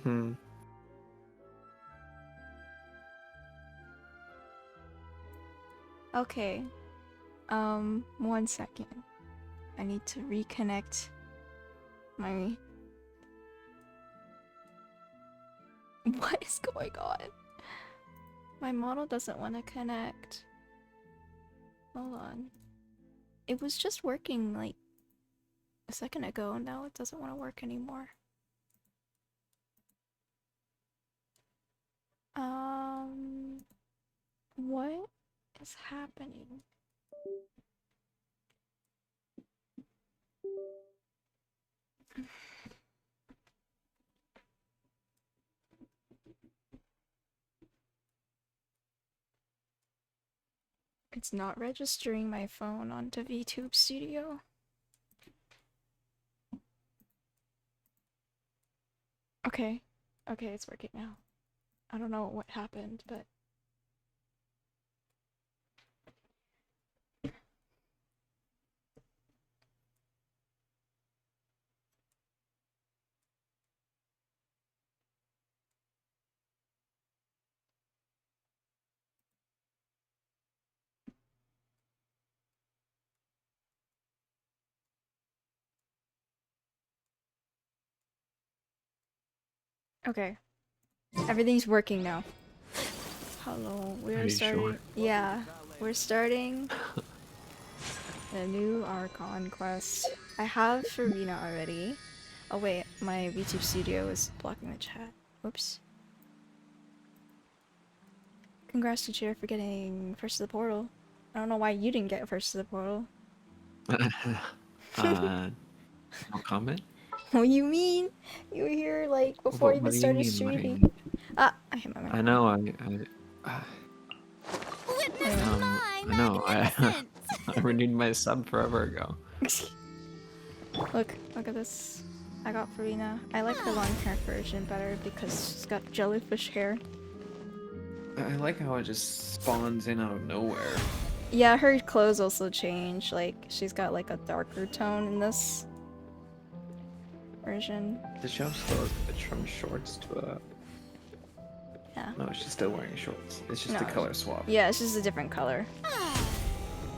Mm-hmm. Okay. 1 second. I need to reconnect my... What is going on? My model doesn't want to connect. Hold on. It was just working like a second ago, and now it doesn't want to work anymore. What is happening? It's not registering my phone onto VTube Studio. Okay. Okay, it's working now. I don't know what happened, but... Okay. Everything's working now. Hello, Are we're you starting... sure? Yeah, we're starting the new Archon Quest. I have Farina already. Oh wait, my VTube Studio is blocking the chat. Whoops. Congrats to Cheer for getting first to the portal. I don't know why you didn't get first to the portal. No comment? What do you mean? You were here like before I even What do you started mean? What do you streaming. mean? Ah, I hit my I microphone. know. Anyway. I know. I renewed my sub forever ago. Look at this. I got Farina. I like her long hair version better because she's got jellyfish hair. I like how it just spawns in out of nowhere. Yeah, her clothes also change. Like, she's got like a darker tone in this version. The show still switch from shorts to a... Yeah. No, she's still wearing shorts. It's just No. a color swap. Yeah, it's just a different color.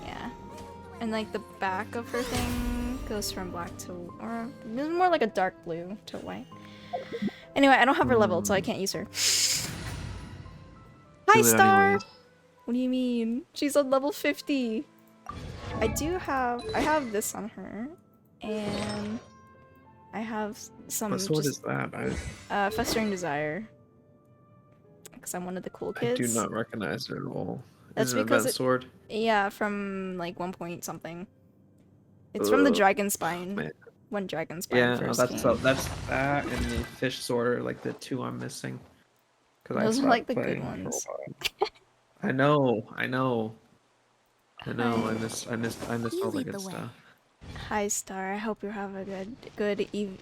Yeah. And like the back of her thing goes from black to... or it's more like a dark blue to white. Anyway, I don't have her leveled, so I can't use her. Hi, Do it Star! anyways. What do you mean? She's on level 50. I have this on her, and I have some What sword is that? Festering Desire. Because I'm one of the cool kids. I do not recognize it at all. That's is it because that sword? Yeah, from like 1 point something. It's from the Dragon Spine. Man. When Dragon Spine Yeah, first that's came. that's that and the fish sword are like the two I'm missing. Because I Those are stopped like the playing good ones. for a while. I know. I miss all the good stuff. Hi, Star. I hope you have a good eve.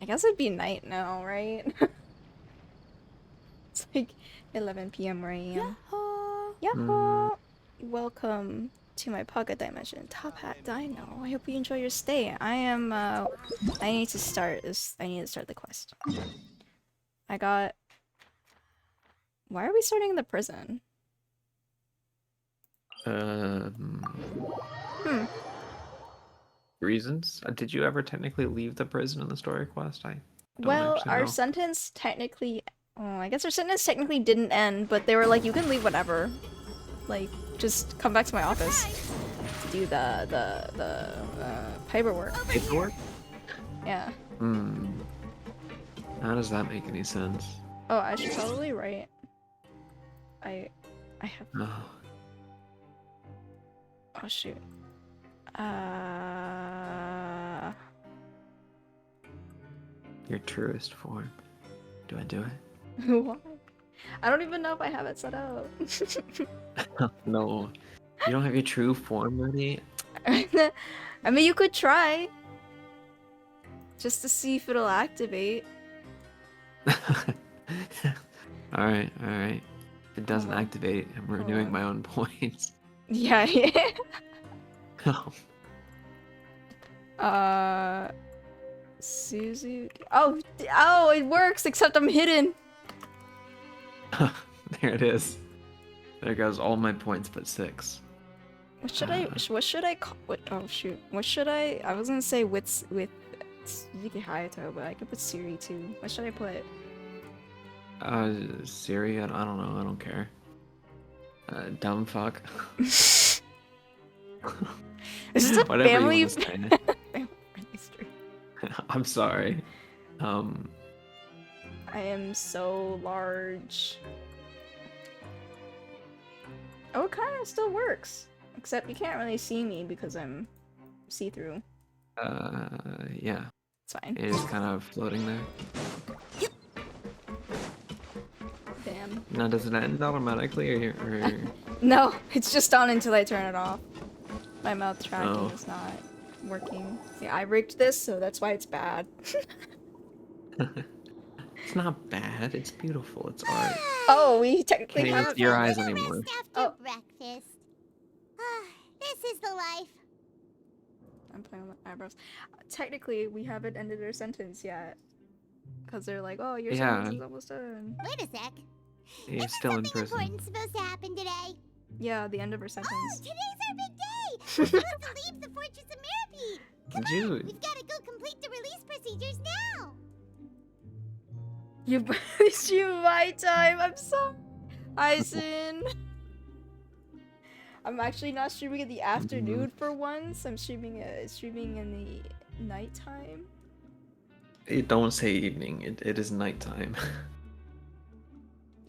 I guess it'd be night now, right? It's like 11 p.m. where I am. Yahoo! Welcome to my pocket dimension. Top Hat Dino. I hope you enjoy your stay. I need to start the quest. I got... Why are we starting in the prison? Reasons? Did you ever technically leave the prison in the story quest? I don't Well, actually our know. sentence technically... Oh, I guess our sentence technically didn't end, but they were like, you can leave whenever. Like, just come back to my office to do the paperwork. Paperwork? Yeah. How does that make any sense? Oh, I should probably write... I have... Oh. Oh, shoot. Your truest form. Do I do it? Why? I don't even know if I have it set up. No. You don't have your true form ready? I mean, you could try. Just to see if it'll activate. Alright. If it doesn't activate, I'm renewing my own points. Yeah. Suzu. Oh, oh, it works. Except I'm hidden. There it is. There goes all my points but 6. What should I? What should I call? What? Oh shoot. What should I? I was gonna say with Suzuki Hayato, but I could put Siri too. What should I put? Siri. I don't know. I don't care. Dumb fuck. Is this a Whatever family? you want to say. I'm sorry. I am so large. Oh, it kind of still works. Except you can't really see me because I'm see-through. Yeah. It's fine. It is kind of floating there. Damn. Now, does it end automatically or... No, it's just on until I turn it off. My mouth tracking Oh. is not working. Yeah, I rigged this, so that's why it's bad. It's not bad. It's beautiful. It's art. Oh, we technically Can't have even a see your eyes anymore. Rest after Oh. breakfast. This is the life. I'm playing with my eyebrows. Technically, we haven't ended our sentence yet. Because they're like, oh, your Yeah. sentence is almost done. Wait a sec. He's Isn't still in something prison. important supposed to happen today? Yeah, the end of our Oh, sentence. today's our big day! We're supposed to leave the Fortress of Mirapede! Come on, Dude. we've got to go complete the release procedures now! You stream my time. I'm sorry. Aizen. I'm actually not streaming in the afternoon for once. I'm streaming in the nighttime. Don't say evening. It is nighttime.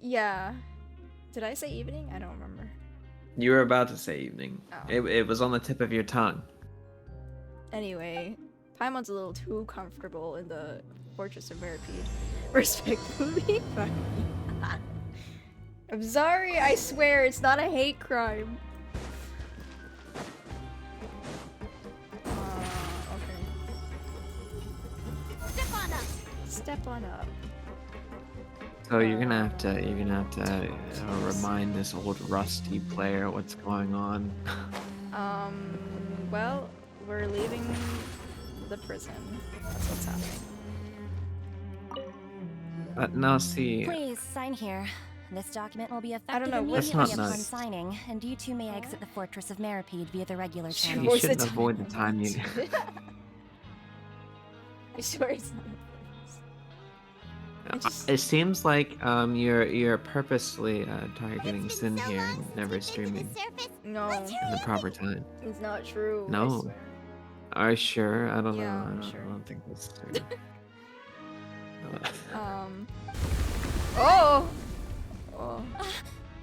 Yeah. Did I say evening? I don't remember. You were about to say evening. Oh. It was on the tip of your tongue. Anyway, Paimon's a little too comfortable in the Fortress of Mirapede. Respectfully, fuck me. I'm sorry, I swear, it's not a hate crime. Okay. Step on up! Step on up. So you're gonna have to remind this old rusty player what's going on. Well, we're leaving the prison. That's what's happening. No, see, Please sign here. This document will be I don't effective know, immediately That's not upon nice. signing, and you two may exit the Fortress of Mirapede via the regular You you channel. Voice shouldn't it. avoid the time you. I swear it's not. I just- It seems like you're purposely targeting It's Sin been so here long and since never we've been to streaming the surface. No, Let's in hurry the up proper time. it's not true. I No. swear. Are you sure? I don't Yeah, know. I'm I sure. don't think that's true. Oh! Oh.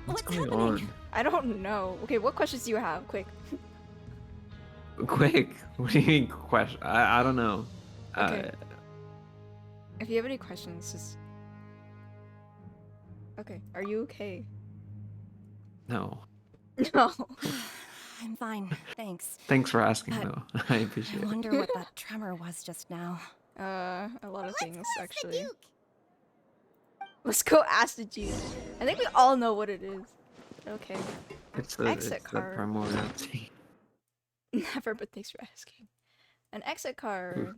What's going happening? I don't know. Okay, what questions do you have? Quick. on? Quick. What do you mean question? I don't know. Okay. If you have any questions, just... Okay, are you okay? No. No. I'm fine, thanks. Thanks for asking, Uh, though. I appreciate I it. wonder what that tremor was just now. A lot of Let's things, go ask the actually. Duke. Let's go ask the Duke. I think we all know what it is. Okay. It's the Exit it's the card. primordial. Never, but thanks for asking. An exit card.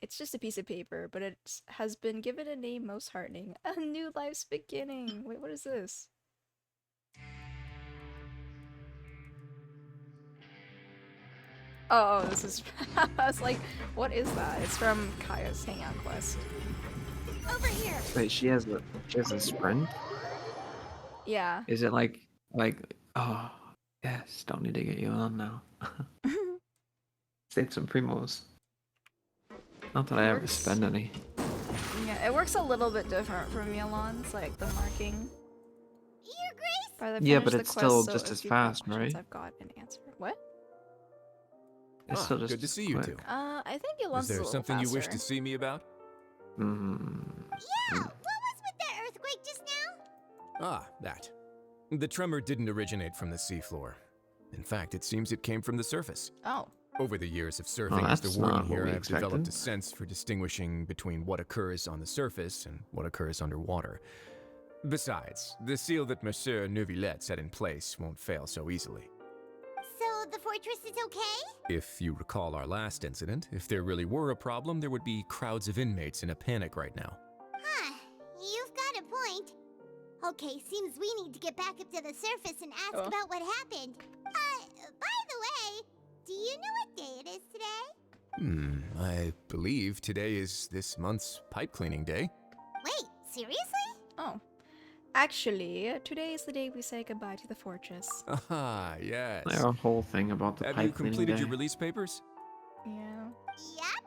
It's just a piece of paper, but it has been given a name most heartening. A new life's beginning. Wait, what is this? Oh, this is... I was like, what is that? It's from Kaya's Hangout Quest. Over here. Wait, she has a sprint? Yeah. Is it like oh yes, don't need to get you on now. Save some primos. Not that I ever Works. spend any. Yeah, it works a little bit different from Milan's, like the marking. Your Grace. By the Yeah, finish but the it's quest, still so just if as you've got fast, questions, right? I've got an answer. What? It's still just good to as see you quick. two. I think Is Milan's a there little something you wish faster. to see me about? Mm. Yeah, what was with that earthquake just now? Ah, that. The tremor didn't originate from the seafloor. In fact, it seems it came from the surface. Oh. Over the years of surfing as the that's warden not what here, we I've developed a expected. sense for distinguishing between what occurs on the surface and what occurs underwater. Besides, the seal that Monsieur Neuvillette set in place won't fail so easily. So the fortress is okay? If you recall our last incident, if there really were a problem, there would be crowds of inmates in a panic right now. Huh, you've got a point. Okay, seems we need to get back up to the surface and ask about what happened. By the way, do you know what day it is today? I believe today is this month's pipe cleaning day. Wait, seriously? Oh. Actually, today is the day we say goodbye to the fortress. Ah, yes. There's a whole thing about the Have pipe you completed cleaning your day. release papers? Yeah. Yep.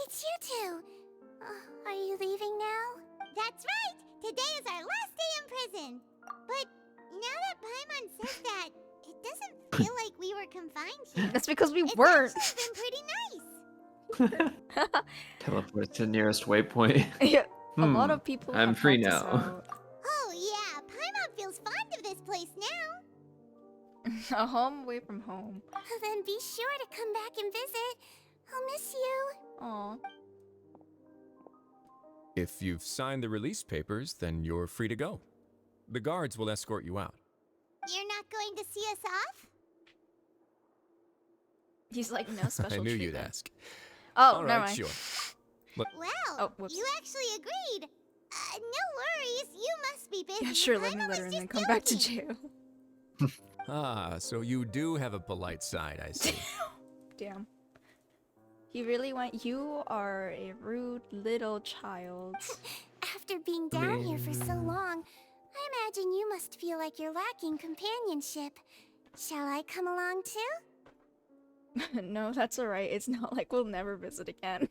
It's you two. Are you leaving now? That's right. Today is our last day in prison. But now that Paimon says that, it doesn't feel like we were confined here. That's because we It's weren't. actually been pretty nice. Teleport to the nearest waypoint. Yeah. A lot of people I'm have free helped us now. out. Oh yeah, Paimon feels fond of this place now. A home away from home. Then be sure to come back and visit. I'll miss you. Aw. If you've signed the release papers, then you're free to go. The guards will escort you out. You're not going to see us off? He's like, no special I knew you'd treatment. ask. Oh, All never right, mind. sure. Well, Oh, whoops. you actually agreed. No worries, you must be busy. Yeah, sure, let me Paimon let her was and then just come back to joking. jail. Ah, so you do have a polite side, I see. Damn. He really went, you are a rude little child. After being down here for so long, I imagine you must feel like you're lacking companionship. Shall I come along too? No, that's alright. It's not like we'll never visit again.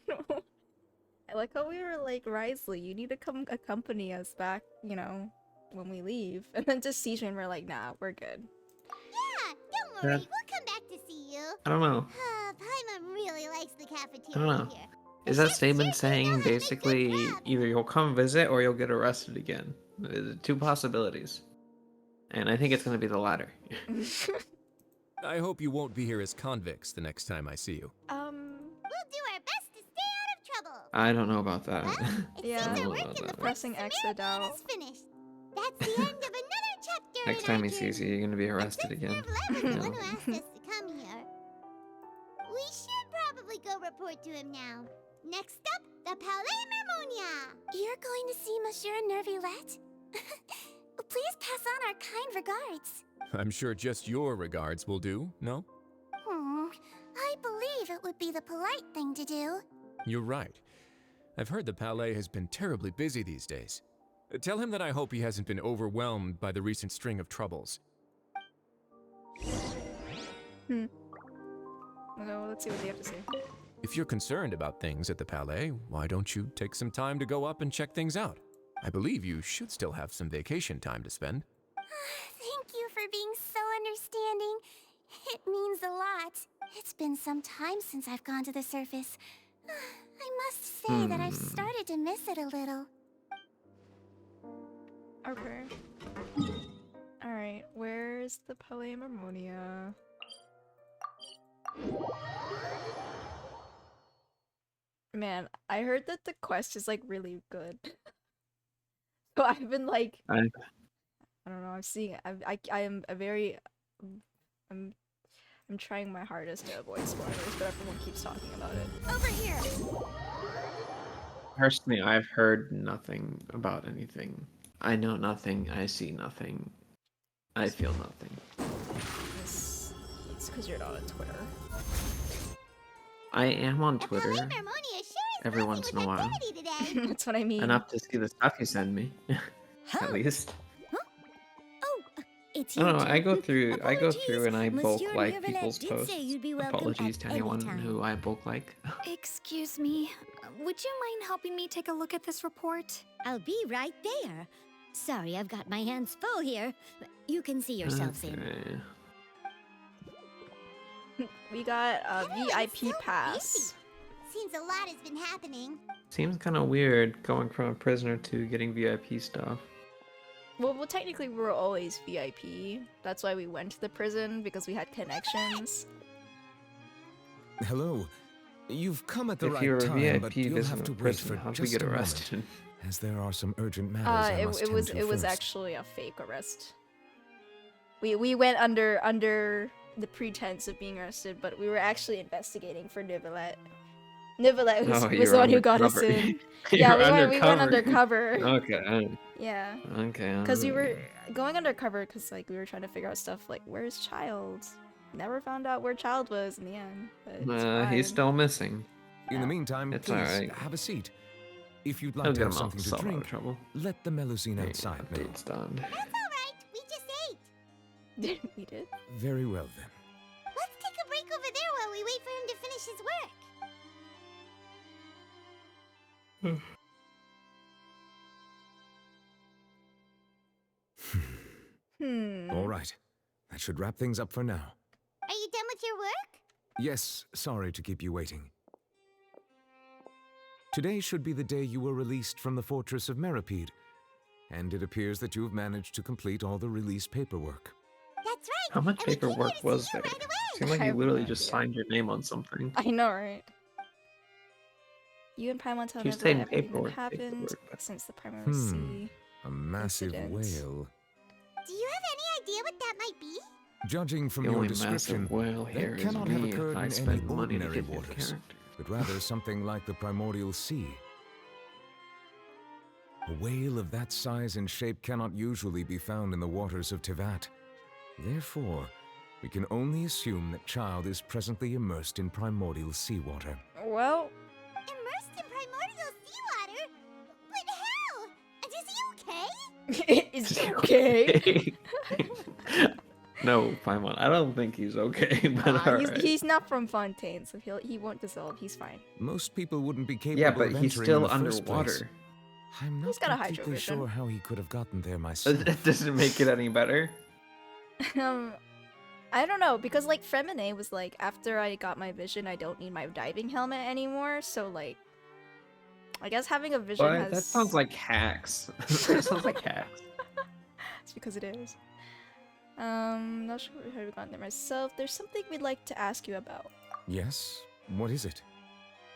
I like how we were like, Risley, you need to come accompany us back, you know, when we leave. And then to Caesar and we're like, nah, we're good. Yeah, don't worry, we'll come back to see you. I don't know. Paimon really likes the cafeteria I don't know. here. Is The that chef statement seriously know saying how to make good basically crab. either you'll come visit or you'll get arrested again? Two possibilities. And I think it's going to be the latter. I hope you won't be here as convicts the next time I see you. We'll do our best to stay out of trouble. I don't know about that. Well, it Yeah. seems I our don't work know in the about that. Pressing Fortress of exit Marathon out. is finished. That's the end of another chapter Next in time he our sees you, you're going to be arrested Since again. Nervlev was the No. one who asked us to come here, we should probably go report to him now. Next up, the Palais Mermonia. You're going to see Monsieur Nervillette? Please pass on our kind regards. I'm sure just your regards will do, no? I believe it would be the polite thing to do. You're right. I've heard the Palais has been terribly busy these days. Tell him that I hope he hasn't been overwhelmed by the recent string of troubles. Well, let's see what they have to say. If you're concerned about things at the Palais, why don't you take some time to go up and check things out? I believe you should still have some vacation time to spend. Thank you for being so understanding. It means a lot. It's been some time since I've gone to the surface. I must say that I've started to miss it a little. Okay. Alright, where's the Palais Mermonia? Man, I heard that the quest is like really good. So I've been like, I don't know, I'm seeing it. I am a very, I'm trying my hardest to avoid spoilers, but everyone keeps talking about it. Over here. Personally, I've heard nothing about anything. I know nothing. I see nothing. I feel nothing. It's because you're not on Twitter. I am on The Twitter Palais Mermonia sure is every buzzing once in with a while. activity today. That's what I mean. enough to see the stuff you send me. At least. Oh, it's I you don't know. two. I go through and I bulk Monsieur like Nervillette people's did posts. say you'd be welcome Apologies at to any anyone time. who I bulk like. Excuse me, would you mind helping me take a look at this report? I'll be right there. Sorry, I've got my hands full here. You can see yourselves in. Okay. We got a Everyone is VIP so pass. busy. Seems a lot has been happening. Seems kind of weird going from a prisoner to getting VIP stuff. Well, technically we were always VIP. That's why we went to the prison, because we had connections. Hello. You've come at the If right you're a time, VIP but you'll visiting have to a wait prison, for how do we just get a moment, arrested? as there are some urgent matters I must It tend was to it was first. actually a fake arrest. We went under the pretense of being arrested, but we were actually investigating for Nicolette. Nicolette was, Oh, was you the were one who got us undercover. in. You Yeah, were we went undercover. Okay. Yeah. Okay. Because we were going undercover because like we were trying to figure out stuff like where's Child. Never found out where Child was in the end. But it's He's fine. still missing. In the meantime, It's please alright. have a seat. If you'd He'll like to get have him out something to so out of drink, trouble. let the Melusine outside know. Update's done. That's alright, we just ate. We did. Very well then. Let's take a break over there while we wait for him to finish his work. All right. That should wrap things up for now. Are you done with your work? Yes, sorry to keep you waiting. Today should be the day you were released from the fortress of Meripede, and it appears that you have managed to complete all the release paperwork. That's right. How much and we came paperwork here to was see there? you right away. Seemed like I you have literally no just idea. signed your name on something. I know, right? You and Paimon tell She's Nicolette saying everything that paperwork, happened paperwork, but- since the primary sea. A massive Incident. whale. Do you have any idea what that might be? Judging from The your only description, massive whale here that is cannot have me if occurred I in spend any money to ordinary get new waters, characters. but rather something like the primordial sea. A whale of that size and shape cannot usually be found in the waters of Tevat. Therefore, we can only assume that Child is presently immersed in primordial seawater. Well, Immersed in primordial seawater? But how? And is he okay? is it okay? No, Paimon, I don't think he's okay, but alright. He's not from Fontaine, so he won't dissolve. He's fine. Most people wouldn't be capable Yeah, of but entering he's in still the first place. underwater. I'm not He's got a completely hydrovision. sure how he could have gotten there myself. That doesn't make it any better. I don't know, because like Femine was like, after I got my vision, I don't need my diving helmet anymore, so like, I guess having a vision What? has... That sounds like hacks. That sounds like hacks. It's because it is. Not sure how I've gotten there myself. There's something we'd like to ask you about. Yes? What is it?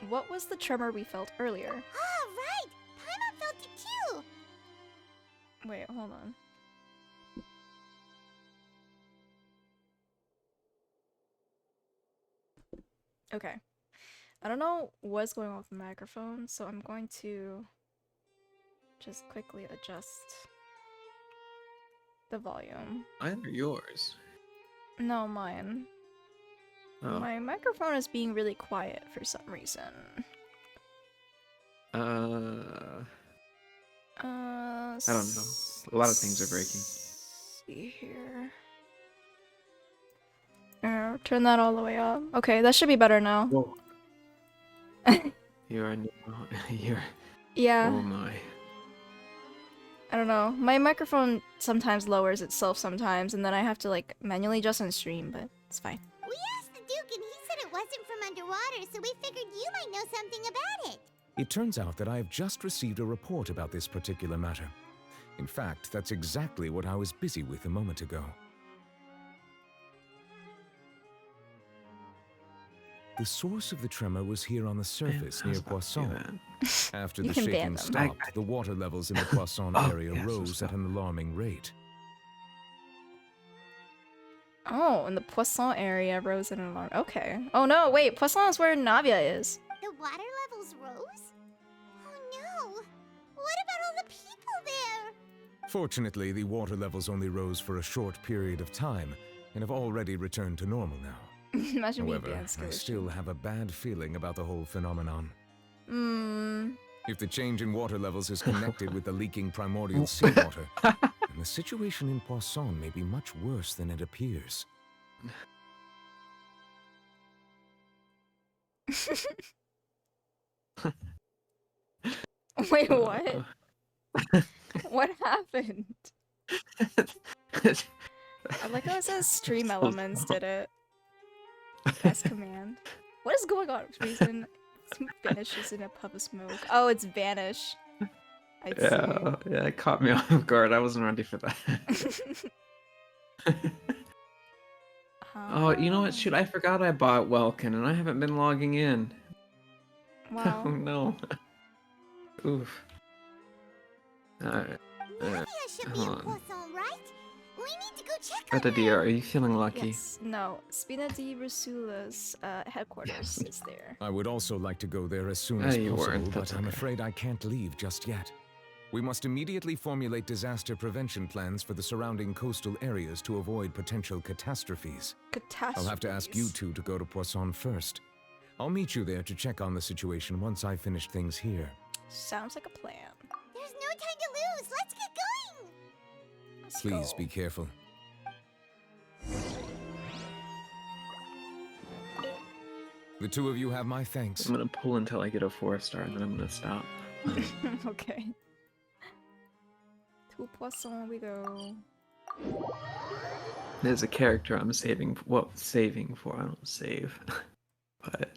What was the tremor we felt earlier? Ah, right! Paimon felt it too! Wait, hold on. Okay. I don't know what's going on with the microphone, so I'm going to just quickly adjust the volume. Mine or yours? No, mine. Oh. My microphone is being really quiet for some reason. I don't know. A lot of things are breaking. See here. Turn that all the way up. Okay, that should be better now. Whoa. You're Yeah. Oh my. I don't know. My microphone sometimes lowers itself sometimes, and then I have to like manually adjust on stream, but it's fine. We asked the Duke and he said it wasn't from underwater, so we figured you might know something about it. It turns out that I have just received a report about this particular matter. In fact, that's exactly what I was busy with a moment ago. The source of the tremor was here on the surface near Poisson. After You the can ban shaking them. stopped, the water levels in the Poisson area yes, rose stop. at an alarming rate. Oh, and the Poisson area rose in an alarm. Okay. Oh no, wait, Poisson is where Navia is. The water levels rose? Oh no! What about all the people there? Fortunately, the water levels only rose for a short period of time and have already returned to normal now. Imagine being However, dance I still have a bad feeling about the whole phenomenon. If the change in water levels is connected with the leaking primordial seawater, then the situation in Poisson may be much worse than it appears. Wait, what? What happened? I like how it says stream elements did it. Press command. What is going on? Reason vanishes in a puff of smoke. Oh, it's vanish. I Yeah, yeah, it caught me off guard. I wasn't ready for that. Oh, you know what? Shoot, I forgot I bought Welkin and I haven't been logging in. Wow. Oh no. Oof. Alright. Navia should be hold in on. Poisson, right? We need to go check on Rata her. dear, are you feeling lucky? Yes. No. Spina di Rusula's headquarters is there. I would also like to go there as soon Ah, as you possible, weren't, that's but I'm okay. afraid I can't leave just yet. We must immediately formulate disaster prevention plans for the surrounding coastal areas to avoid potential catastrophes. I'll have to ask you two to go to Poisson first. I'll meet you there to check on the situation once I finish things here. Sounds like a plan. There's no time to lose. Let's get going. Let's Please go. be careful. The two of you have my thanks. I'm gonna pull until I get a 4-star and then I'm gonna stop. Okay. To Poisson we go. There's a character I'm saving for. I don't save. But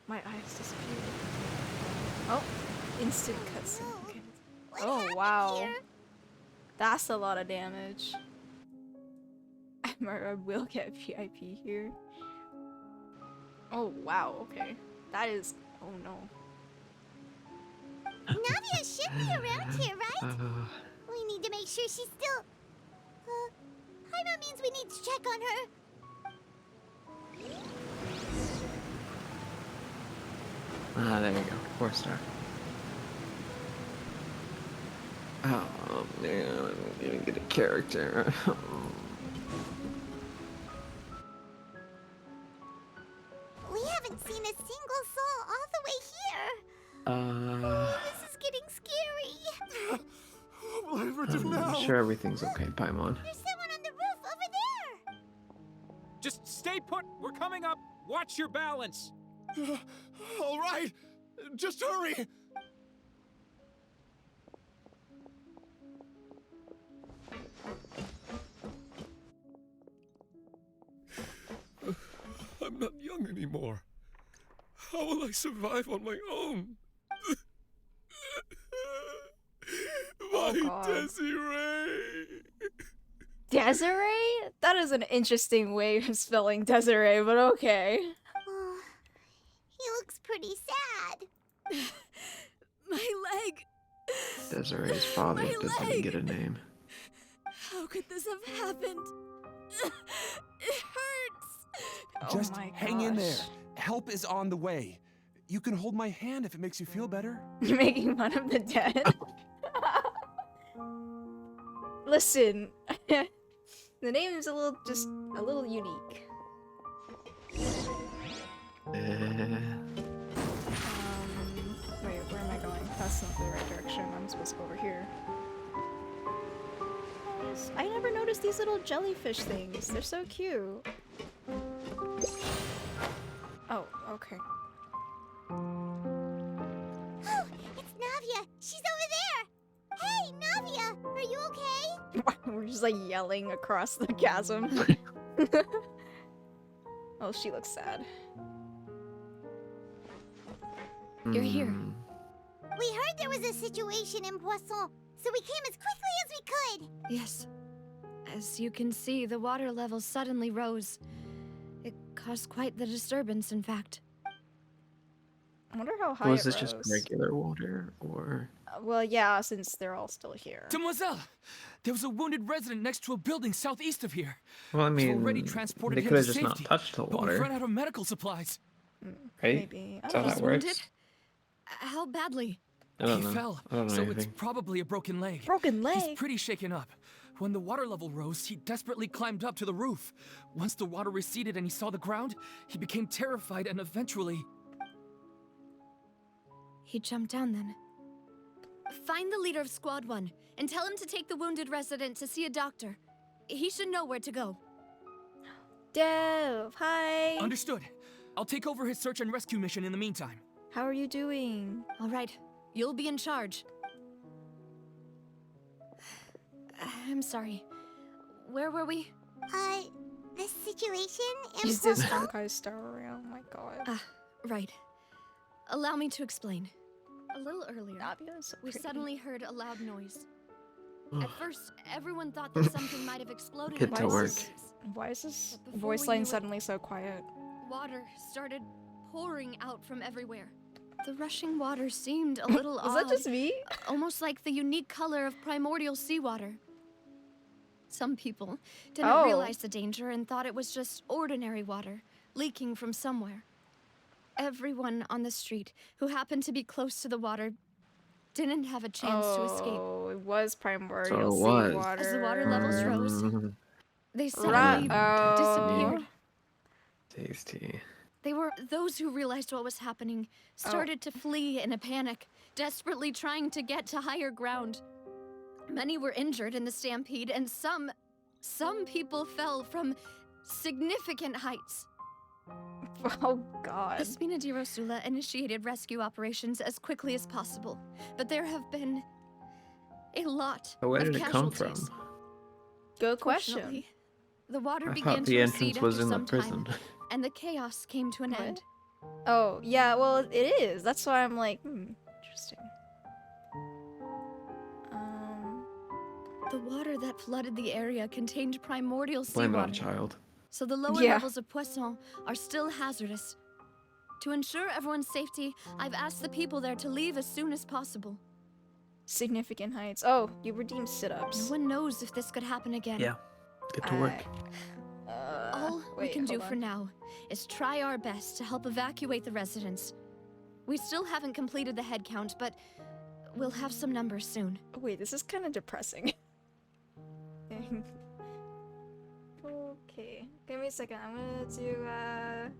My eyes disappeared. Oh, instant cutscene. Okay. What Oh happened wow, here? that's a lot of damage. I will get VIP here. Oh wow, okay. That is. Oh no. Navia should be around here, right? We need to make sure she's still... Paimon means we need to check on her. there you go. 4-star. Oh man, I'm gonna get a character. We haven't seen a single soul all the way here. This is getting scary. What will I ever do now? I'm sure everything's okay, Paimon. There's someone on the roof over there. Just stay put. We're coming up. Watch your balance. All right, just hurry. I'm not young anymore. How will I survive on my own? My God. Desiree! Desiree? That is an interesting way of spelling Desiree, but okay. Oh, he looks pretty sad. My leg! Desiree's father My doesn't even leg! get a name. How could this have happened? It hurts! Just oh my hang in there. gosh. Help is on the way. You can hold my hand if it makes you feel better. You're making fun of the dead? Listen, the name is just a little unique. Wait, where am I going? That's not the right direction. I'm supposed to go over here. I never noticed these little jellyfish things. They're so cute. Oh, okay. Oh, it's Navia. She's over there. Hey, Navia, are you okay? We're just like yelling across the chasm. Oh, she looks sad. You're here. We heard there was a situation in Poisson, so we came as quickly as we could. Yes. As you can see, the water level suddenly rose. It caused quite the disturbance, in fact. I wonder how high Was it this just rose. regular water, or Well, yeah, since they're all still here. Demoiselle, there was a wounded resident next to a building southeast of here. well, I We've mean, already transported they him could have to just not safety, touched the but we've water, run out of medical supplies. right? Maybe. I That's don't how know. that works. Wounded? How badly? I don't He know. fell, I don't know so anything. it's probably a broken leg. Broken leg? He's pretty shaken up. When the water level rose, he desperately climbed up to the roof. Once the water receded and he saw the ground, he became terrified and eventually... He jumped down then. Find the leader of Squad 1 and tell him to take the wounded resident to see a doctor. He should know where to go. Dev, hi. Understood. I'll take over his search and rescue mission in the meantime. How are you doing? All right, you'll be in charge. I'm sorry. Where were we? The situation in Is this Poisson? Honkai Star? Oh my god. Ah, right. Allow me to explain. A little earlier, Navia is so we pretty. suddenly heard a loud noise. At first, everyone thought that something might have exploded. Get in to the work. space. Why is this But before voice we line knew it- suddenly so quiet? Water started pouring out from everywhere. The rushing water seemed a little odd. Was that just me? Almost like the unique color of primordial seawater. Some people didn't Oh. realize the danger and thought it was just ordinary water leaking from somewhere. Everyone on the street who happened to be close to the water didn't have a chance to escape. Oh, it was primordial So it was. seawater. As the water levels rose, Mm, they suddenly Oh. disappeared. tasty. They were those who realized what was happening, started to flee in a panic, desperately trying to get to higher ground. Many were injured in the stampede, and some people fell from significant heights. Oh god. The Spina di Rosula initiated rescue operations as quickly as possible, but there have been a lot But where of did it come from? casualties. Good question. Fortunately, the water I began thought to the recede entrance was after in the some prison. time, and the chaos came to an What? end. Oh, yeah, well, it is. That's why I'm like, interesting. The water that flooded the area contained primordial Blame it on seawater, child. so the lower Yeah. levels of Poisson are still hazardous. To ensure everyone's safety, I've asked the people there to leave as soon as possible. Significant heights. Oh, you redeemed No sit-ups. one knows if this could happen again. Yeah. Get to work. All we wait, can do hold for on. now is try our best to help evacuate the residents. We still haven't completed the head count, but we'll have some numbers soon. Wait, this is kind of depressing. Okay, give me a second. I'm gonna do,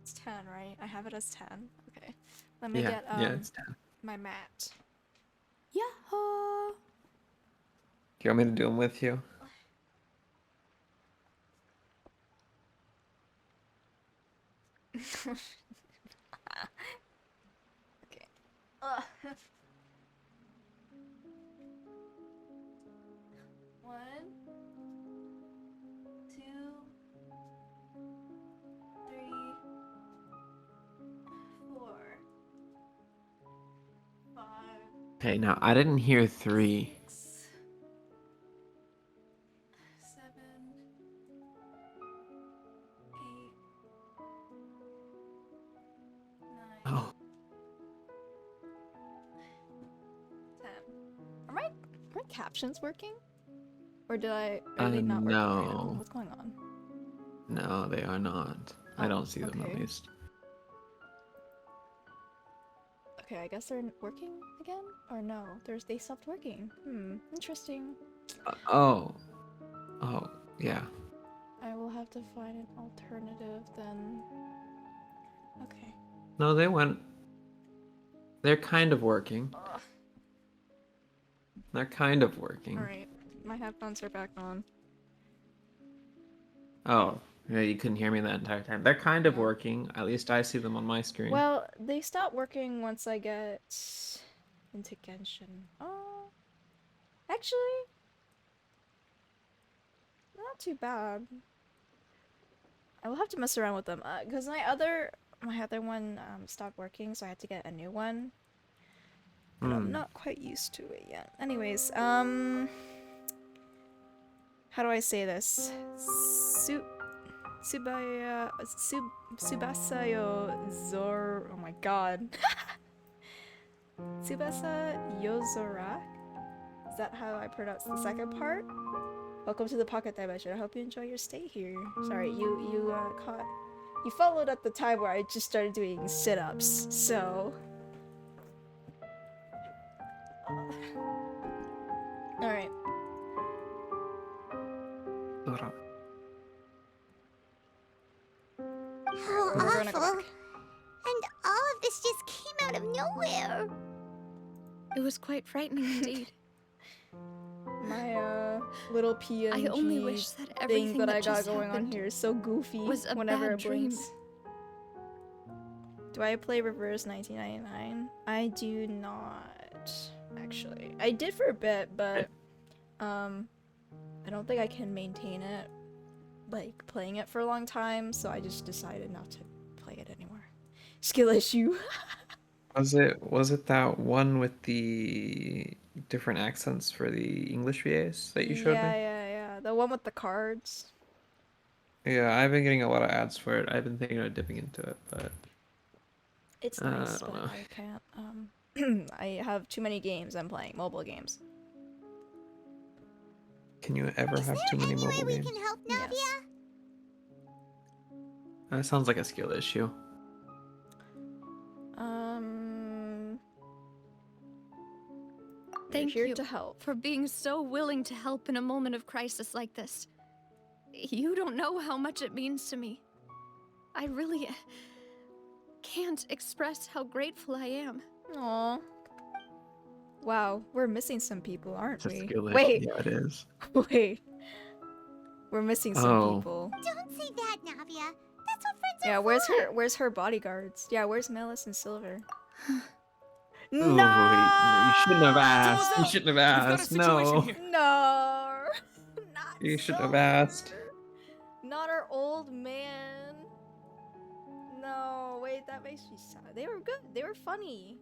it's 10, right? I have it as 10. Okay. Let me Yeah, get, yeah, it's 10. my mat. Yahoo! Do you want me to do them with you? Okay. 1, 2, 3, 4, 5, Okay, now I didn't hear 3. 6, 7, 8, 9, Oh, 10. Are my captions working? Or did are they not working right now? no. What's going on? No, they are not. I don't see them at okay. least. Okay, I guess they're working again? Or no, they stopped working. Interesting. Oh. Oh, yeah. I will have to find an alternative then. Okay. No, they went. They're kind of working. They're kind of working. Alright, my headphones are back on. Oh, yeah, you couldn't hear me that entire time. They're kind of working. At least I see them on my screen. Well, they stop working once I get into Genshin. Oh, actually, not too bad. I will have to mess around with them because my other one stopped working, so I had to get a new one. But I'm not quite used to it yet. Anyways, how do I say this? Subasayo Zor. Oh my god. Tsubasa Yozorak? Is that how I pronounce the second part? Welcome to the Pocket Dimension. I hope you enjoy your stay here. Sorry, you followed at the time where I just started doing sit-ups, so. Alright. How We're gonna go awful. back. And all of this just came out of nowhere. It was quite frightening indeed. My little PNG I only wish that thing everything that I that got just going on happened here is so goofy was a whenever bad it blinks. dream. Do I play Reverse 1999? I do not, actually. I did for a bit, but I don't think I can maintain it, like playing it for a long time, so I just decided not to play it anymore. Skill issue. Was it that one with the different accents for the English VAs that you showed me? Yeah. The one with the cards. Yeah, I've been getting a lot of ads for it. I've been thinking of dipping into it, but It's I nice, don't but know. I can't. I have too many games I'm playing, mobile games. Can you ever have too many Any way mobile we games? can help Yes. Navia? That sounds like a skill issue. Thank We're here you to help. for being so willing to help in a moment of crisis like this. You don't know how much it means to me. I really can't express how grateful I am. Aww. Wow, we're missing some people, aren't It's a we? skill issue. Wait, Yeah, it is. wait. We're missing some Oh. people. Don't say that, Navia. That's what friends Yeah, are for. where's her bodyguards? Yeah, where's Melis and Silver? Ooh, No! you shouldn't have asked. You Mademoiselle, shouldn't have we've got a asked. situation No. here. No! Not You shouldn't have Silver. asked. Not our old man. No, wait, that makes me sad. They were good. They were funny.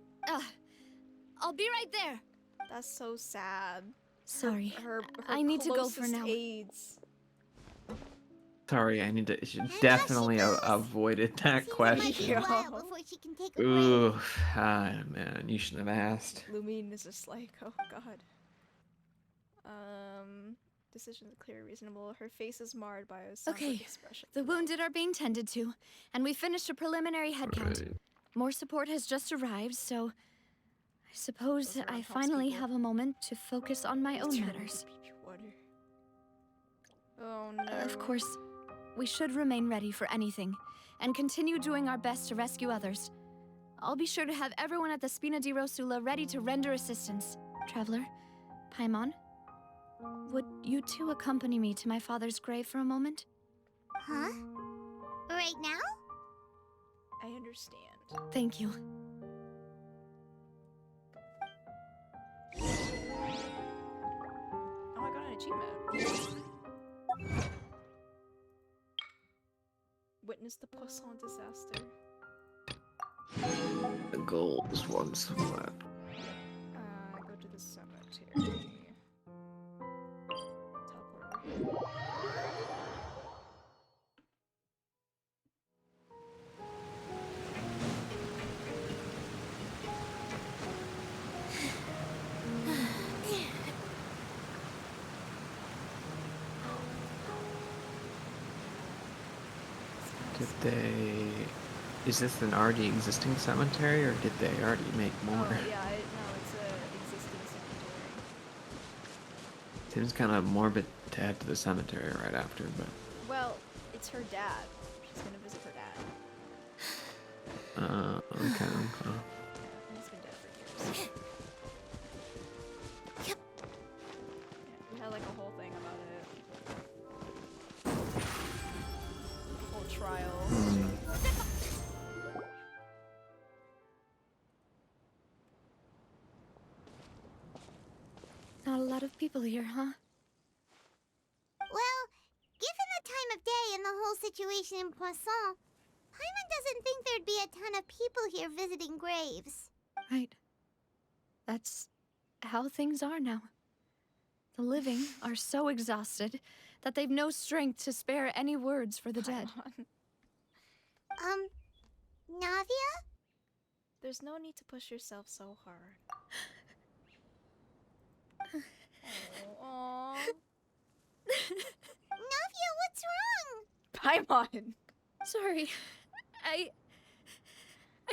I'll be right there. That's so sad. Sorry, Her I need to go for closest now. aides. Sorry, I need to. You should And definitely there she goes. avoided that Seems it might be a question. while before she can take a break. Ooh, man, you shouldn't have asked. Lumine is just like, oh god. Decisions are clear, reasonable. Her face is marred by a somber Okay, expression. the wounded are being tended to, and we finished a preliminary head count. Right. More support has just arrived, so I suppose Those are I unhelps finally people. have a moment to focus on my own Turn matters. into peach water. Oh no. Of course, we should remain ready for anything, and continue doing our best to rescue others. I'll be sure to have everyone at the Spina di Rosula ready to render assistance. Traveler, Paimon, would you two accompany me to my father's grave for a moment? Huh? Right now? I understand. Thank you. Oh, I got an achievement. Witness the Poisson disaster. The goals once flat. Go to the cemetery. Teleport. Did they? Is this an already existing cemetery, or did they already make more? Oh, yeah, no, it's a existing cemetery. Seems kind of morbid to add to the cemetery right after, but. Well, it's her dad. She's gonna visit her dad. Okay. He's been dead for years. Yeah, we had like a whole thing about it. A whole trial. Not a lot of people here, huh? Well, given the time of day and the whole situation in Poisson, Paimon doesn't think there'd be a ton of people here visiting graves. Right. That's how things are now. The living are so exhausted that they've no strength to spare any words for the dead. Navia? There's no need to push yourself so hard. Oh, Navia, what's wrong? Paimon! Sorry. I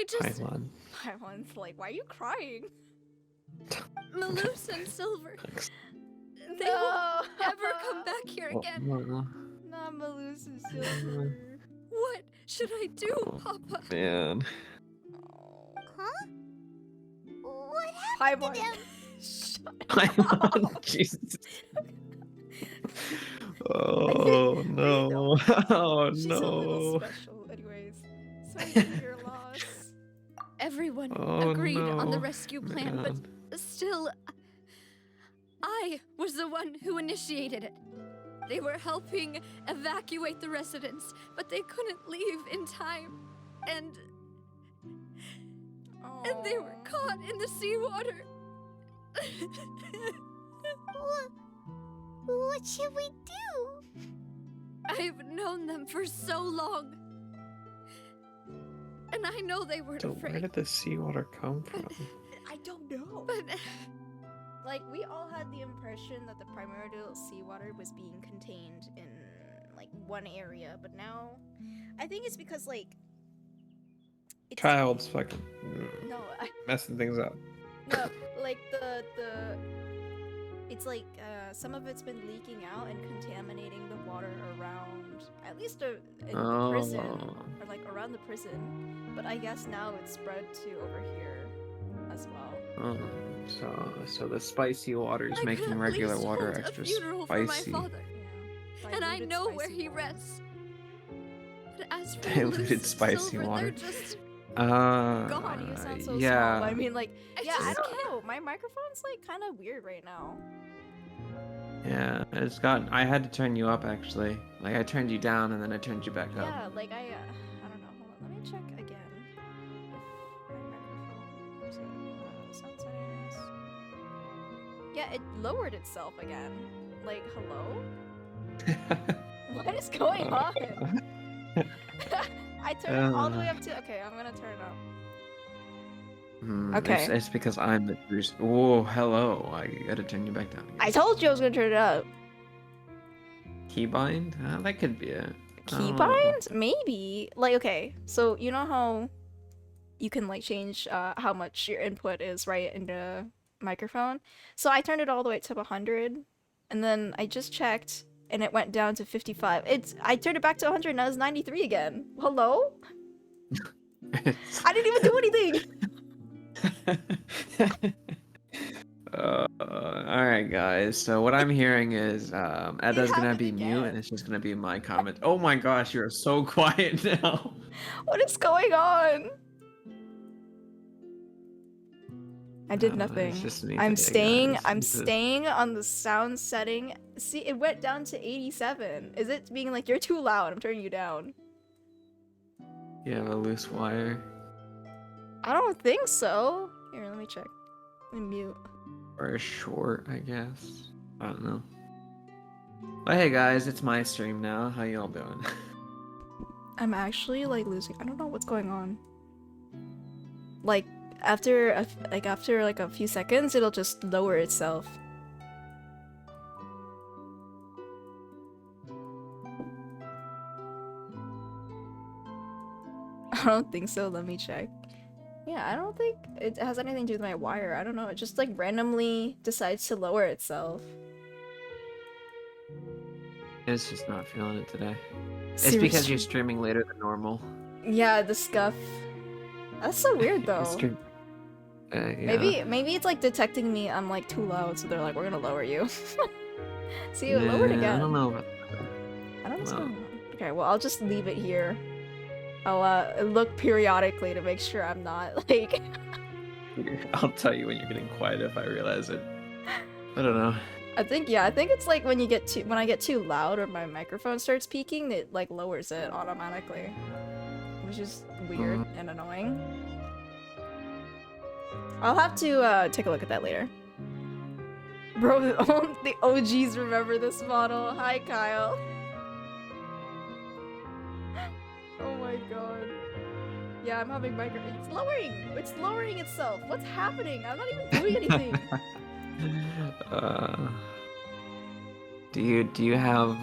just... Paimon. Paimon's like, why are you crying? Malus and Silver. They No. won't ever come back here again. Not Malus and Silver. What should I do, Papa? Man. Huh? What happened to Paimon. them? Paimon. Jesus. Oh no. Oh She's a little no. special. Anyways, sorry to hear your loss. Everyone Oh, agreed on the no. rescue plan, Man. but still, I was the one who initiated it. They were helping evacuate the residents, but they couldn't leave in time. And they were caught in the seawater. What should we do? I've known them for so long. And I know they weren't So where afraid. did the seawater come from? I don't know. But Like, we all had the impression that the primordial seawater was being contained in, like, one area, but now, I think it's because, like, it's... Child's fucking No, messing things up. no, like, it's like, some of it's been leaking out and contaminating the water around, at least in the prison, or, like, around the prison, but I guess now it's spread to over here as well. So the spicy water is I making could at regular least water hold a extra funeral for my spicy. father. Yeah. And I Diluted know where spicy he water. rests. But as for Diluted loose spicy silver, water. they're just God, you sound so yeah. small. I mean, like, I yeah, I just don't can't. know. My microphone's like kind of weird right now. Yeah, it's got. I had to turn you up actually. Like I turned you down and then I turned you back up. Yeah, like I don't know. Hold on, let me check again. If my microphone is it, sound settings. Yeah, it lowered itself again. Like, hello? What is going on? I turned it all the way up to. Okay, I'm gonna turn it up. Okay. It's because I'm the Bruce. Whoa, hello. I gotta turn you back down again. I told you I was gonna turn it up. Keybind? That could be it. I don't know. Keybind? Maybe. Like, okay, so you know how you can like change how much your input is, right, in the microphone? So I turned it all the way to 100, and then I just checked, and it went down to 55. I turned it back to 100, and now it's 93 again. Hello? I didn't even do anything! Alright guys, so what I'm hearing is Edda's gonna happened be mute again. and it's just gonna be my comment. Oh my gosh, you're so quiet now. What is going on? I did nothing. It's just me I'm today, staying. guys. I'm This is- staying on the sound setting. See, it went down to 87. Is it being like you're too loud? I'm turning you down. You have a loose wire. I don't think so. Here, let me check. Let me mute. Or a short, I guess. I don't know. But hey guys, it's my stream now. How y'all doing? I'm actually like losing. I don't know what's going on. Like after a few seconds, it'll just lower itself. I don't think so. Let me check. Yeah, I don't think it has anything to do with my wire. I don't know. It just like randomly decides to lower itself. It's just not feeling it today. It's Seriously. because you're streaming later than normal. Yeah, the scuff. That's so weird though. Yeah. Maybe it's like detecting me. I'm like too loud, so they're like, we're gonna lower you. See, it lowered Yeah, again. I don't know about I don't know what's No. going on. Okay, well, I'll just leave it here. I'll look periodically to make sure I'm not like. that. I'll tell you when you're getting quiet if I realize it. I don't know. I think it's like when I get too loud or my microphone starts peaking, it like lowers it automatically, which is weird and annoying. I'll have to take a look at that later. Bro, the OGs remember this model. Hi, Kyle. Oh my god. Yeah, I'm having It's lowering! It's lowering itself! What's happening? I'm not even doing anything! Do you have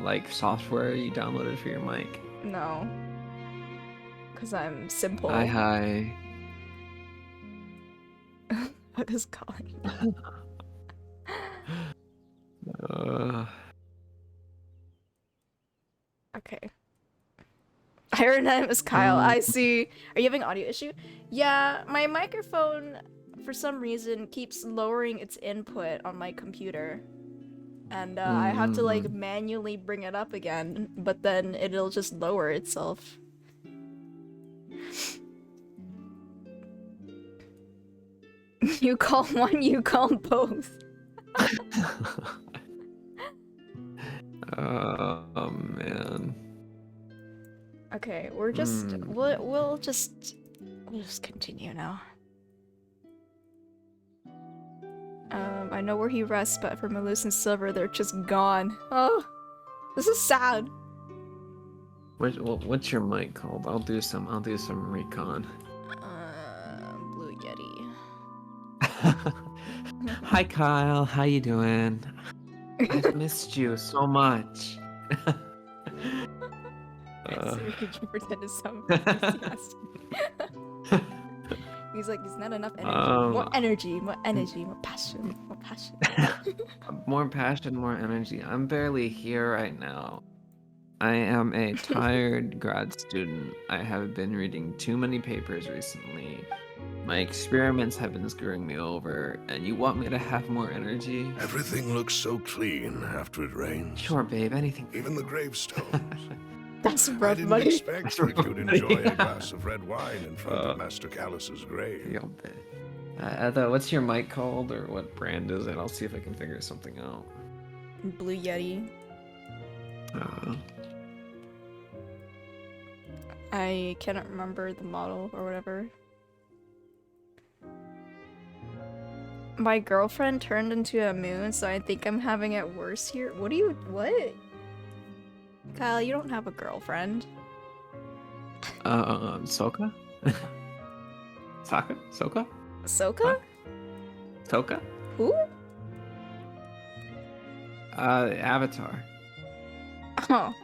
like software you downloaded for your mic? No. Because I'm simple. Hi. What is calling? Okay. Her name is Kyle. I see. Are you having audio issue? Yeah, my microphone, for some reason, keeps lowering its input on my computer. And I have to like manually bring it up again, but then it'll just lower itself. You call one, you call both. Oh man. Okay, we're just we'll just continue now. I know where he rests, but for Malus and Silver, they're just gone. Oh, this is sad. What's your mic called? I'll do some recon. Blue Yeti. Hi Kyle, how you doing? I've missed you so much. Siri, could you pretend to sound enthusiastic? He's like, there's not enough energy. More passion. More passion, more energy. I'm barely here right now. I am a tired grad student. I have been reading too many papers recently. My experiments have been screwing me over, and you want me to have more energy? Everything looks so clean after it rains. Sure, babe, anything. Even the gravestones. That's I rough didn't money. expect that you'd enjoy a glass of red wine in front of Master Callus's grave. Yo, babe. What's your mic called, or what brand is it? I'll see if I can figure something out. Blue Yeti. I cannot remember the model or whatever. My girlfriend turned into a moon, so I think I'm having it worse here. What? Kyle, you don't have a girlfriend. Soka? Saka? Soka? Soka? Soka? Who? Avatar. Oh.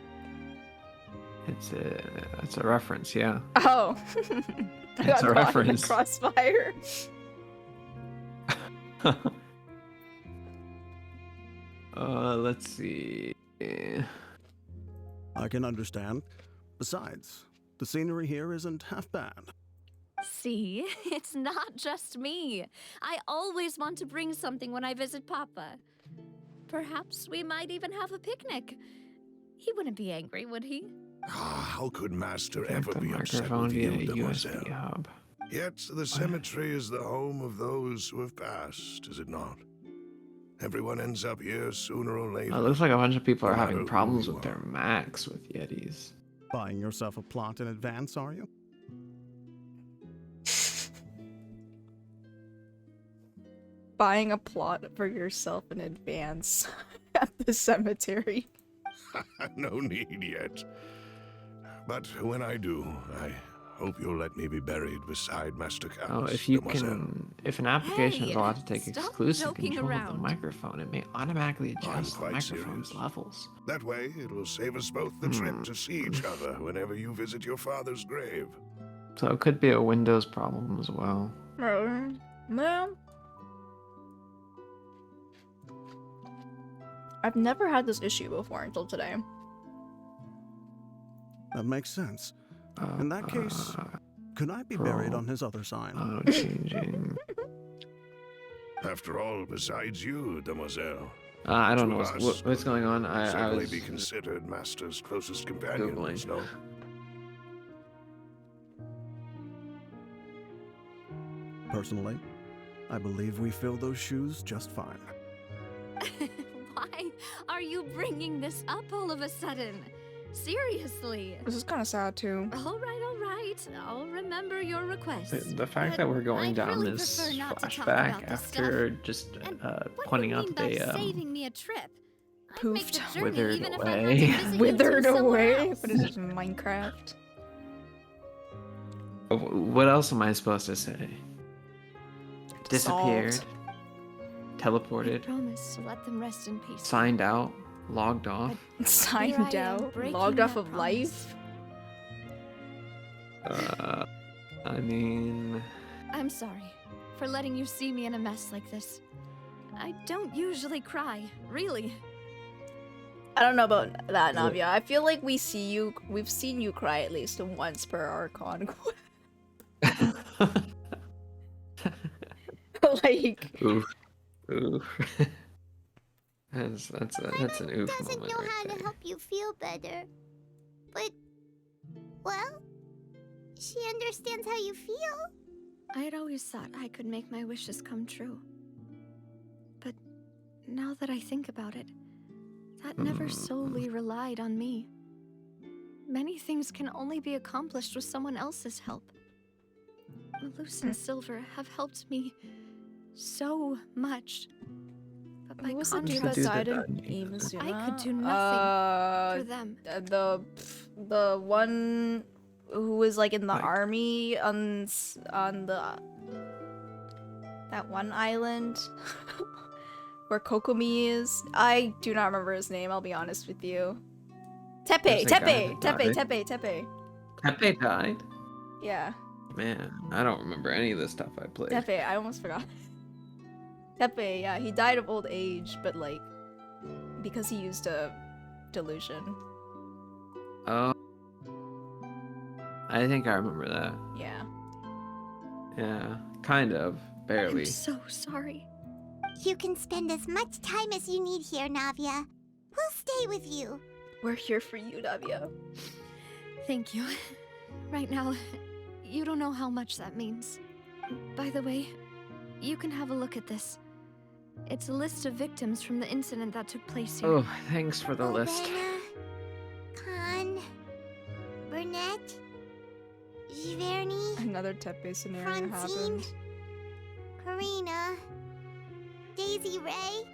It's a reference, yeah. Oh. I It's got a caught in reference. the crossfire. Let's see. I can understand. Besides, the scenery here isn't half bad. See, it's not just me. I always want to bring something when I visit Papa. Perhaps we might even have a picnic. He wouldn't be angry, would he? How could Master ever The be upset microphone with via you, a Demoiselle? USB hub. Yet the cemetery is the home of those who have passed, is it not? Everyone ends up here sooner or later. It looks like a bunch of people No are having matter who problems you with their Macs with Yetis. Buying yourself a plot in advance, are you? Buying a plot for yourself in advance at the cemetery. No need yet. But when I do, I hope you'll let me be buried beside Master Callus. If an application is Hey, allowed to take stop exclusive joking control of the around. microphone, it may automatically adjust the quite microphone's serious. levels. That way, it will save us both the trip to see each other whenever you visit your father's grave. So it could be a Windows problem as well. No. I've never had this issue before until today. That makes sense. In that case, could I be buried on his other side? Changing. After all, besides you, Demoiselle. I don't two know of us what's going on. could I certainly was be considered Master's closest companions, Googling. no? Personally, I believe we fill those shoes just fine. Why are you bringing this up all of a sudden? Seriously. This is kind of sad too. All right. I'll remember your request. The fact that we're going I'd down really this prefer not to talk flashback about this after just What pointing do you out mean that by they saving me a trip? I'd poofed. make the journey Withered even if I had away. to visit you Withered two somewhere away? else. What is this, Minecraft? What else am I supposed to say? Disappeared. Solved. I Teleported. promise to let them rest in peace. Signed out. Logged off. Signed Here I am, out? breaking Logged off that of promise. life? I mean... I'm sorry for letting you see me in a mess like this. I don't usually cry, really. I don't know about that, Navia. I feel like we've seen you cry at least once per Archon Quest. Like... Oof. That's an oof Doesn't moment know right how there. to help you feel better. But, well, she understands how you feel. I had always thought I could make my wishes come true. But now that I think about it, that never solely relied on me. Many things can only be accomplished with someone else's help. Luce and Silver have helped me so much. But My Who was the dude You that could do died that, in you could do Amazuna? I could do nothing for them. The one who was like in the Like- army on the that one island where Kokomi is. I do not remember his name. I'll be honest with you. There's Tepe, a guy Tepe, that Tepe, died. Tepe, Tepe. Tepe died? Yeah, Man, I don't remember any of the stuff I played. Tepe. I almost forgot. Tepe, yeah, he died of old age, but like because he used a delusion. Oh. I think I remember that. Yeah. Yeah, kind of. Barely. I'm so sorry. You can spend as much time as you need here, Navia. We'll stay with you. We're here for you, Navia. Thank you. Right now, you don't know how much that means. By the way, you can have a look at this. It's a list of victims from the incident that took place here. Oh, thanks for the list. Obena, Khan, Burnett, Giverny, Another Tepe scenario Francine, happened. Karina, Daisy Ray,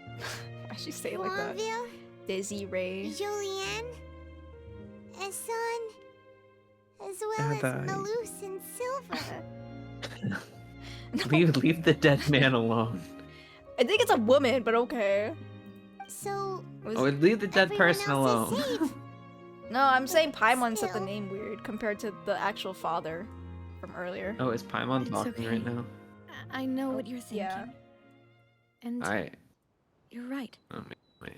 Why'd she say it like that? Swanville, Daisy Ray. Julianne, Esson, as well as Bye-bye. Malus and Silver. Leave the dead man alone. I think it's a woman, but okay. So, Oh, leave the dead everyone person else is alone. safe. No, I'm saying Paimon said the Still. name weird compared to the actual father from earlier. Oh, is Paimon It's talking right okay. now? I know what you're thinking. Yeah. And Alright. you're right. Oh, wait.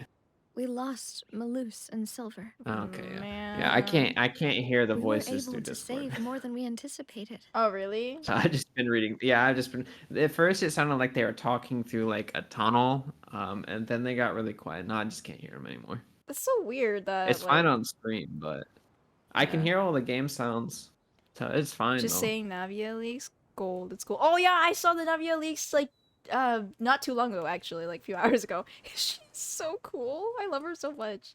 We lost Malus and Silver. Oh, okay, yeah. Man. Yeah, I can't hear the we voices were through able to Discord. save more than we anticipated. Oh, really? So I've just been reading. Yeah, I've just been. At first, it sounded like they were talking through like a tunnel, and then they got really quiet. No, I just can't hear them anymore. That's so weird that It's like, fine on stream, but I can Yeah. hear all the game sounds, so it's fine. just though. saying Navia leaks gold. It's cool. Oh yeah, I saw the Navia leaks like not too long ago actually, like a few hours ago. She's so cool. I love her so much.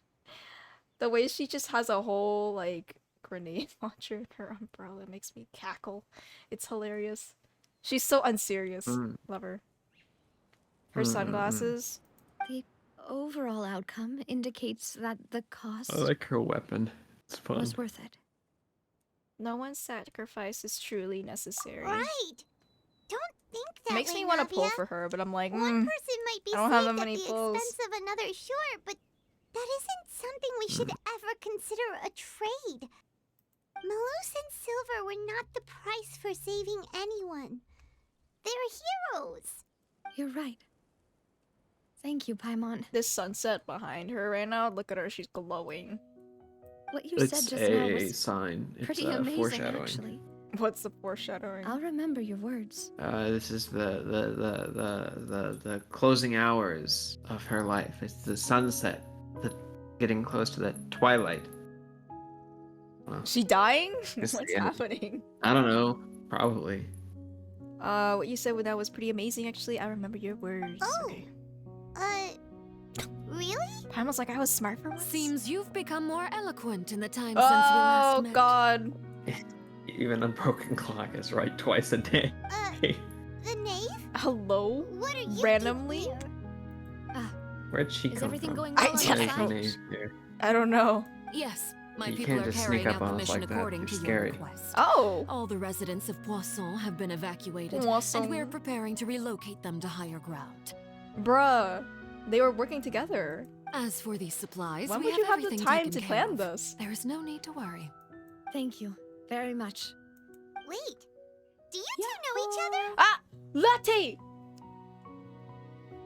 The way she just has a whole like grenade launcher in her umbrella makes me cackle. It's hilarious. She's so unserious. Mm. Love her. Her Mm, mm, mm. sunglasses. The overall outcome indicates that the cost I like her weapon. It's fun. was worth it. No one's sacrifice is truly necessary. Right. Don't think that Makes way, me want to pull Navia. for her, but I'm like, One mm, person might be I don't have saved that many at the pulls. expense of another, sure, but that isn't something we should ever consider a trade. Malus and Silver were not the price for saving anyone. They're heroes. You're right. Thank you, Paimon. this sunset behind her right now. Look at her, she's glowing. What you It's said just now a was sign. It's pretty amazing, foreshadowing. actually. What's the foreshadowing? I'll remember your words. This is the closing hours of her life. It's the sunset, the getting close to the twilight. Well, She dying? It's What's the end. happening? I don't know. Probably. What you said when that was pretty amazing. Actually, I remember your words. Oh. Okay. Really? Paimon's like, I was smart for once. Seems you've become more eloquent in the time since we Oh last met. God. Even a broken clock is right twice a day. The knave? Hello? What are you Randomly? doing here? Where'd she Is come everything from? going I well on don't your There's side? the name here. I don't know. Yes, my You people can't are just carrying sneak up out the on us mission like that. according You're to your scary. request. Oh. All the residents of Poisson have been evacuated, Poisson. and we're preparing to relocate them to higher ground. Bruh. They were working together. As for these supplies, When we would you have the everything time taken to care plan of. this? There is no need to worry. Thank you very much. Wait. Do you two know each other? Ah! Latte!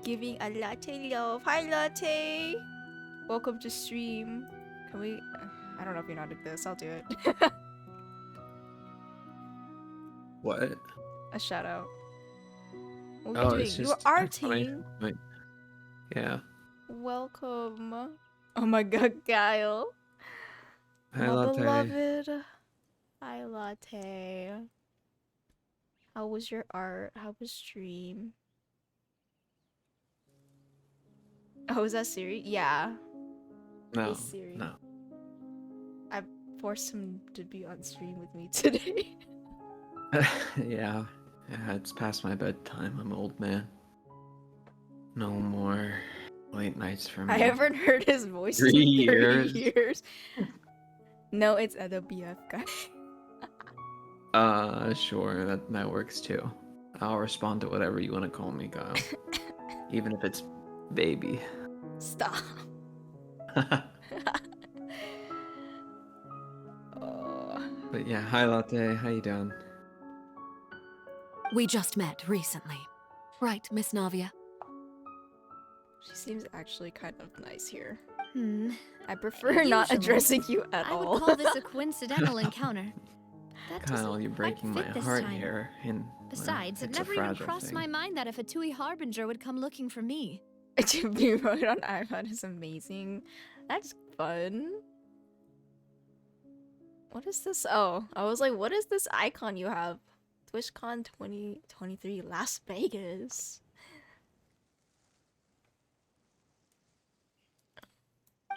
Giving a latte love. Hi, latte! Welcome to stream. Can we... I don't know if you know how to do this. I'll do it. What? A shout out. What are Oh, we doing? it's You just are exclamation point. Yeah. welcome. Oh my god, Kyle. Hi, My latte. beloved. Hi, latte. How was your art? How was stream? Oh, is that Siri? Yeah. No. Hey, Siri. No. I forced him to be on stream with me today. Yeah. Yeah, it's past my bedtime. I'm an old man. No more Late nights for me. I haven't heard his voice 3 in 30 years. years. No, it's Edo BF guy. Sure, that works too. I'll respond to whatever you want to call me, Kyle. Even if it's baby. Stop. Oh. But yeah, hi Latte, how you doing? We just met recently. Right, Miss Navia? She seems actually kind of nice here. I prefer Usually, not addressing you at I all. would call this a coincidental encounter. That Kyle, doesn't you're quite breaking my fit this heart time. here. And Besides, it it's a never even fragile crossed thing. my mind that a Fatui Harbinger would come looking for me. To be right on iPad is amazing. That's fun. What is this? Oh, I was like, what is this icon you have? TwitchCon 2023 Las Vegas.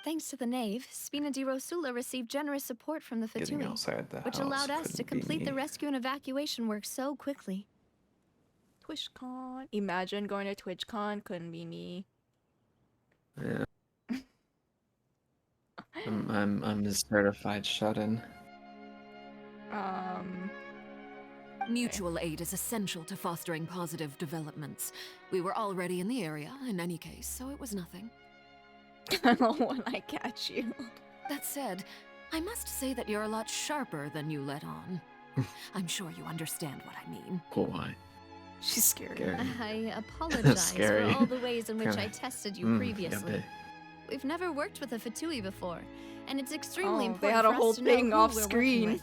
Thanks to the Knave, Spina di Rosula received generous support from the Getting Fatui, outside the which house allowed us to couldn't be complete the me. rescue and evacuation work so quickly. TwitchCon. Imagine going to TwitchCon. Couldn't be me. Yeah. I'm a certified shut-in. Mutual aid is essential to fostering positive developments. We were already in the area, in any case, so it was nothing. When I catch you. That said, I must say that you're a lot sharper than you let on. I'm sure you understand what I mean. Why? She's scary. Scary. I apologize Scary. for all the ways in which I Kinda- tested you previously. yeah, We've never worked with a Fatui before, and it's extremely Oh, important they had a for us whole to know thing who off we're working screen. with.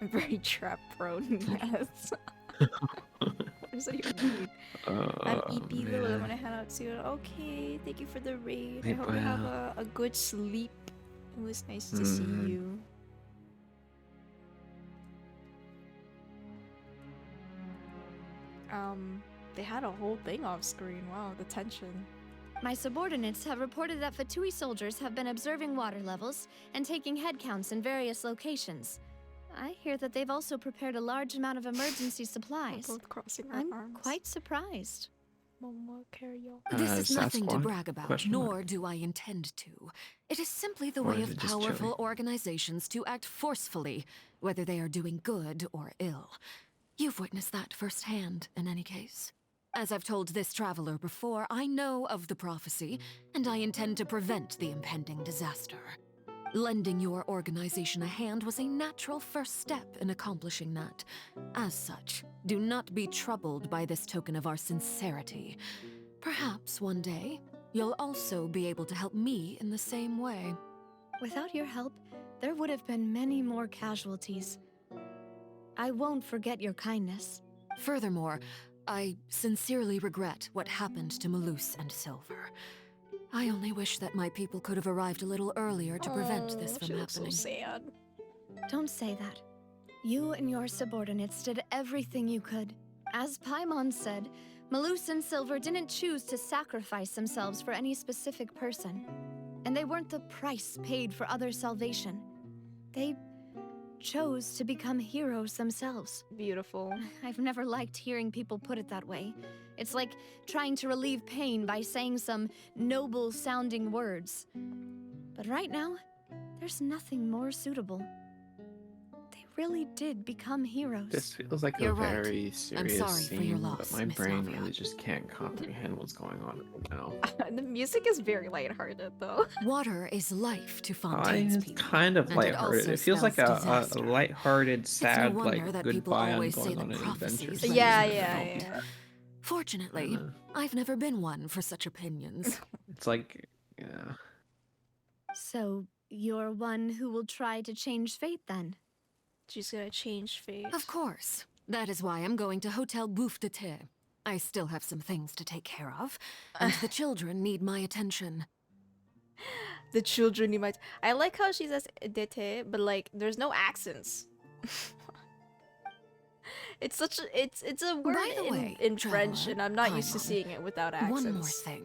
I'm very trap prone, yes. What does that even mean? I'm EP Lil, I'm gonna head out soon. Okay, thank you for the raid. I hope you have a good sleep. It was nice to see you. They had a whole thing off screen. Wow, the tension. My subordinates have reported that Fatui soldiers have been observing water levels and taking head counts in various locations. I hear that they've also prepared a large amount of emergency supplies. We're both crossing our I'm arms. quite surprised. Momo karaoke. This is nothing to Sasquatch? brag about, Question nor mark. do I intend to. It is simply the Or way is of it just powerful chilly? organizations to act forcefully, whether they are doing good or ill. You've witnessed that firsthand, in any case. As I've told this traveler before, I know of the prophecy, and I intend to prevent the impending disaster. Lending your organization a hand was a natural first step in accomplishing that. As such, do not be troubled by this token of our sincerity. Perhaps one day, you'll also be able to help me in the same way. Without your help, there would have been many more casualties. I won't forget your kindness. Furthermore, I sincerely regret what happened to Malus and Silver. I only wish that my people could have arrived a little earlier to prevent this from She looks happening. so sad. Don't say that. You and your subordinates did everything you could. As Paimon said, Malus and Silver didn't choose to sacrifice themselves for any specific person. And they weren't the price paid for other salvation. They chose to become heroes themselves. Beautiful. I've never liked hearing people put it that way. It's like trying to relieve pain by saying some noble-sounding words. But right now, there's nothing more suitable. They really did become heroes. This feels like You're a right. very I'm serious sorry for your scene, loss, but my Miss brain Navia. really just can't comprehend what's going on right now. The music is very lighthearted, though. Water is life to I Fontaine's is people. kind of and lighthearted. also It feels like spells a disaster. lighthearted, sad, wonder like that people goodbye on always say going that on an prophecies adventure. are scene. Yeah, Something yeah, different. yeah. Fortunately, I've never been one for such opinions. It's like, yeah. So, you're one who will try to change fate then? She's gonna change fate. Of course. That is why I'm going to Hotel Bouffe de Thé. I still have some things to take care of, and the children need my attention. The children need my. I like how she says dete, but like there's no accents. It's such a it's a word By the way, in French, traveler, and I'm not used to Paimon, seeing it without accents. One more thing.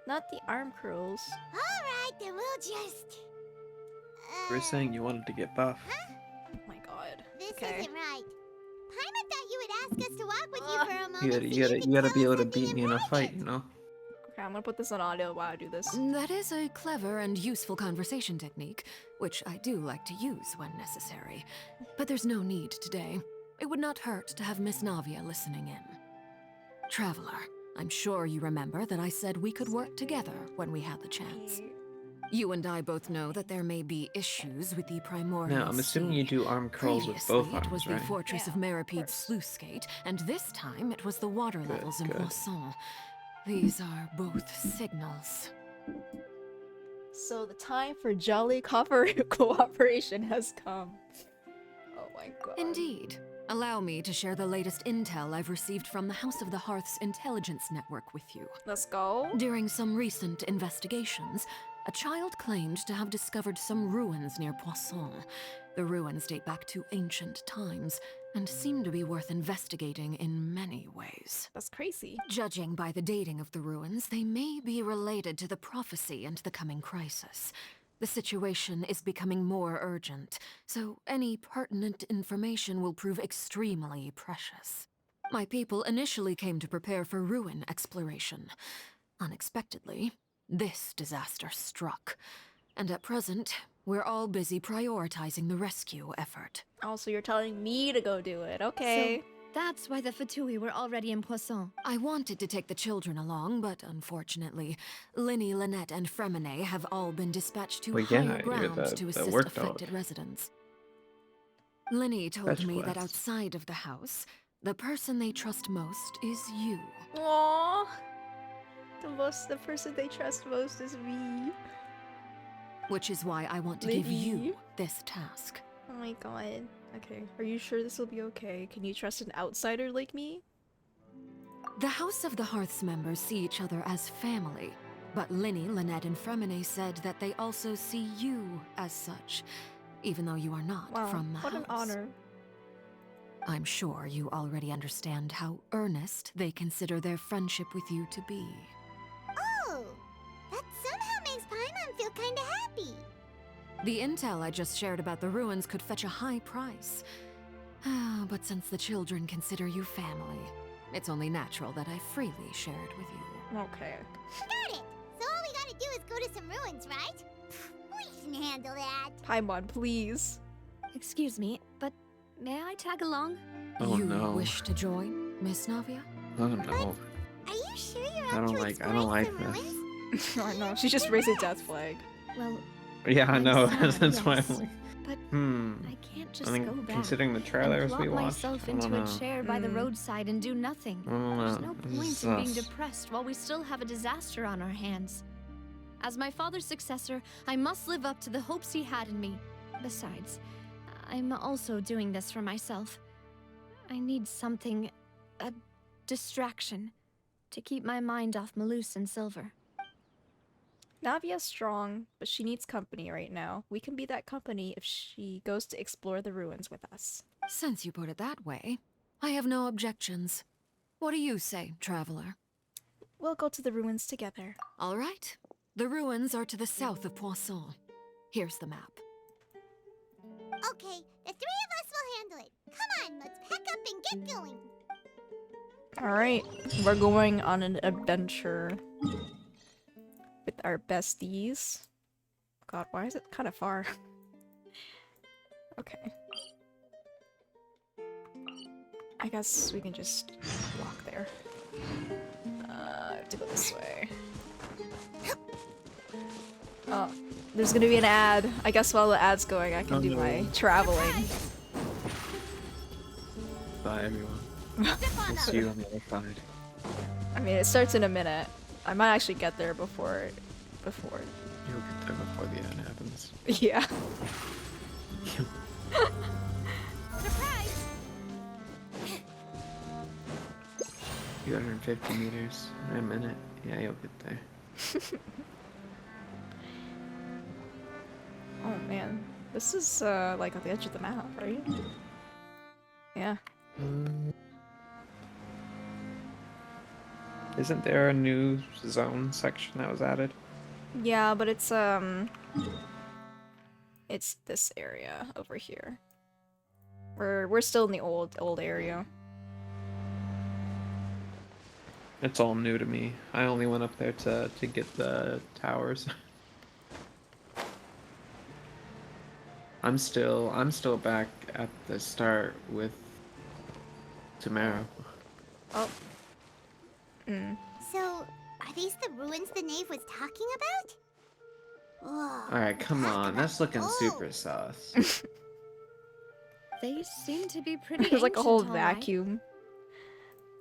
Not the arm curls. Alright, then we'll just... You were saying you wanted to get buff. Oh my god. This Okay. isn't right. Paimon thought you would ask us to walk with you for a moment. You gotta be able to beat me in a fight, you know? Okay, I'm gonna put this on audio while I do this. That is a clever and useful conversation technique, which I do like to use when necessary. But there's no need today. It would not hurt to have Miss Navia listening in. Traveler, I'm sure you remember that I said we could work together when we had the chance. You and I both know that there may be issues with the primordial Now, I'm assuming you do arm curls with Previously, both it was arms, the right? fortress of Maripede's sluice gate, and this time it was the water levels in Poisson. These are both signals. So the time for jolly cooperation has come. Oh my god. Indeed. Allow me to share the latest intel I've received from the House of the Hearth's intelligence network with you. Let's go. During some recent investigations, a child claimed to have discovered some ruins near Poisson. The ruins date back to ancient times and seem to be worth investigating in many ways. That's crazy. Judging by the dating of the ruins, they may be related to the prophecy and the coming crisis. The situation is becoming more urgent, so any pertinent information will prove extremely precious. My people initially came to prepare for ruin exploration. Unexpectedly, this disaster struck, and at present, we're all busy prioritizing the rescue effort. Oh, so you're telling me to go do it, okay. So that's why the Fatui were already in Poisson. I wanted to take the children along, but unfortunately, Linny, Lynette, and Fremine have all been dispatched to higher ground to assist affected residents. Linny told me that outside of the house, the person they trust most is you. Aww. The person they trust most is me. Which is why I want to give you this task. Oh my god. Okay, are you sure this will be okay? Can you trust an outsider like me? The House of the Hearth's members see each other as family, but Linny, Lynette, and Fremine said that they also see you as such, even though you are not from the house. What an honor. I'm sure you already understand how earnest they consider their friendship with you to be. Oh, that somehow makes Paimon feel kinda happy. The intel I just shared about the ruins could fetch a high price. But since the children consider you family, it's only natural that I freely share it with you. Okay. Got it! So all we gotta do is go to some ruins, right? We can handle that. Paimon, please. Excuse me, but may I tag along? Oh you no. wish to join, Miss Navia? Oh no. Are you sure you're I don't like this. Oh no, she just raised a death flag. Well, yeah, I know. sad, That's why yes, I'm like, but I can't just I think go back. considering the trailers and we plop watched, myself I into don't a know. chair by the roadside and do nothing. There's no point in being depressed while we still have a disaster on our hands. As my father's successor, I must live up to the hopes he had in me. Besides, I'm also doing this for myself. I need something, a distraction, to keep my mind off Malus and Silver. Navia's strong, but she needs company right now. We can be that company if she goes to explore the ruins with us. Since you put it that way, I have no objections. What do you say, traveler? We'll go to the ruins together. All right. The ruins are to the south of Poisson. Here's the map. Okay, the three of us will handle it. Come on, let's pack up and get going. Alright, we're going on an adventure with our besties. God, why is it kind of far? Okay. I guess we can just walk there. I have to go this way. Oh, there's gonna be an ad. I guess while the ad's going, I can do my traveling. Bye, everyone. We'll see you on the other side. I mean, it starts in a minute. I might actually get there before. You'll get there before the end happens. Yeah. Surprise! 250 meters in a minute. Yeah, you'll get there. Oh man, this is like at the edge of the map, right? Yeah. Isn't there a new zone section that was added? Yeah, but it's this area over here. We're still in the old area. It's all new to me. I only went up there to get the towers. I'm still back at the start with Tomorrow. Oh. Mm. So, are these the ruins the knave was talking about? Whoa, Alright, come on. That's looking super sus. They seem to be pretty There's like a whole ancient, all right. vacuum.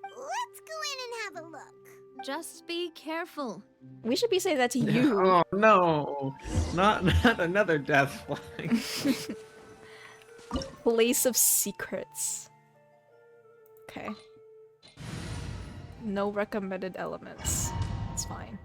Let's go in and have a look. Just be careful. We should be saying that to you. Oh no! Not another death flag. Place of secrets. Okay. No recommended elements. It's fine.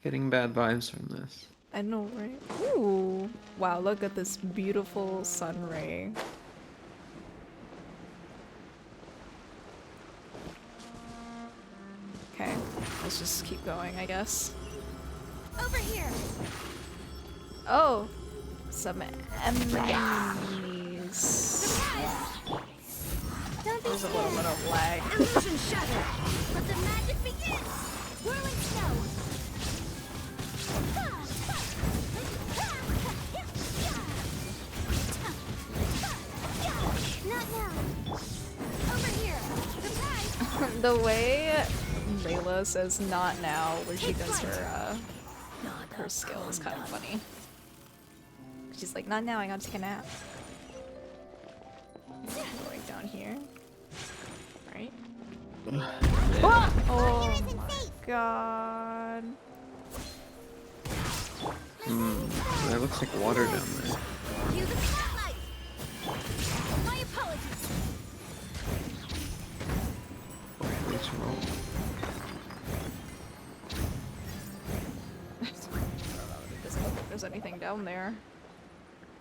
Getting bad vibes from this. I know, right? Ooh. Wow, look at this beautiful sun ray. Okay, let's just keep going, I guess. Over here. Oh, some enemies. There's a little bit of lag. Illusion shattered. Let the magic begin. Whirling snow. Not now. Over here. Surprise. The way Layla says "not now" when she does her skill is kind of funny. She's like, "Not now. I gotta take a nap." Going down here, right? Oh my god! That looks like water down there. Cue the spotlight. My apologies. Let's roll. Doesn't look like there's anything down there.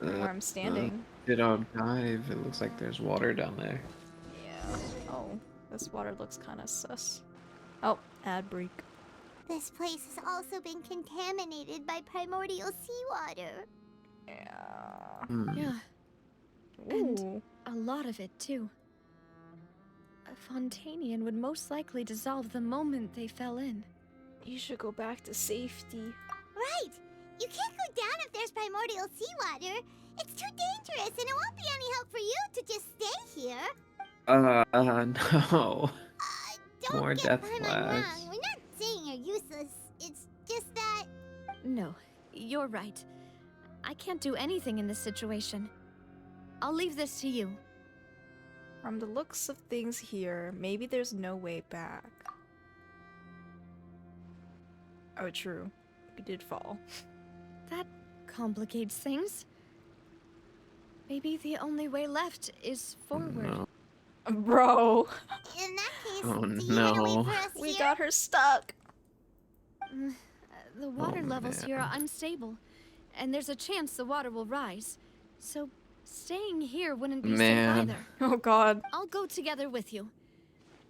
Where I'm standing. Dive. It looks like there's water down there. Yeah. Oh, this water looks kind of sus. Oh, ad break. This place has also been contaminated by primordial seawater. Yeah. Yeah. And a lot of it, too. A Fontainian would most likely dissolve the moment they fell in. You should go back to safety. Right! You can't go down if there's primordial seawater. It's too dangerous, and it won't be any help for you to just stay here. No. Don't More get death Paimon flags. wrong. We're not saying you're useless. It's just that... No, you're right. I can't do anything in this situation. I'll leave this to you. From the looks of things here, maybe there's no way back. Oh, true. We did fall. That complicates things. Maybe the only way left is forward. No. Bro. In that case, Oh do you want to wait no. for us We here? got her stuck. The water levels here man. are unstable, and there's a chance the water will rise. So staying here wouldn't be safe Man. either. Oh god. I'll go together with you.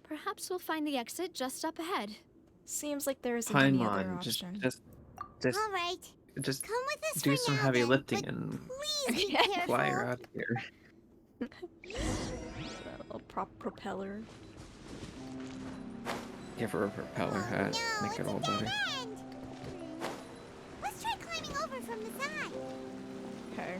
Perhaps we'll find the exit just up ahead. Seems like there isn't any other Paimon, just All right. just Come with us do for some now, heavy then, lifting but and please be careful. fly her out of here. That little prop propeller. Give her a propeller hat. No, Make it it's all a dead better. end. Let's try climbing over from the side. Okay.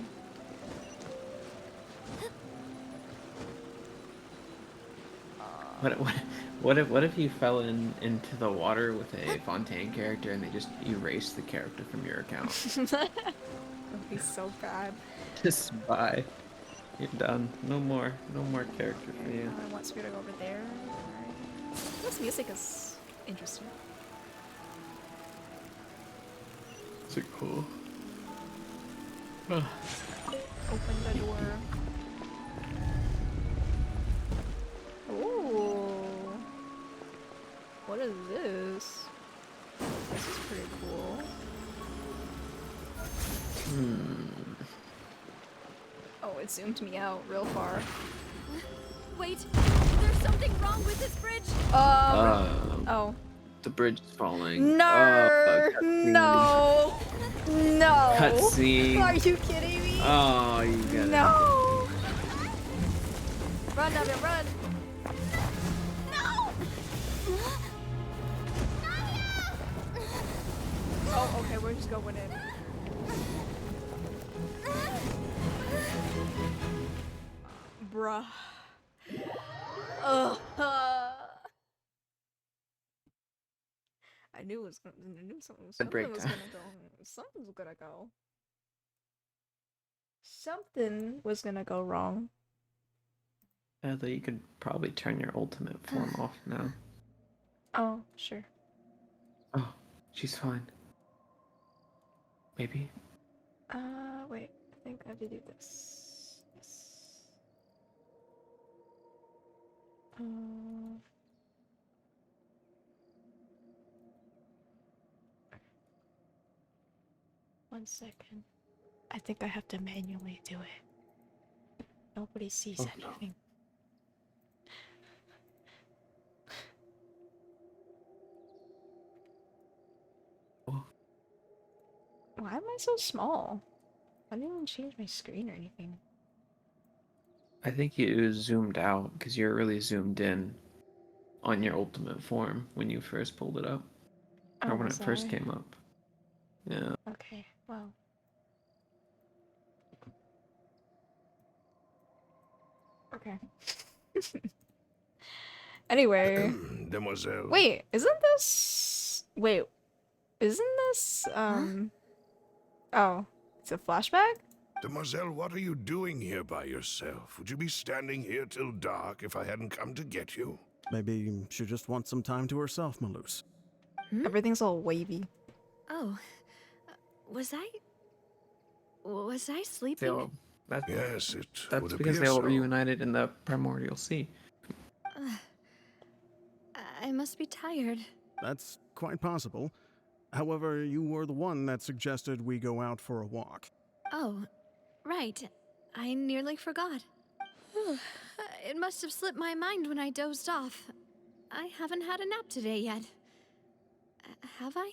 What if you fell into the water with a Fontaine character and they just erased the character from your account? That'd be so bad. Just bye. You're done. No more character for you. I want Spear to go over there. Alright. This music is interesting. Is it cool? Open the door. Ooh. What is this? This is pretty cool. Oh, it zoomed me out real far. Wait, there's something wrong with this bridge. Oh. The bridge is falling. No, no, no. Cutscene. Are you kidding me? Oh, you get it. No. Run, Navia, run. No! Oh, okay, we're just going in. Bruh. Ugh. I knew it was gonna. I knew something was gonna go. Something was gonna go. Something was gonna go wrong. Although you could probably turn your ultimate form off now. Oh, sure. Oh, she's fine. Maybe. Wait. I think I have to do this. Yes. One second. I think I have to manually do it. Nobody sees anything. No. Why am I so small? I didn't even change my screen or anything. I think you zoomed out because you're really zoomed in on your ultimate form when you first pulled it up. Or when it first came up. Yeah. Okay, well. Okay. Anyway. Demoiselle. Wait, isn't this... Wait. Isn't this, Oh. It's a flashback? Demoiselle, what are you doing here by yourself? Would you be standing here till dark if I hadn't come to get you? Maybe she just wants some time to herself, Maloose. Everything's all wavy. Oh. Was I sleeping? Yes, that's because they all reunited in the Primordial Sea. I must be tired. That's quite possible. However, you were the one that suggested we go out for a walk. Oh, right. I nearly forgot. It must have slipped my mind when I dozed off. I haven't had a nap today yet. Have I?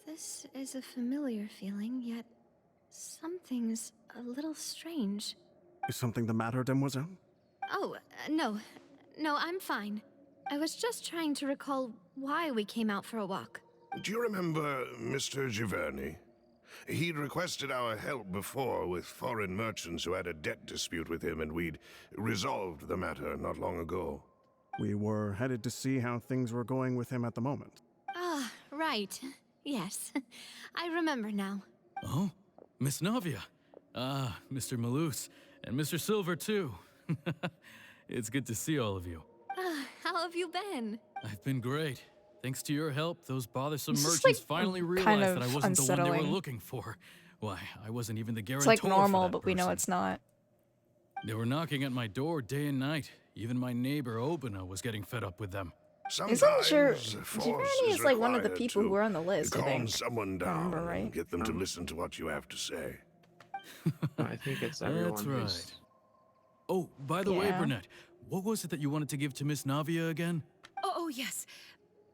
This is a familiar feeling, yet something's a little strange. Is something the matter, Demoiselle? Oh, no. No, I'm fine. I was just trying to recall why we came out for a walk. Do you remember Mr. Giverny? He'd requested our help before with foreign merchants who had a debt dispute with him, and we'd resolved the matter not long ago. We were headed to see how things were going with him at the moment. Ah, right. Yes. I remember now. Oh, Miss Navia. Ah, Mr. Maloose. And Mr. Silver, too. It's good to see all of you. How have you been? I've been great. Thanks to your help, those bothersome This is, merchants like, finally realized kind of that I wasn't the one they were unsettling. looking for. Why, I wasn't even the guarantor. It's like normal, for that but we know person. it's not. They were knocking at my door day and night. Even my neighbor Obina was getting fed up with them. Isn't Giverny is like one of the people who were on the list, I calm think. someone I down remember, right? and get them to listen to what you have to say. I think it's everyone. That's right. Oh, by the way, Yeah. Burnett, what was it that you wanted to give to Miss Navia again? Oh, yes.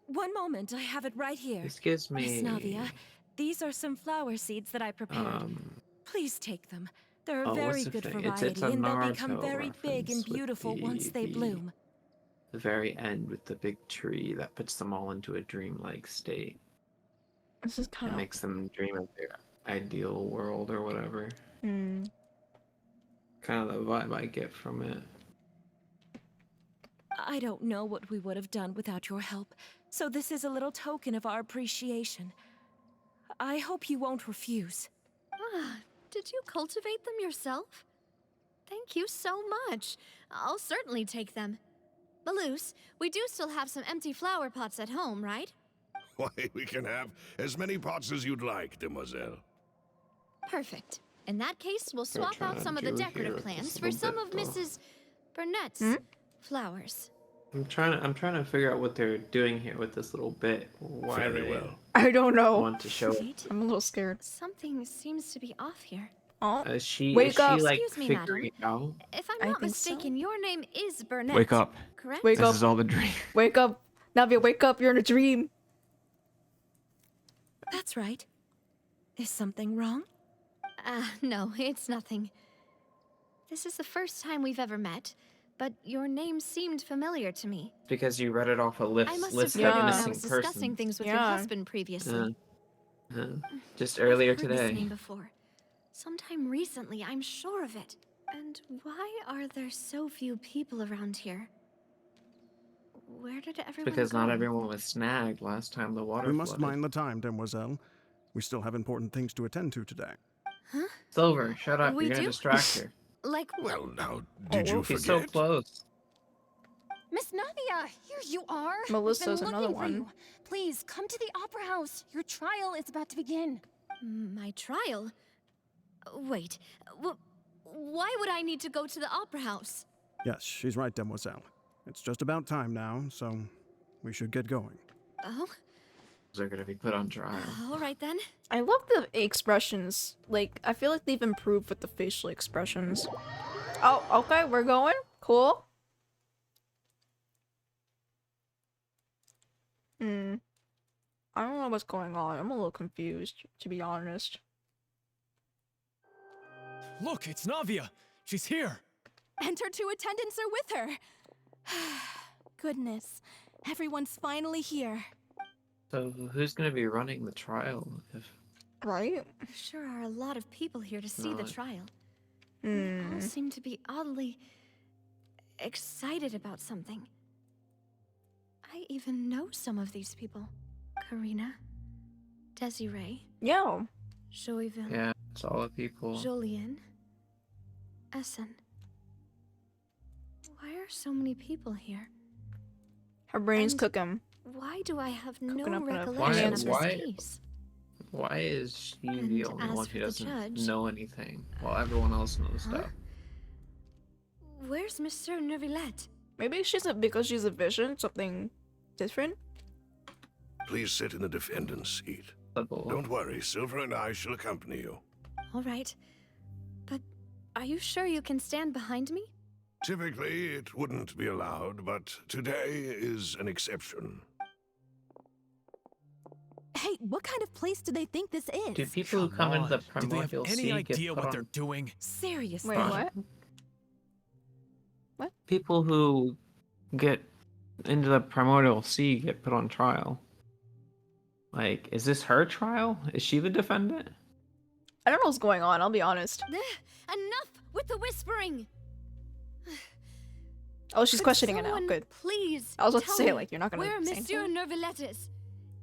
One moment, I have it right here. This gives me. Miss Navia, these are some flower seeds that I prepared. Please take them. They're a Oh, very what's the good thing? variety, It's a and they'll become Naruto very big and reference with beautiful once they the- bloom. The very end with the big tree that puts them all into a dreamlike state. This is kind It of... makes them dream of their ideal world or whatever. Kind of the vibe I get from it. I don't know what we would have done without your help, so this is a little token of our appreciation. I hope you won't refuse. Ah, did you cultivate them yourself? Thank you so much. I'll certainly take them. Maloose, we do still have some empty flower pots at home, right? Why, we can have as many pots as you'd like, demoiselle. Perfect. In that case, we'll swap trying out to some of the do here decorative with plants this for little some bit, of though. Mrs. Burnett's flowers. I'm trying to figure out what they're doing here with this little bit. Why Very they well. I don't know. want to show it. Wait, I'm a little scared. something seems to be off here. Oh, Is she Wake up. like Excuse me, figuring it out? If I'm I not think so. mistaken, your name is Burnett. Wake up. Correct? Wake This up. is all the dream. Wake up. Navia, wake up. You're in a dream. That's right. Is something wrong? No, it's nothing. This is the first time we've ever met, but your name seemed familiar to me. Because you read it off a I must list have heard of it when I missing was discussing persons. things with your husband previously. Just earlier I've heard today. this name before. Sometime recently, I'm sure of it. And why are there so few people around here? Where did everyone Because go? not everyone was snagged last time the water We must flooded. mind the time, demoiselle. We still have important things to attend to today. Huh? Silver, shut up. We You're gonna do? distract her. Like, Well, now, did you She's forget? so close. Miss Navia, here you are. Melissa's We've been another looking for one. you. Please come to the opera house. Your trial is about to begin. my trial? Wait, why would I need to go to the opera house? Yes, she's right, demoiselle. It's just about time now, so we should get going. Oh? They're gonna be put on trial. All right then. I love the expressions. Like, I feel like they've improved with the facial expressions. Oh, okay, we're going. Cool. I don't know what's going on. I'm a little confused, to be honest. Look, it's Navia. She's here. And her 2 attendants are with her. Goodness, everyone's finally here. So who's gonna be running the trial? Right? There sure are a lot of people here to see the Not. trial. They all seem to be oddly excited about something. I even know some of these people. Karina, Desiree, Yeah. Joyville, Yeah, it's all the people. Julien, Essen. Why are so many people here? Her brain's And cooking. Why do I have Cooking no up an recollection of why- this case? Why is she the And only as one for who the doesn't judge- know anything, while everyone else knows Huh? stuff? Where's Monsieur Neuvillette? Maybe because she's a vision, something different? Please sit in the defendant's seat. Don't worry, Silver and I shall accompany you. All right. But are you sure you can stand behind me? Typically, it wouldn't be allowed, but today is an exception. Hey, what kind of place do they think this is? Do people who come into the Do they have primordial any sea idea get put what they're on? doing? Seriously. Wait, what? People who get into the primordial sea get put on trial. Like, is this her trial? Is she the defendant? I don't know what's going on, I'll be honest. Enough with the whispering! Oh, she's Could questioning it now. someone Good. Please I was about to tell say, me like, you're not gonna where say Monsieur anything? Neuvillette is,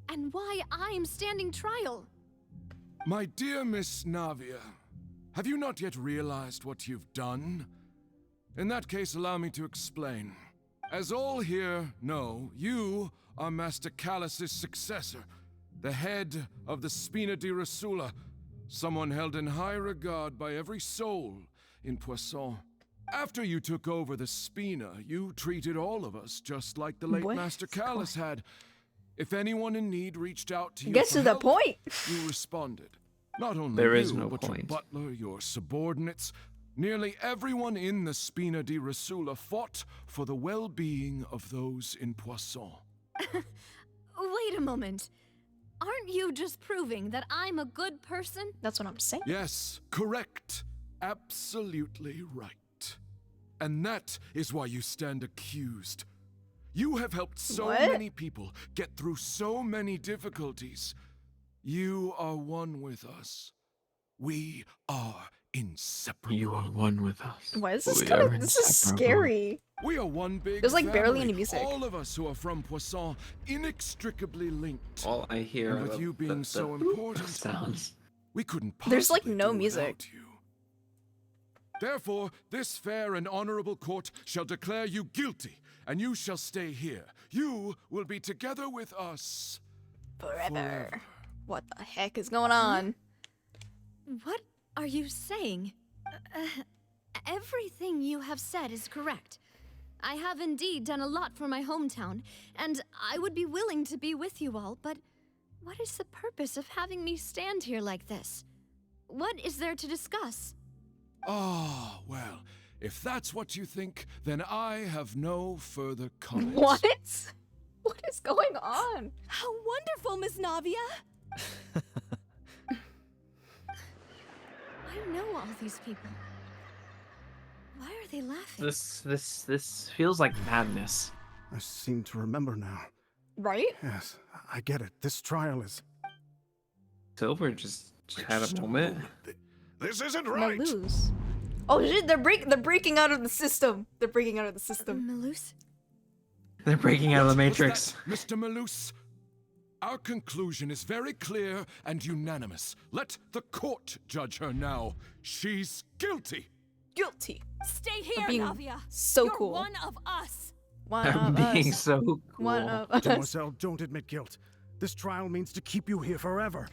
and why I'm standing trial. My dear Miss Navia, have you not yet realized what you've done? In that case, allow me to explain. As all here know, you are Master Callus's successor, the head of the Spina di Rosula, someone held in high regard by every soul in Poisson. After you took over the Spina, you treated all of us just like the late What? Master Callus had. If anyone in need reached out to you Get for to the help, point. you responded. Not only There you, is no but point. your butler, your subordinates, nearly everyone in the Spina di Rosula fought for the well-being of those in Poisson. Wait a moment. Aren't you just proving that I'm a good person? That's what I'm saying. Yes, correct. Absolutely right. And that is why you stand accused. You have helped so What? many people get through so many difficulties. You are one with us. We are inseparable. You are one with us. Why is this We kind are of this is inseparable. scary? We are one big There's, like, barely family. any music. All of us who are from Poisson, inextricably linked. All I hear And are with the, you being the so boop important, sounds. we couldn't possibly There's, like, no do music. without you. Therefore, this fair and honorable court shall declare you guilty, and you shall stay here. You will be together with us. Forever. What the heck is going on? What are you saying? Everything you have said is correct. I have indeed done a lot for my hometown, and I would be willing to be with you all, but what is the purpose of having me stand here like this? What is there to discuss? Ah, well, if that's what you think, then I have no further comments. What? What is going on? How wonderful, Miss Navia! I know all these people. Why are they laughing? This feels like madness. I seem to remember now. Right? Yes, I get it. This trial is... Silver just had a moment. This isn't right. Malus. Oh shit! They're breaking out of the system. They're breaking out of the system. Malus. They're breaking out of the Matrix. Mr. Malus, our conclusion is very clear and unanimous. Let the court judge her now. She's guilty. Guilty. Stay here, being Navia. so You're cool. one of us. One I'm of being us. so cool. One of us. Demoiselle, don't admit guilt. This trial means to keep you here forever.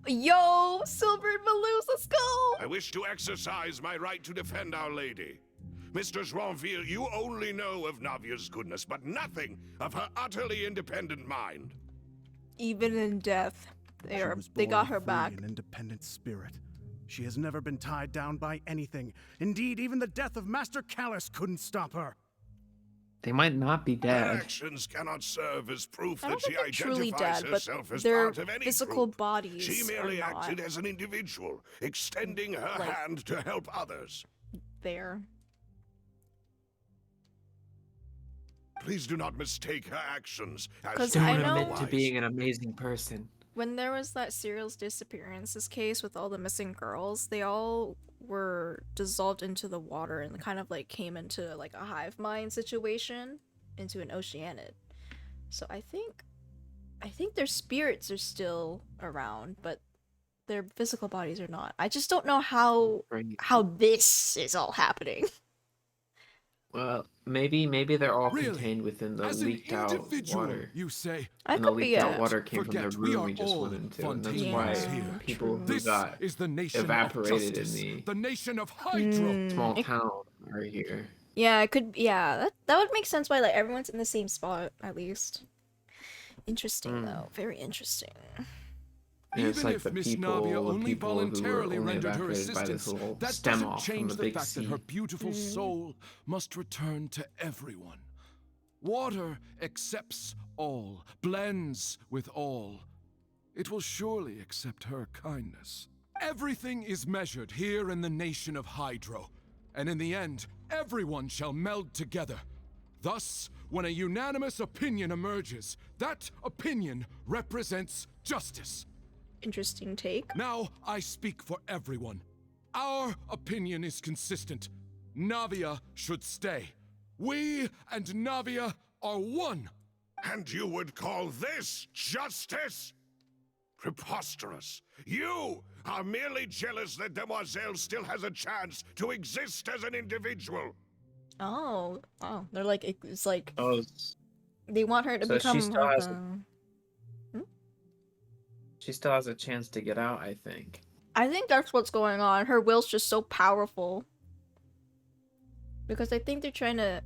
Yo, Silver and Malus, let's go! I wish to exercise my right to defend Our Lady. Mr. Joinville, you only know of Navia's goodness, but nothing of her utterly independent mind. Even in death, they got her back. An independent spirit. She has never been tied down by anything. Indeed, even the death of Master Callus couldn't stop her. They might not be Her dead. actions cannot serve as proof I that don't she think they're truly identifies dead, but herself as their part of any physical group. bodies She merely are not acted as an individual, extending her like- hand to help others. there. Please do not mistake her actions as 'Cause Don't I know- admit to being an amazing person. When there was that serial disappearances case with all the missing girls, they all were dissolved into the water and kind of like came into like a hive mind situation, into an oceanid. So I think their spirits are still around, but their physical bodies are not. I just don't know how this is all happening. Well, maybe they're all Really? contained within the As an leaked out individual, water. you say? I And the could be leaked out a- water came from the Forget, we room are we just all went into, and that's Fontaines why here. people who This got is the nation evaporated of justice, in the nation of Hydro. the small town are here. Yeah, it could. Yeah, that would make sense. Why like everyone's in the same spot at least. Interesting though, very interesting. And it's Even like if the Miss people, Navia the only people who were voluntarily only rendered her evaporated by this assistance, little that stem doesn't off from change the the big fact sea. that her beautiful soul must return to everyone. Water accepts all, blends with all. It will surely accept her kindness. Everything is measured here in the nation of Hydro, and in the end, everyone shall meld together. Thus, when a unanimous opinion emerges, that opinion represents justice. Interesting take. Now I speak for everyone. Our opinion is consistent. Navia should stay. We and Navia are one. And you would call this justice? Preposterous. You are merely jealous that Demoiselle still has a chance to exist as an individual. Oh, they're like it's like Oh, they want her to so become she still like has she still has a chance to get out, I think. I think that's what's going on. Her will's just so powerful. Because I think they're trying to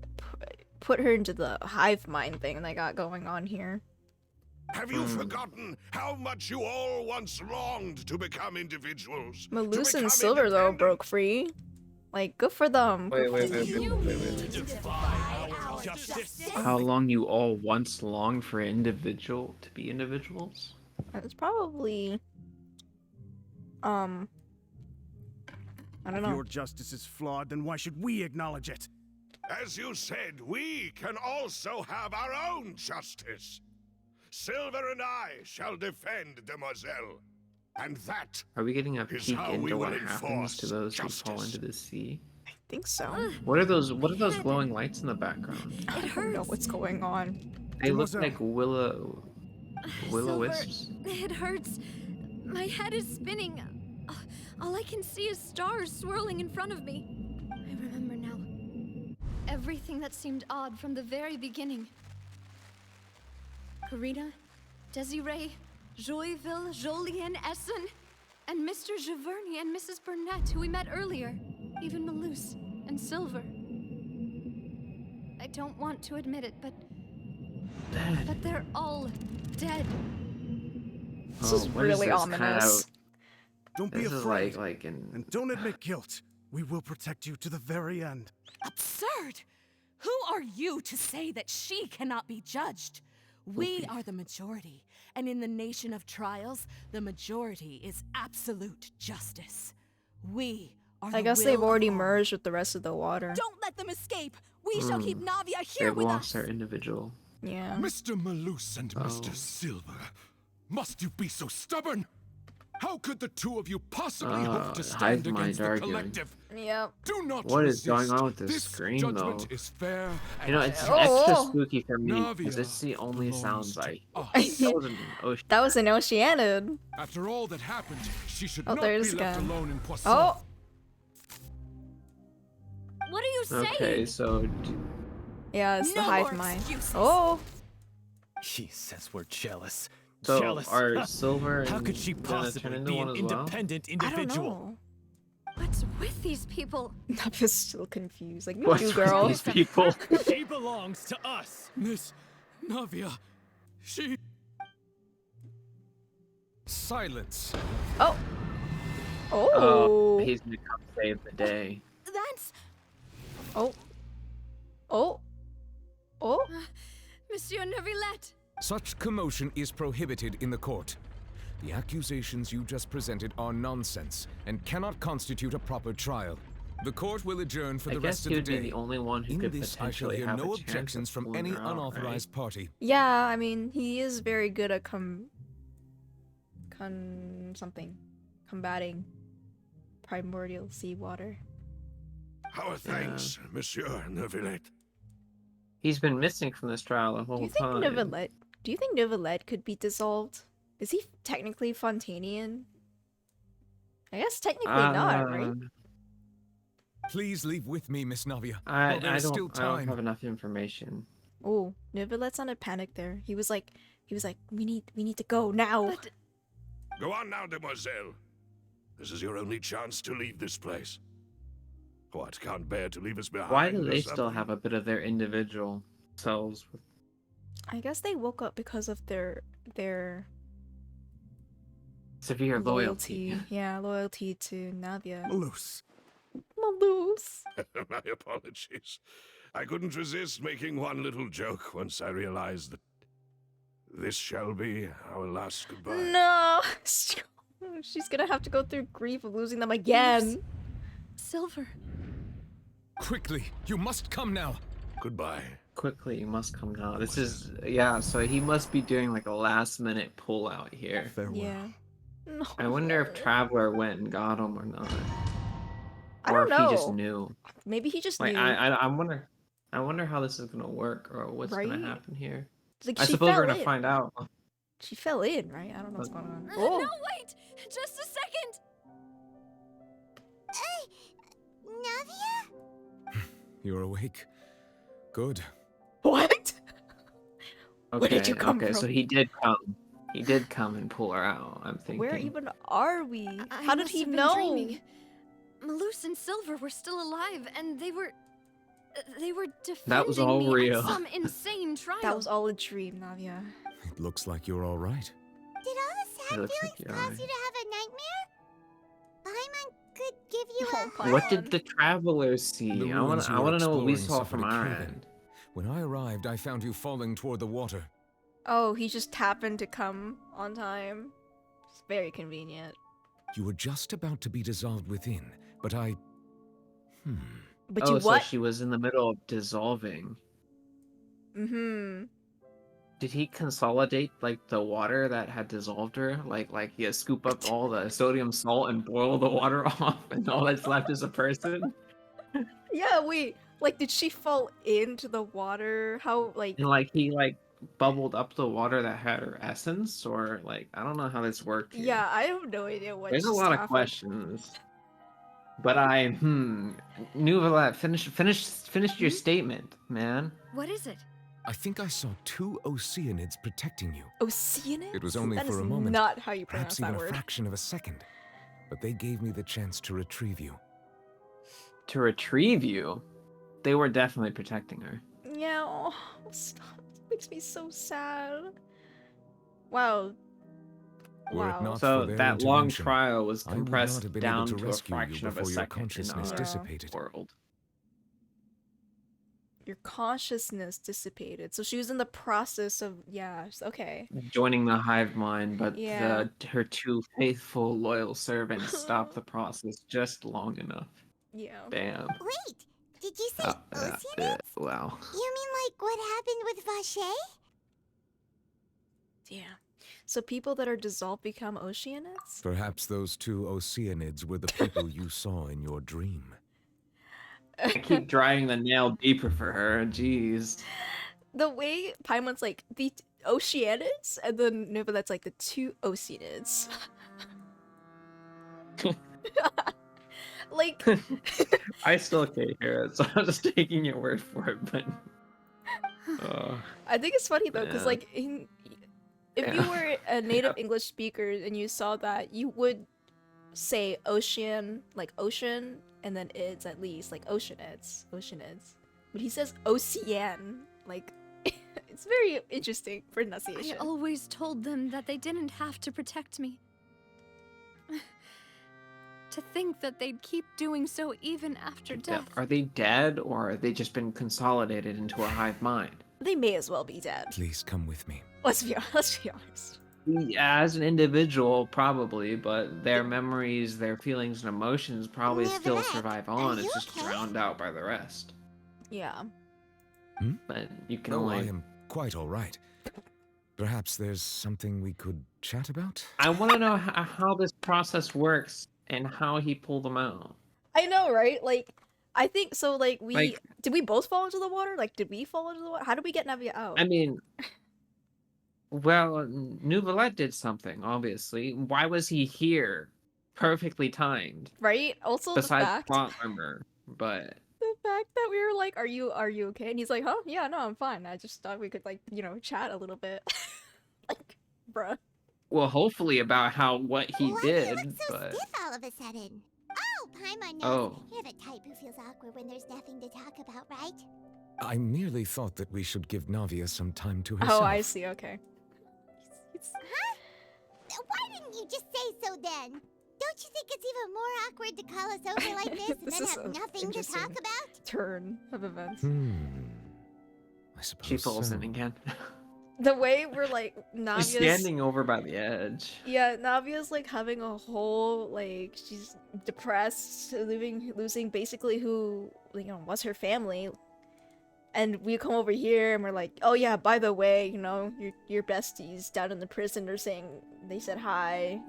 put her into the hive mind thing they got going on here. Have you forgotten how much you all once longed to become individuals? Malus and Silver though broke free. Like, good for them. Wait. How long you all once longed for to be individuals? It's probably I don't If know. your justice is flawed, then why should we acknowledge it? As you said, we can also have our own justice. Silver and I shall defend Demoiselle. And that Are we getting a is peek how we into what will happens enforce to those who fall justice. into the sea? I think so. What are those glowing lights in the background? I don't know what's going on. They look like willow Silver, wisps. it hurts. My head is spinning. All I can see is stars swirling in front of me. I remember now. Everything that seemed odd from the very beginning. Karina, Desiree, Joyville, Jolien, Essen, and Mr. Giverny and Mrs. Burnett, who we met earlier. Even Malus and Silver. I don't want to admit it, but they're all dead. This is really ominous. Don't be This is afraid. And don't admit guilt. We will protect you to the very end. Absurd! Who are you to say that she cannot be judged? We are the majority, and in the nation of trials, the majority is absolute justice. We are the I guess will they've of already all. merged with the rest of the water. Don't let them escape! We shall keep Navia here They've with lost us! their individual. Yeah. Mr. Malus and Mr. Silver, must you be so stubborn? How could the two of you possibly hope to stand Hive mind against the arguing. collective? Yep. Do not What is resist. going on with this screen, judgment though? is fair. You know, and it's just. extra spooky for me Navia because it's the only belongs sounds to I. us. That was an ocean. That was an Oceanid. After all that happened, she should Oh, not there's be left Gun. alone in Poisson. Oh! What are you saying? Okay, so. Yeah, it's the No hive more mind. excuses. Oh! He says we're jealous. So Jealous. are Silver and How could she gonna turn possibly into be one an as well? independent I don't individual? know. What's with these people? Navia's still confused. Like, me What's too, with girl. these people? He belongs to us. Miss Navia, she... Silence. Oh! Oh, Oh! he's gonna come save the day. That's... Oh! Oh! Oh! Monsieur Neuvillette! Such commotion is prohibited in the court. The accusations you just presented are nonsense and cannot constitute a proper trial. The court will adjourn for I the guess rest of he the would be day. the only one who In could this, I shall potentially hear have no a chance objections of from pulling any her out, unauthorized party. Yeah, I mean, he is very good at combating primordial seawater. How are things, Monsieur Neuvillette? He's been missing from this trial the Do whole you think time. Neuvillette could be dissolved? Is he technically Fontainian? I guess technically not, right? Please leave with me, Miss Navia. I While there is still don't time. have enough information. Oh, Neuvillette's on a panic there. He was like, we need to go now. But Go on now, demoiselle. This is your only chance to leave this place. What, can't bear to leave us behind? Why do or they still something? have a bit of their individual selves? I guess they woke up because of their Severe loyalty. Yeah, loyalty to Navia. Malus. Malus. My apologies. I couldn't resist making one little joke once I realized that this shall be our last goodbye. No! She's gonna have to go through grief of losing them again. Silver. Quickly, you must come now. Goodbye. Quickly, you must come now. This is, yeah, so he must be doing like a last minute pull out here. Farewell. Yeah. No. I wonder if Traveler went and got him or not. I Or don't if know. he just knew. Maybe he just Like, knew. I wonder how this is gonna work or what's Right? gonna happen here. Like, I she suppose we're fell gonna in. find out. She fell in, right? I don't know what's going on. No, wait! Just a second! Navia? You're awake. Good. What? Okay, Where did you come okay, from? so he did come. He did come and pull her out, I'm thinking. Where even are we? I How did must he have been know? dreaming. Malus and Silver were still alive, and they were defending That was all me real. at some insane trial. That was all a dream, Navia. It looks like you're all right. Did all the It sad looks feelings like you're cause right. you to have a nightmare? Paimon could give you Oh a What hug. did the travelers see? The I ruins you were wanna know what we exploring saw from suffered a our cave-in. end. When I arrived, I found you falling toward the water. Oh, he just happened to come on time. It's very convenient. You were just about to be dissolved within, but I... But Oh, you so what? she was in the middle of dissolving. Mm-hmm. Did he consolidate like the water that had dissolved her? Like he scoop up all the sodium salt and boil the water off, and all that's left is a person? Yeah, wait. Like, did she fall into the water? How, like... And like he bubbled up the water that had her essence, or like I don't know how this worked. Here. Yeah, I have no idea what There's a just lot of happened. questions. But Neuvillette, finish your statement, man. What is it? I think I saw 2 Oceanids protecting you. Oceanids? It was only That for is a moment, not how you pronounce perhaps even that a word. fraction of a second. But they gave me the chance to retrieve you. To retrieve you? They were definitely protecting her. Yeah, oh, stop. It makes me so sad. Wow. Were it not So for their that long intervention, trial was I would not compressed have been down able to to a rescue you fraction of a before your second in consciousness our dissipated. world. your consciousness dissipated. So she was in the process of okay. Joining the hive mind, but Yeah. her two faithful, loyal servants stopped the process just long enough. Yeah. Bam. Wait, did you say Oceanids? Wow. You mean like what happened with Vache? Yeah. So people that are dissolved become Oceanids? Perhaps those two Oceanids were the people you saw in your dream. I keep driving the nail deeper for her. Jeez. The way Paimon's like the Oceanids, and then Nova that's like the two Oceanids. Like I still can't hear it, so I'm just taking your word for it. But I think it's funny though, because like if you were a native English speaker and you saw that, you would say ocean, like ocean, and then ids at least, like oceanids. But he says ocean, like it's very interesting pronunciation. I always told them that they didn't have to protect me. To think that they'd keep doing so even after death. Are they dead, or have they just been consolidated into a hive mind? They may as well be dead. Please come with me. Let's be honest. As an individual, probably, but their memories, their feelings, and emotions probably still survive on. It's just drowned out by the rest. Yeah. But you can I am quite all right. Perhaps there's something we could chat about? I want to know how this process works and how he pulled them out. I know, right? Like, I think so. Like, did we both fall into the water? Like, did we fall into the water? How did we get Navia out? I mean, well, Nouvelette did something, obviously. Why was he here? Perfectly timed. Right? Also, besides the fact, plot armor, but the fact that we were like, are you okay? And he's like, huh? Yeah, no, I'm fine. I just thought we could, like, chat a little bit. Like, bruh. Well, hopefully about what he did, Why do you look so but stiff all of a sudden? Oh, Paimon knows. Oh. You're the type who feels awkward when there's nothing to talk about, right? I merely thought that we should give Navia some time to herself. Oh, I see. Okay. Huh? Why didn't you just say so then? Don't you think it's even more awkward to call us over like this and This then is have an nothing to talk interesting about? turn of events. I suppose she falls in again. The way we're like She's Navia's standing over by the edge. Yeah, Navia's like having a whole like she's depressed, losing basically who was her family. And we come over here and we're like, oh yeah, by the way, your besties down in the prison are saying they said hi,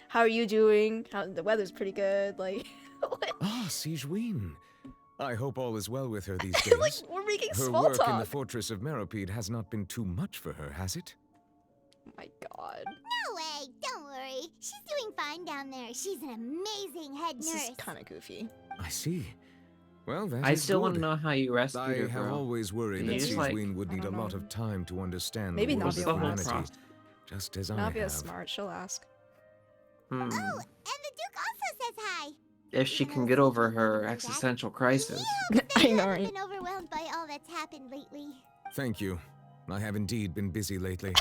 how are you doing? The weather's pretty good, like Sigewinne. I hope all is well with her these days. like we're making her small work talk. in the fortress of Meropide has not been too much for her, has it? Oh my god. No way, don't worry. She's doing fine down there. She's an amazing head nurse. This is kind of goofy. I see. Well, that I is still good. want to know how you rescued her, I have girl. always worried that He's like- Sigewinne would need a lot of time to understand Maybe the world Navia of will ask. humanity, just as I Navia's have. smart, she'll ask. Oh, and the Duke also says hi. If she can get over her existential crisis. I know, I've right? been overwhelmed by all that's happened lately. Thank you. I have indeed been busy lately.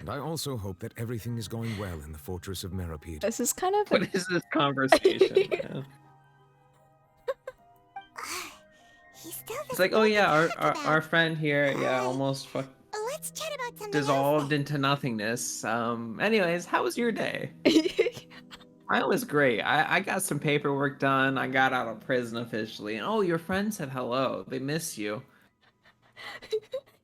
And I also hope that everything is going well in the fortress of Meropide. This is kind of What is this conversation, man? It's like, oh yeah, our friend here, almost Let's chat about something dissolved into nothingness. Anyways, how was your day? Mine was great. I got some paperwork done. I got out of prison officially. And oh, your friend said hello. They miss you.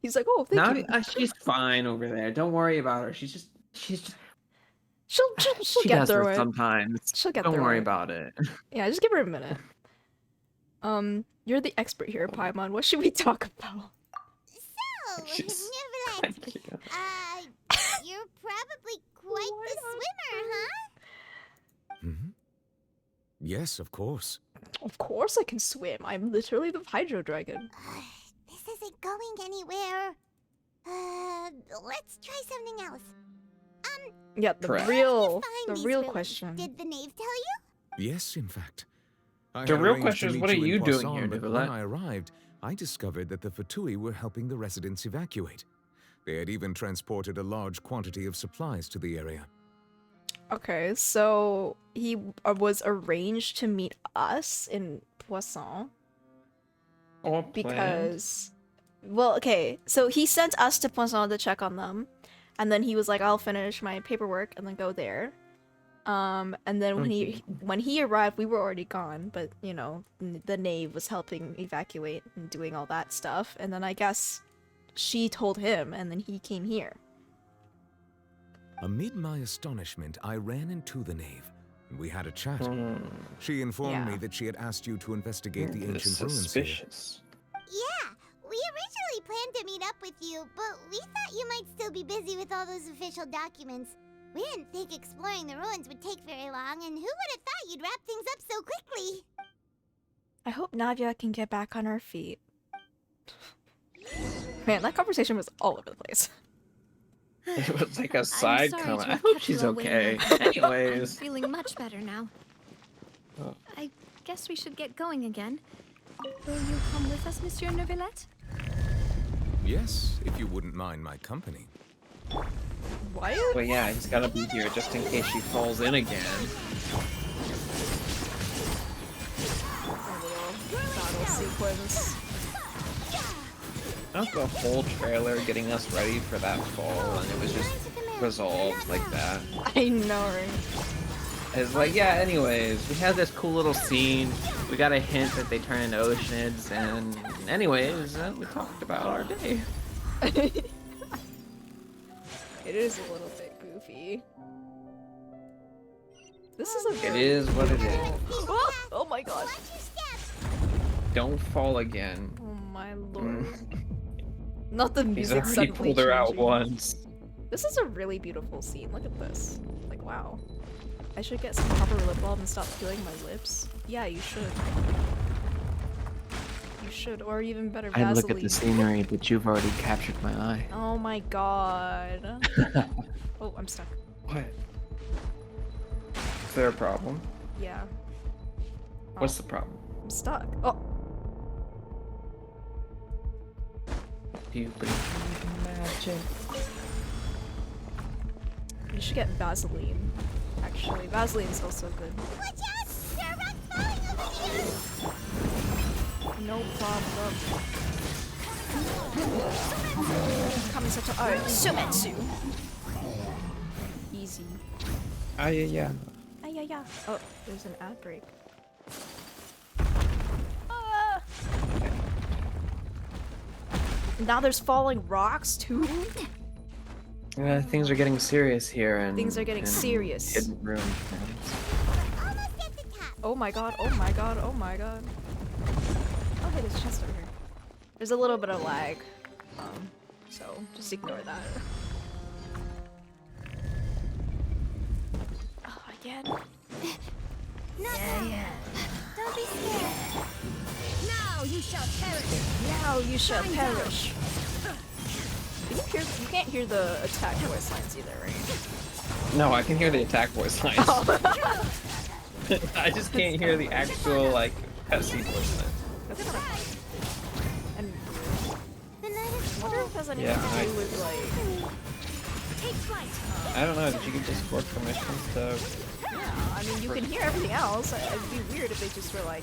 He's like, oh, thank you. She's fine over there. Don't worry about her. She'll She'll she get does through it it. sometimes. She'll get Don't through worry it. about it. Yeah, just give her a minute. You're the expert here, Paimon. What should we talk about? So, Nouvelette, you're probably quite the swimmer, huh? Yes, of course. Of course I can swim. I'm literally the Hydro Dragon. This isn't going anywhere. Let's try something else. Yeah, the Where did real you find these real relics? question. Did the knave tell you? Yes, in fact. I The had real arranged question to is, meet what are in you doing Poisson, here, but Nouvelette? when I arrived, I discovered that the Vtui were helping the residents evacuate. They had even transported a large quantity of supplies to the area. Okay, so he was arranged to meet us in Poisson. because, well, okay, so he sent us to Poisson to check on them, and then he was like, "I'll finish my paperwork and then go there." And then when he arrived, we were already gone, but you know, the knave was helping evacuate and doing all that stuff, and then I guess she told him, and then he came here. Amid my astonishment, I ran into the knave, and we had a chat. She informed me that she had asked you to investigate the ancient ruins here. Yeah, we originally planned to meet up with you, but we thought you might still be busy with all those official documents. We didn't think exploring the ruins would take very long, and who would have thought you'd wrap things up so quickly? I hope Navia can get back on her feet. Man, that conversation was all over the place. It was like a side comment. I hope she's okay. Anyways. I'm feeling much better now. Oh. I guess we should get going again. Will you come with us, Monsieur Neuvillette? Yes, if you wouldn't mind my company. What? Well, yeah, he's gotta be here just in case she falls in again. A little battle sequence. Not the whole trailer getting us ready for that fall, and it was just resolved like that. I know, right? It's like, yeah, anyways, we had this cool little scene, we got a hint that they turn into oceanids, and anyways, we talked about our day. It is a little bit goofy. This is a It is what it is. Oh my god. Don't fall again. Oh my lord. Not the He's music already suddenly pulled her out changing. once. This is a really beautiful scene. Look at this. Like, wow. I should get some proper lip balm and stop peeling my lips. Yeah, you should. You should, or even better, Vaseline. I look at the scenery, but you've already captured my eye. Oh my god. Oh, I'm stuck. What? Is there a problem? Yeah. What's the problem? I'm stuck. Oh. Do you believe in magic? You should get Vaseline. Actually, Vaseline's also good. Watch out! There are rocks falling over here! No problem. Kamisato. Oh, Sumetsu. Easy. Ah, yeah. Ah, yeah. Oh, there's an ad break. Now there's falling rocks too. Things are getting serious here, and Things are getting serious. Hidden room. Oh my god! Oh my god! Oh my god! Oh, hey, there's a chest over here. There's a little bit of lag, so just ignore that. Oh, again. Yeah. Don't be scared. Now you shall perish. Now you shall perish. You can't hear the attack voice lines either, right? No, I can hear the attack voice lines. Oh. I just can't hear the actual, like, cutscene voice lines. And I wonder if it has anything Yeah, to do with, like... I don't know, did you get Discord permissions to... Yeah, I mean, you can hear everything else. It'd be weird if they just were like,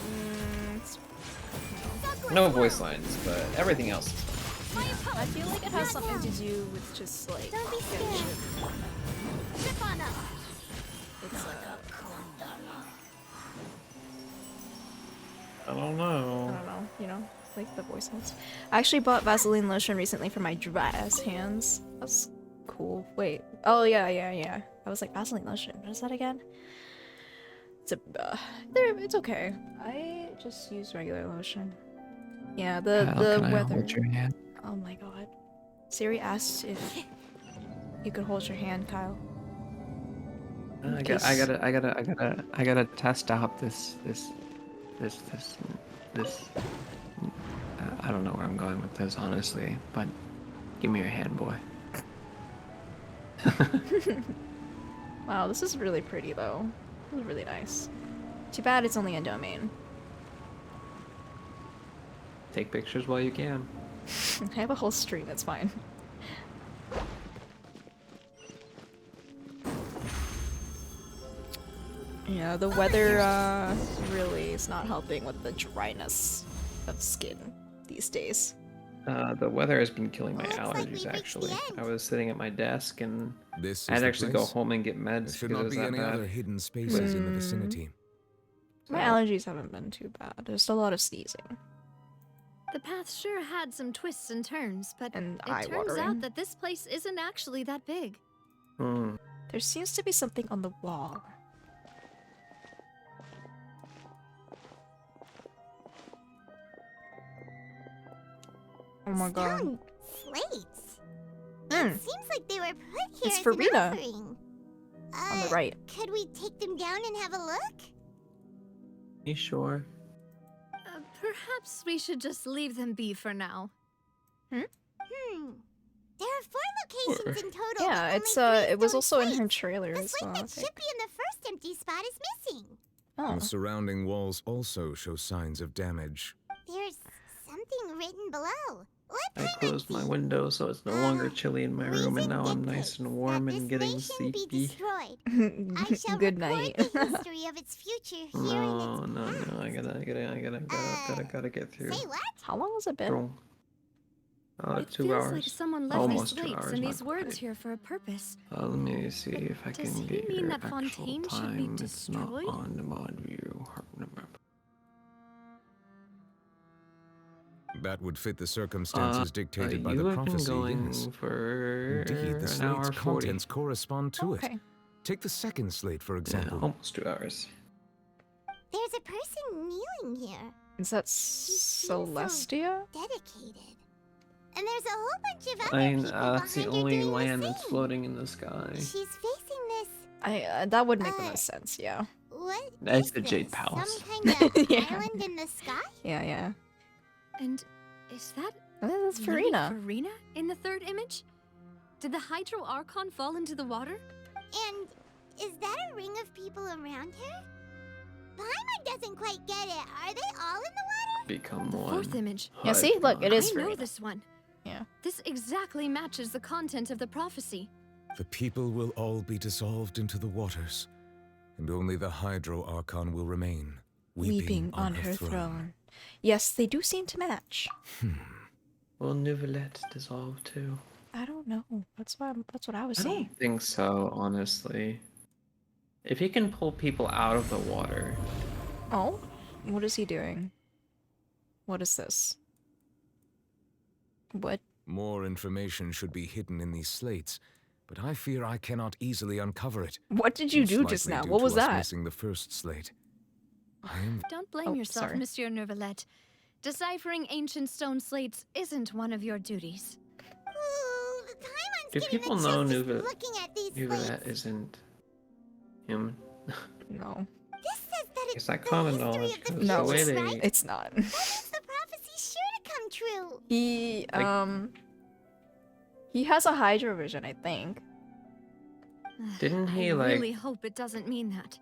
No voice lines, but everything else is fine. I feel like it has something to do with just, like, Genshin. Zip on up. It's, I don't know, you know, like the voice notes. I actually bought Vaseline lotion recently for my dry ass hands. That's cool. Wait. Oh, yeah. I was like, Vaseline lotion. What is that again? It's it's okay. I just use regular lotion. Yeah, the can weather. I hold your hand? Oh my god. Siri asked if you could hold your hand, Kyle. I gotta test out this. I don't know where I'm going with this, honestly, but give me your hand, boy. Wow, this is really pretty though. This is really nice. Too bad it's only a domain. Take pictures while you can. I have a whole stream, it's fine. Yeah, the weather really is not helping with the dryness of skin. these days? The weather has been killing my allergies, actually. I was sitting at my desk and I had to actually go home and get meds There should because it not was be that any bad. other hidden spaces in the vicinity. My allergies haven't been too bad. There's a lot of sneezing. The path sure had some twists and turns, but And it turns out that this place isn't actually that big. There seems to be something on the wall. Oh my god. Stone slates. It seems like they were put here It's as Farina. an offering. On the right. Could we take them down and have a look? You sure? Perhaps we should just leave them be for now. There are 4 locations in total. Yeah, but it's only 3 it was stone also in her slates. trailer The as slate well. I that think. should be in the first empty spot is missing. Oh. The surrounding walls also show signs of damage. There's something written below. I closed my window so it's no longer chilly in my room, and now I'm nice and warm and getting sleepy. Destroyed. I shall Good record night. the history of its future here No, no, I gotta get through. Say what? How long has it been? Through. It 2 feels hours. like someone left Almost these 2 slates hours. and not these words quite. here for a purpose. Let me see if I Does can he get mean your that actual Fontaine should be time. It's not destroyed? on the mod view. That would fit the circumstances dictated by you the have been prophecy, going yes. for Indeed, the an hour slate's 40. contents correspond to Okay. it. Take the second slate, for Yeah, example. almost 2 hours. There's a person kneeling here. Is that Celestia? Dedicated. And there's a whole bunch of other I mean, people that's the behind her only doing land the that's same. floating in the sky. She's facing this. That would make the most sense. Yeah. What? That's is the Jade this? Palace. Some kind of Yeah. island in the sky? Yeah, yeah. And is that That's Lady Farina. Farina in the third image? Did the Hydro Archon fall into the water? And is that a ring of people around her? Paimon doesn't quite get it. Are they all in the water? Become The one. fourth image. Yeah, see? Look, it is I know Farina. this one. Yeah. This exactly matches the content of the prophecy. The people will all be dissolved into the waters, and only the Hydro Archon will remain, weeping on her throne. Yes, they do seem to match. Will Nouvellette dissolve too? I don't know. That's what I was I saying. don't think so, honestly. If he can pull people out of the water. Oh? What is he doing? What is this? What? More information should be hidden in these slates, but I fear I cannot easily uncover it. What did you Most do just likely now? due What to was us that? missing the first slate. I am Don't blame Oh, yourself, sorry. Monsieur Neuvillette. Deciphering ancient stone slates isn't one of your duties. Ooh, Paimon's Do getting people the know justice Nouvellette looking at these slates. isn't human? No. This says that it's It's like the common history knowledge. of the 'cause the way future, they, right? It's not. That means the prophecy's sure to come true. He has a Hydro vision, I think. Didn't he I like? really hope it doesn't mean that.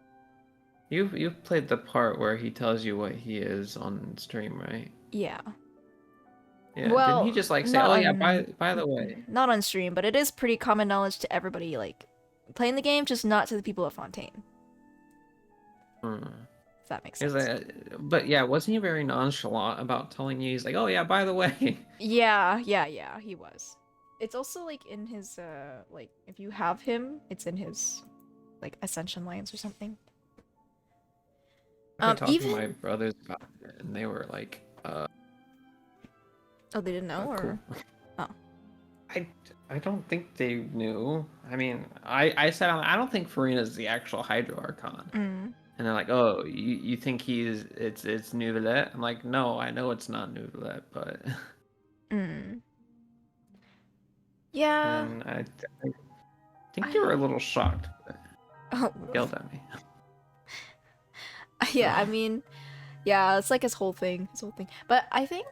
You've played the part where he tells you what he is on stream, right? Yeah. Yeah. Well, didn't he just like say, not "Oh yeah, on- by the way"? Not on stream, but it is pretty common knowledge to everybody, like, playing the game, just not to the people of Fontaine. If that makes sense. Is that? But yeah, wasn't he very nonchalant about telling you? He's like, "Oh yeah, by the way." Yeah, he was. It's also, like, in his, like, if you have him, it's in his, like, ascension lines or something. I talked even- to my brothers about it, and they were like, Oh, they didn't know, or? Oh. I don't think they knew. I mean, I said I don't think Farina's the actual Hydro Archon. Mm. And they're like, "Oh, you think it's Nouvellette?" I'm like, "No, I know it's not Nouvellette, but." Mm. Yeah. And I think you were a little shocked. But Oh. yelled at me. Yeah, I mean, yeah, it's like his whole thing. But I think,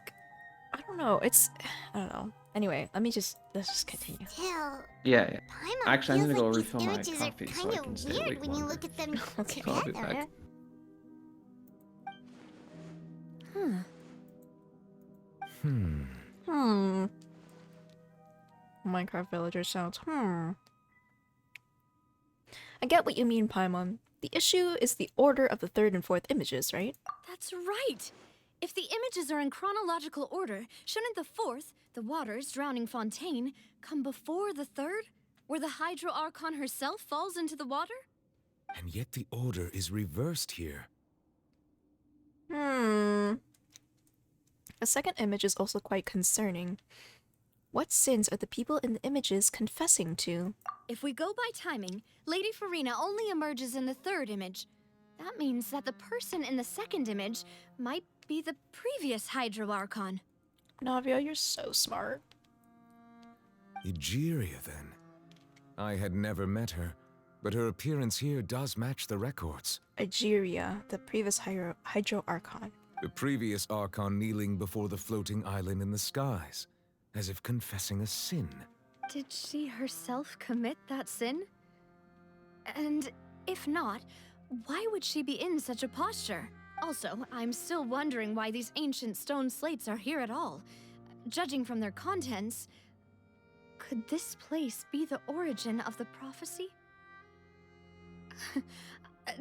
I don't know, I don't know. Anyway, let's just continue. Still, Yeah. Paimon Actually, I'm feels gonna go like refill these my images are coffee so I kind can of stay weird awake when you longer. look at them Okay. So I'll be together. back. Minecraft villager sounds, I get what you mean, Paimon. The issue is the order of the third and fourth images, right? That's right. If the images are in chronological order, shouldn't the fourth, the waters drowning Fontaine, come before the third, where the Hydro Archon herself falls into the water? And yet the order is reversed here. The second image is also quite concerning. What sins are the people in the images confessing to? If we go by timing, Lady Farina only emerges in the third image. That means that the person in the second image might be the previous Hydro Archon. Navia, you're so smart. Egeria, then. I had never met her, but her appearance here does match the records. Egeria, the previous Hydro Archon. The previous Archon kneeling before the floating island in the skies, as if confessing a sin. Did she herself commit that sin? And if not, why would she be in such a posture? Also, I'm still wondering why these ancient stone slates are here at all. Judging from their contents, could this place be the origin of the prophecy?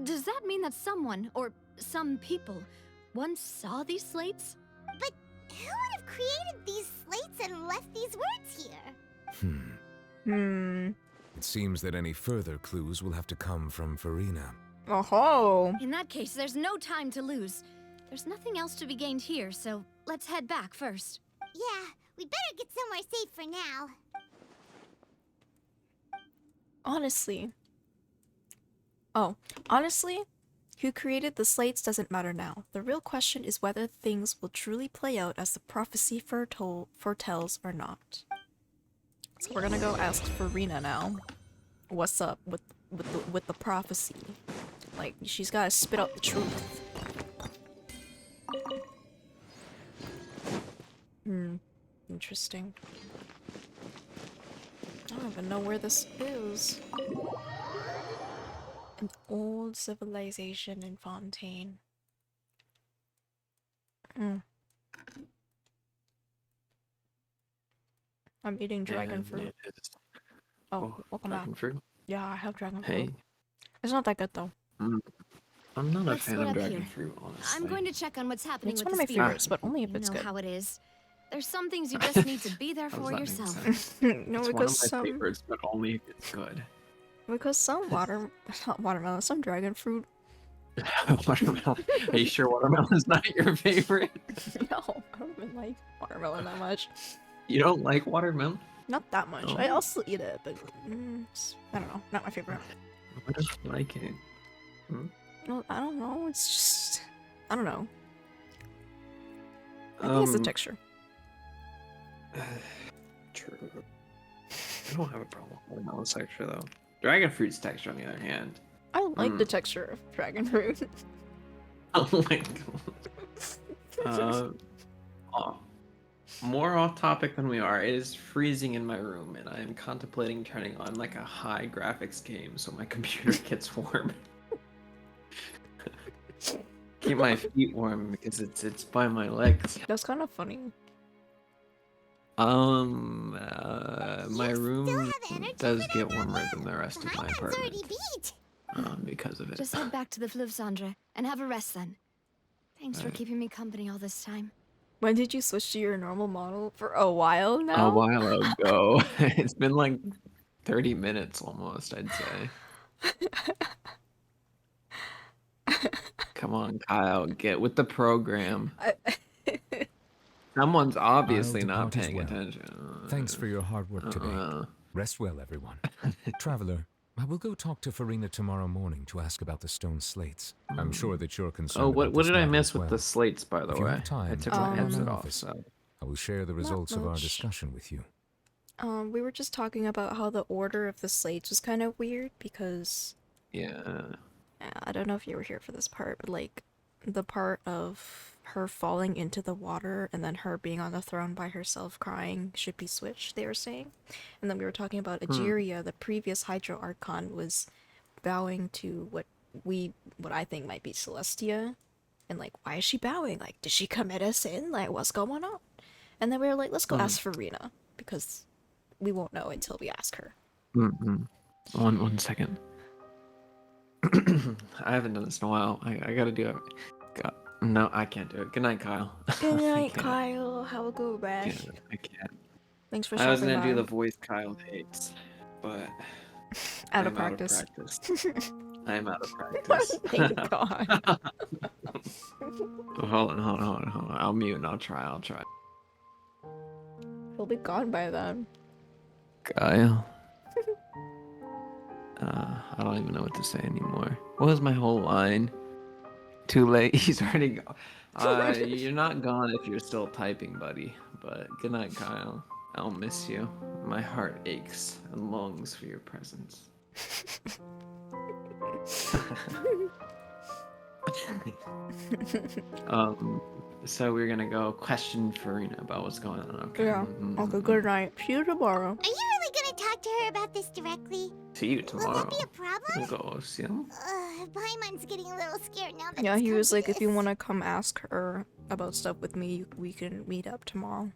Does that mean that someone, or some people, once saw these slates? But who would have created these slates and left these words here? It seems that any further clues will have to come from Farina. Oh. In that case, there's no time to lose. There's nothing else to be gained here, so let's head back first. Yeah, we better get somewhere safe for now. Honestly, who created the slates doesn't matter now. The real question is whether things will truly play out as the prophecy foretells or not. So we're gonna go ask Farina now. What's up with the prophecy? Like, she's gotta spit out the truth. Interesting. I don't even know where this is. An old civilization in Fontaine. I'm eating dragon fruit. Oh, welcome back. Dragon fruit? Yeah, I have dragon fruit. Hey. It's not that good though. I'm not Let's a fan split of up dragon here. fruit, honestly. I'm going to check on what's happening It's with one the of my spear. favorites, but only if You it's know good. how it is. There's some things you just need to be there How does for that make yourself. sense? No, It's because one of my favorites, but only if it's good. Because some not watermelon, some dragon fruit. Watermelon. Are you sure watermelon is not your favorite? No, I don't even like watermelon that much. You don't like watermelon? Not that much. Oh. I also eat it, but I don't know. Not my favorite. I don't like it. Well, I don't know. It's just I don't know. I think it's the texture. True. I don't have a problem with watermelon's texture though. Dragon fruit's texture, on the other hand. I like the texture of dragon fruit. Oh my god. More off topic than we are. It is freezing in my room, and I am contemplating turning on like a high graphics game so my computer gets warm. Keep my feet warm because it's by my legs. That's kind of funny. My room does get warmer than the rest of my apartment. Beat. Because of it. Just head back to the Fleuve Cendre and have a rest then. Thanks for keeping me company all this time. When did you switch to your normal model? For a while now? A while ago. It's been like 30 minutes almost, I'd say. Come on, Kyle, get with the program. Someone's obviously not paying attention. Thanks for your hard work today. Rest well, everyone. Traveler, I will go talk to Farina tomorrow morning to ask about the stone slates. I'm sure that you're concerned. Oh, about what this did I matter miss as with well. the slates, by the If you way? have time, I took drop my in headset my off, office. so. I will share the results of our much. discussion with you. We were just talking about how the order of the slates was kind of weird because Yeah. I don't know if you were here for this part, but like the part of her falling into the water and then her being on the throne by herself crying should be switched, they were saying. And then we were talking about Egeria, the previous Hydro Archon, was bowing to what I think might be Celestia. And like, why is she bowing? Like, did she commit a sin? Like, what's going on? And then we were like, let's go ask Farina, because we won't know until we ask her. One second. I haven't done this in a while. I gotta do it. No, I can't do it. Good night, Kyle. Good night, Kyle. Have a good rest. I can't. Thanks for I was stopping gonna do by. the voice Kyle hates, but Out of I'm practice. I'm out of practice. Thank God. Hold on. I'll mute and I'll try. He'll be gone by then. Kyle. I don't even know what to say anymore. What was my whole line? Too late. He's already gone. You're not gone if you're still typing, buddy. But good night, Kyle. I'll miss you. My heart aches and longs for your presence. So we're gonna go question Farina about what's going on. Okay. Yeah. Okay, good night. See you tomorrow. Are you really gonna talk to her about this directly? See you tomorrow. Will that be a problem? We'll go see him. Paimon's getting a little scared now that Yeah, it's he come was to like, if this. you want to come ask her about stuff with me, we can meet up tomorrow.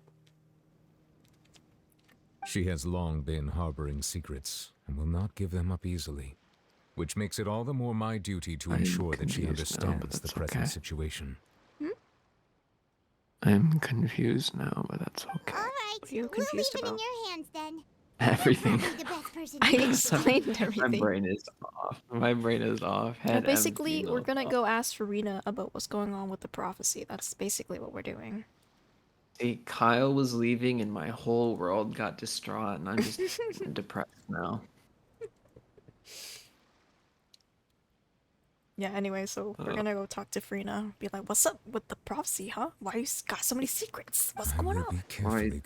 She has long been harboring secrets and will not give them up easily, which makes it all the more my duty to ensure that she understands the present situation. I'm confused now, but that's okay. All right, You're we'll leave confused it in about? your hands then. Everything. You're the best person I to know. explained My everything. brain is off. My brain is off. Basically, we're gonna go ask Farina about what's going on with the prophecy. That's basically what we're doing. See, Kyle was leaving and my whole world got distraught and I'm just depressed now. Yeah, anyway, so we're gonna go talk to Farina. Be like, what's up with the prophecy, huh? Why you got so many secrets? What's going on? Why you do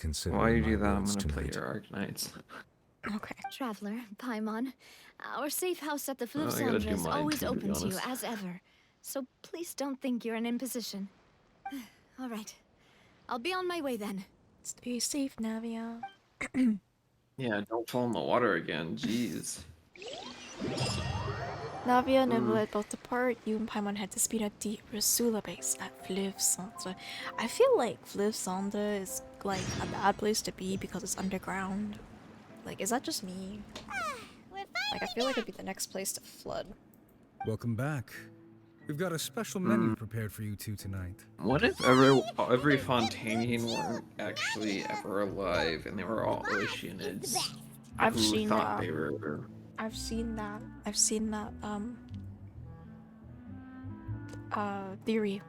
that? I'm gonna play your Arknights. Okay. Traveler, Paimon, our safe house at the I gotta Flipsandra do is mine always too, to be open to you honest. as ever. So please don't think you're in imposition. All right. I'll be on my way then. Stay safe, Navia. Yeah, don't fall in the water again. Jeez. Navia and Niblette both depart. You and Paimon head to speed at the Rasula base at Flipsandra. I feel like Flipsandra is like a bad place to be because it's underground. Like, is that just me? Like, I feel like it'd be the next place to flood. Welcome back. We've got a special menu prepared for you two tonight. What if every Fontainian weren't actually ever alive and they were all Oceanids I've who seen thought that. they were... I've seen that theory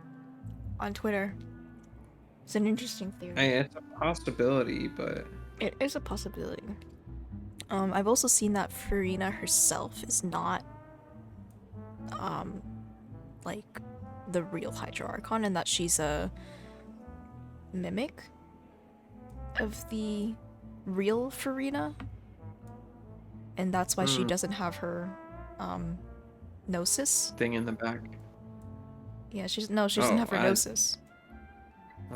on Twitter. It's an interesting theory. It's a possibility, but... It is a possibility. I've also seen that Farina herself is not like the real Hydra Archon, and that she's a mimic of the real Farina. And that's why she doesn't have her gnosis thing in the back. Yeah, she doesn't have her I gnosis.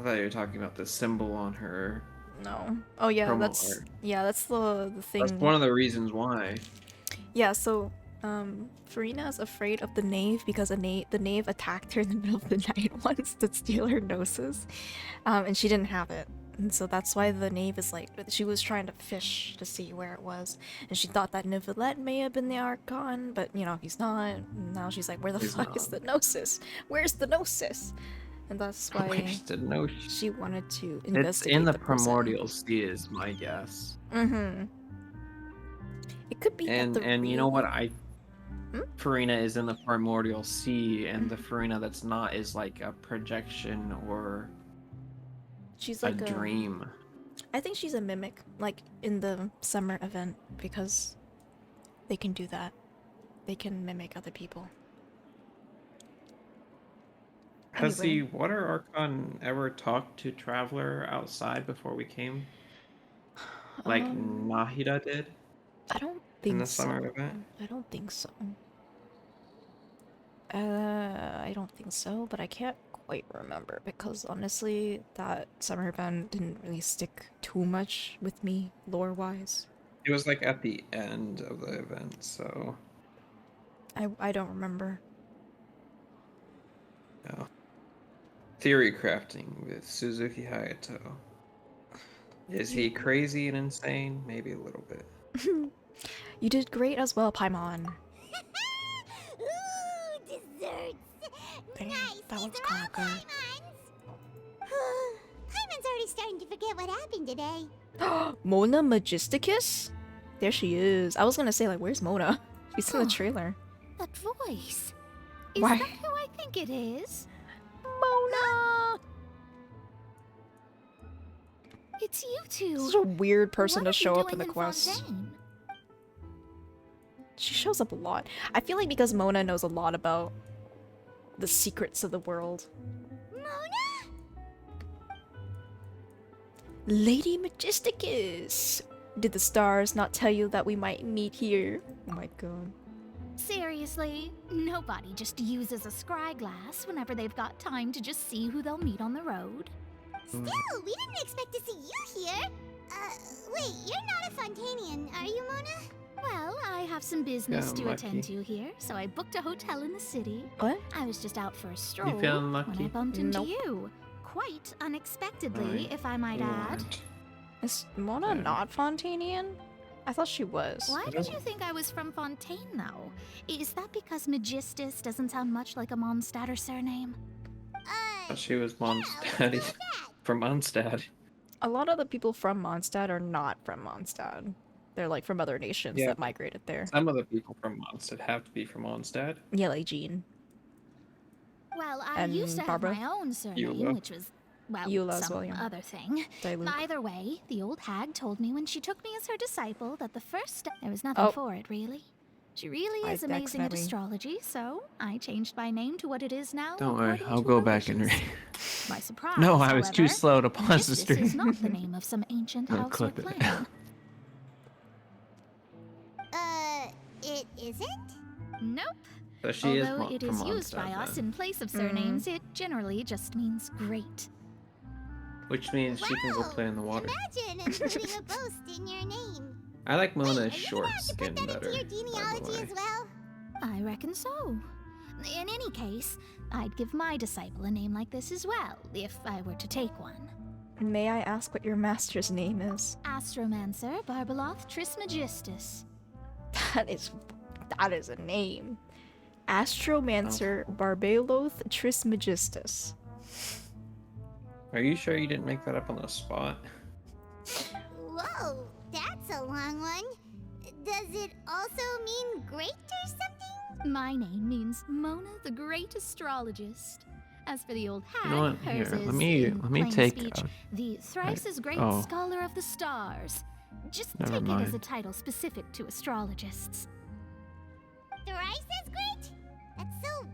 thought you were talking about the symbol on her. No. Oh yeah, promo that's art. that's the thing. That's one of the reasons why. Yeah, so Farina is afraid of the knave because the knave attacked her in the middle of the night once to steal her gnosis, and she didn't have it. And so that's why the knave is like, she was trying to fish to see where it was, and she thought that Nivelette may have been the Archon, but you know, he's not. And now she's like, where the fuck is the gnosis? Where's the gnosis? And that's why Where's the gnosis? she wanted to It's investigate in the person. Primordial Sea, is my guess. Mm-hmm. It could be And that the you know what? Hmm? Farina is in the Primordial Sea, and the Farina that's not is like a projection or She's a like dream. I think she's a mimic, like in the summer event, because they can do that. They can mimic other people. Has the Anyway. Water Archon ever talked to Traveler outside before we came? Like Nahida did? I don't In think the so. summer event? I don't think so. I don't think so, but I can't quite remember because honestly, that summer event didn't really stick too much with me lore-wise. It was like at the end of the event, so I don't remember. yeah. Theory crafting with Suzuki Hayato. Is he crazy and insane? Maybe a little bit. You did great as well, Paimon. Ooh, desserts. Dang, Nice. that was Let's clock her. Paimon's already starting to forget what happened today. Mona Magisticus? There she is. I was gonna say, like, where's Mona? She's in the trailer. That voice. Is Why? that who I think it is? Mona! It's you two. Such a weird person What to are show you up in the doing quest. Fontaine? She shows up a lot. I feel like because Mona knows a lot about the secrets of the world. Mona? Lady Magisticus! Did the stars not tell you that we might meet here? Oh my god. Seriously, nobody just uses a scry glass whenever they've got time to just see who they'll meet on the road. Still, we didn't expect to see you here. Wait, you're not a Fontainian, are you, Mona? Well, I have some business Yeah, to lucky. attend to here, so I booked a hotel in the city. What? I was just out for a stroll feeling when I lucky? bumped into Nope. you. Quite unexpectedly, Right. if I might add. Is Mona not Fontainian? I thought she was. Why did you think I was from Fontaine, though? Is that because Magistus doesn't sound much like a Mondstadter surname? She was Mondstadt. From Mondstadt. A lot of the people from Mondstadt are not from Mondstadt. They're like from other nations Yeah. that migrated there. Some of the people from Mondstadt have to be from Mondstadt. Yeah, like Jean. Well, I And used to Barbara? have my own surname, Eula. which was, well, Eula as some well, yeah. other thing. Dilute. Either way, the old hag told me when she took me as her disciple that the first step, there was nothing Oh. for it, really. She really I is amazing at accidentally- astrology, so I changed my name to what it is now. Don't worry, according I'll to go her back and wishes. read. My surprise, No, I was too however, slow to pause the Magistus stream. is not the name of some ancient I'll house or clip it. clan. It isn't? Nope. So she is Although it from is used by Mondstadt us then. in place of surnames, it generally just means great. Which means she can go play in the water. Imagine including a boast in your name. I like Mona's Wait, are you short gonna have to skin put that better. into your by the genealogy way. as well? I reckon so. In any case, I'd give my disciple a name like this as well, if I were to take one. May I ask what your master's name is? Astromancer Barbeloth Trismegistus. That is a name. Astromancer Barbeloth Trismegistus. Are you sure you didn't make that up on the spot? Whoa, that's a long one. Does it also mean great or something? My name means Mona the Great Astrologist. As for the old hag, You know what? hers Here, is, let me in plain take speech, a- the thrice as great oh. scholar of the stars. Just Never take it as a mind. title specific to astrologists. Thrice as great? That's so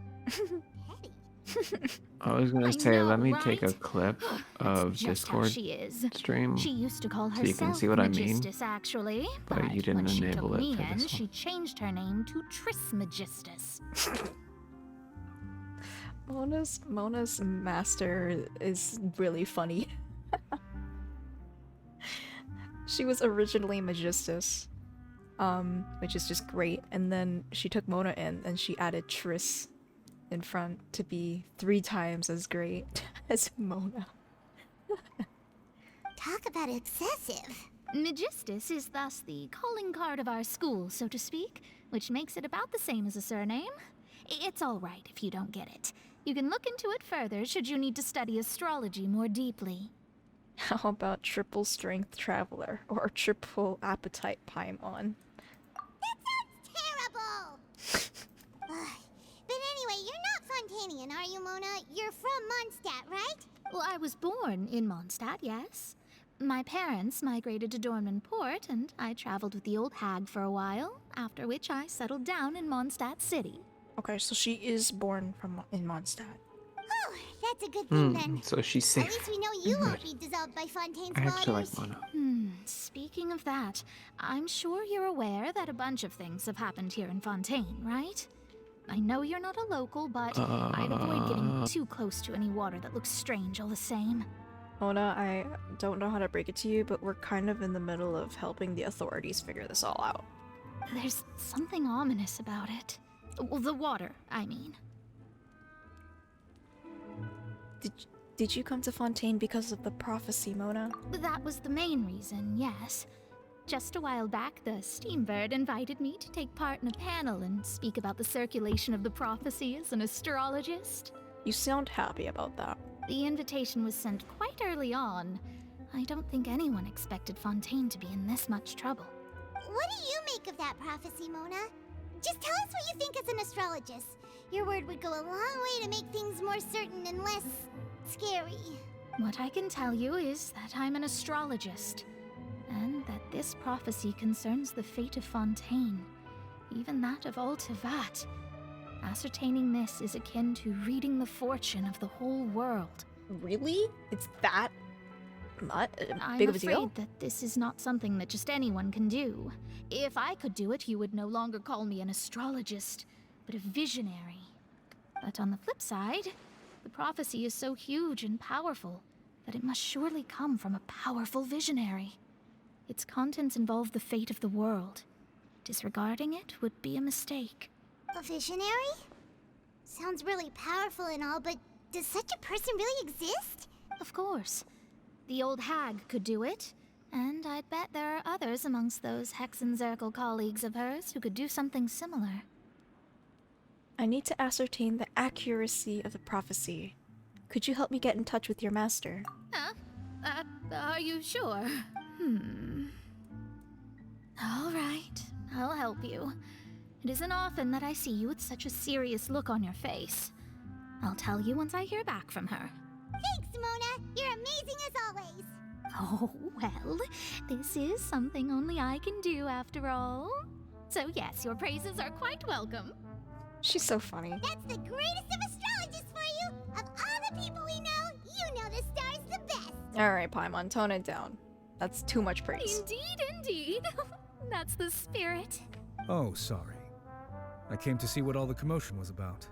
petty. I was gonna I say, know, let me take a right? clip That's of just how Discord she is. stream. She used to call so herself you can see what I mean. Magistus, actually, But you didn't when she enable took it me for in, this she one. changed her name to Trismegistus. Mona's master is really funny. She was originally Magistus, which is just great, and then she took Mona in and she added Tris in front to be 3 times as great as Mona. Talk about excessive. Magistus is thus the calling card of our school, so to speak, which makes it about the same as a surname. It's all right if you don't get it. You can look into it further should you need to study astrology more deeply. How about triple strength traveler or triple appetite paimon? Terrible! But anyway, you're not Fontainian, are you, Mona? You're from Mondstadt, right? Well, I was born in Mondstadt, yes. My parents migrated to Dornman Port, and I traveled with the old hag for a while, after which I settled down in Mondstadt City. Okay, so she is born in Mondstadt. Oh, that's a good thing then. So she's At safe. least we know you won't be dissolved by Fontaine's I actually waters. like Mona. Speaking of that, I'm sure you're aware that a bunch of things have happened here in Fontaine, right? I know you're not a local, but I'd avoid getting too close to any water that looks strange all the same. Mona, I don't know how to break it to you, but we're kind of in the middle of helping the authorities figure this all out. There's something ominous about it. Well, the water, I mean. Did you come to Fontaine because of the prophecy, Mona? That was the main reason, yes. Just a while back, the Steambird invited me to take part in a panel and speak about the circulation of the prophecy as an astrologist. You sound happy about that. The invitation was sent quite early on. I don't think anyone expected Fontaine to be in this much trouble. What do you make of that prophecy, Mona? Just tell us what you think as an astrologist. Your word would go a long way to make things more certain and less scary. What I can tell you is that I'm an astrologist, and that this prophecy concerns the fate of Fontaine, even that of all Tevat. Ascertaining this is akin to reading the fortune of the whole world. Really? It's that not I'm big of a deal? afraid that this is not something that just anyone can do. If I could do it, you would no longer call me an astrologist, but a visionary. But on the flip side, the prophecy is so huge and powerful that it must surely come from a powerful visionary. Its contents involve the fate of the world. Disregarding it would be a mistake. A visionary? Sounds really powerful and all, but does such a person really exist? Of course. The old hag could do it, and I'd bet there are others amongst those Hexenzirkel colleagues of hers who could do something similar. I need to ascertain the accuracy of the prophecy. Could you help me get in touch with your master? Are you sure? All right, I'll help you. It isn't often that I see you with such a serious look on your face. I'll tell you once I hear back from her. Thanks, Mona! You're amazing as always! Oh, well, this is something only I can do after all. So yes, your praises are quite welcome. She's so funny. That's the greatest of astrologists for you! Of all the people we know, you know the star's the best! Alright, Paimon, tone it down. That's too much praise. Indeed. That's the spirit. Oh, sorry. I came to see what all the commotion was about.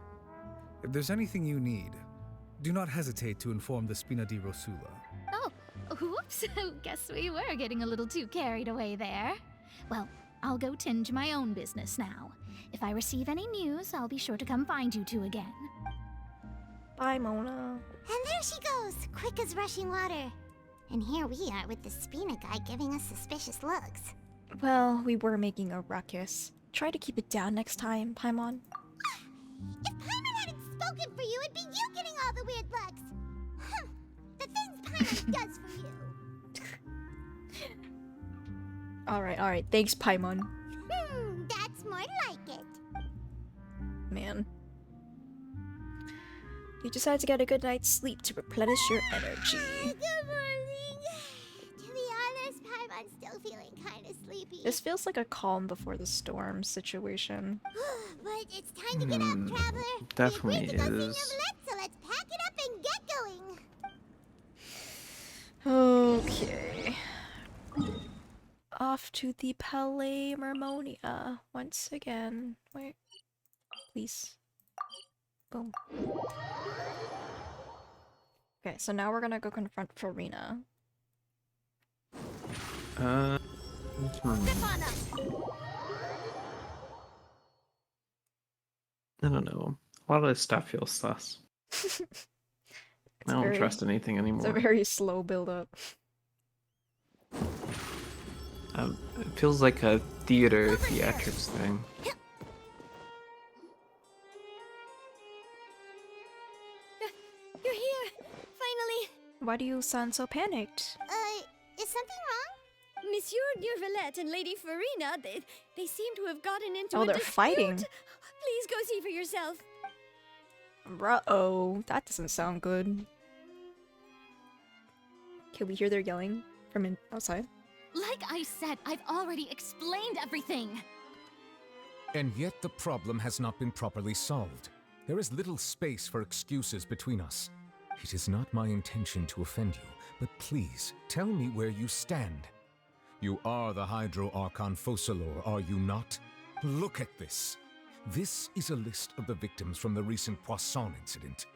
If there's anything you need, do not hesitate to inform the Spina di Rosula. Oh, whoops. Guess we were getting a little too carried away there. Well, I'll go tend to my own business now. If I receive any news, I'll be sure to come find you two again. Bye, Mona. And there she goes, quick as rushing water. And here we are with the Spina guy giving us suspicious looks. Well, we were making a ruckus. Try to keep it down next time, Paimon. If Paimon hadn't spoken for you, it'd be you getting all the weird looks. The things Paimon does for you. Alright, thanks, Paimon. That's more like it. Man. You decided to get a good night's sleep to replenish your energy. Good morning. To be honest, Paimon's still feeling kind of sleepy. This feels like a calm before the storm situation. But it's time to get up, traveler. Definitely We agreed to go see is. Neuvillette, so let's pack it up and get going. Okay. Off to the Palais Mermonia once again. Wait. Please. Boom. Okay, so now we're gonna go confront Farina. I don't know. A lot of this stuff feels sus. I don't trust anything anymore. It's a very slow build-up. It feels like a theatrics thing. You're here, finally. Why do you sound so panicked? Is something wrong? Monsieur Neuvillette and Lady Farina, they seem to have gotten into Oh, a they're dispute. fighting. Please go see for yourself. Uh-oh, that doesn't sound good. Can we hear their yelling from outside? Like I said, I've already explained everything. And yet the problem has not been properly solved. There is little space for excuses between us. It is not my intention to offend you, but please, tell me where you stand. You are the Hydro Archon Focalor, are you not? Look at this. This is a list of the victims from the recent Poisson incident.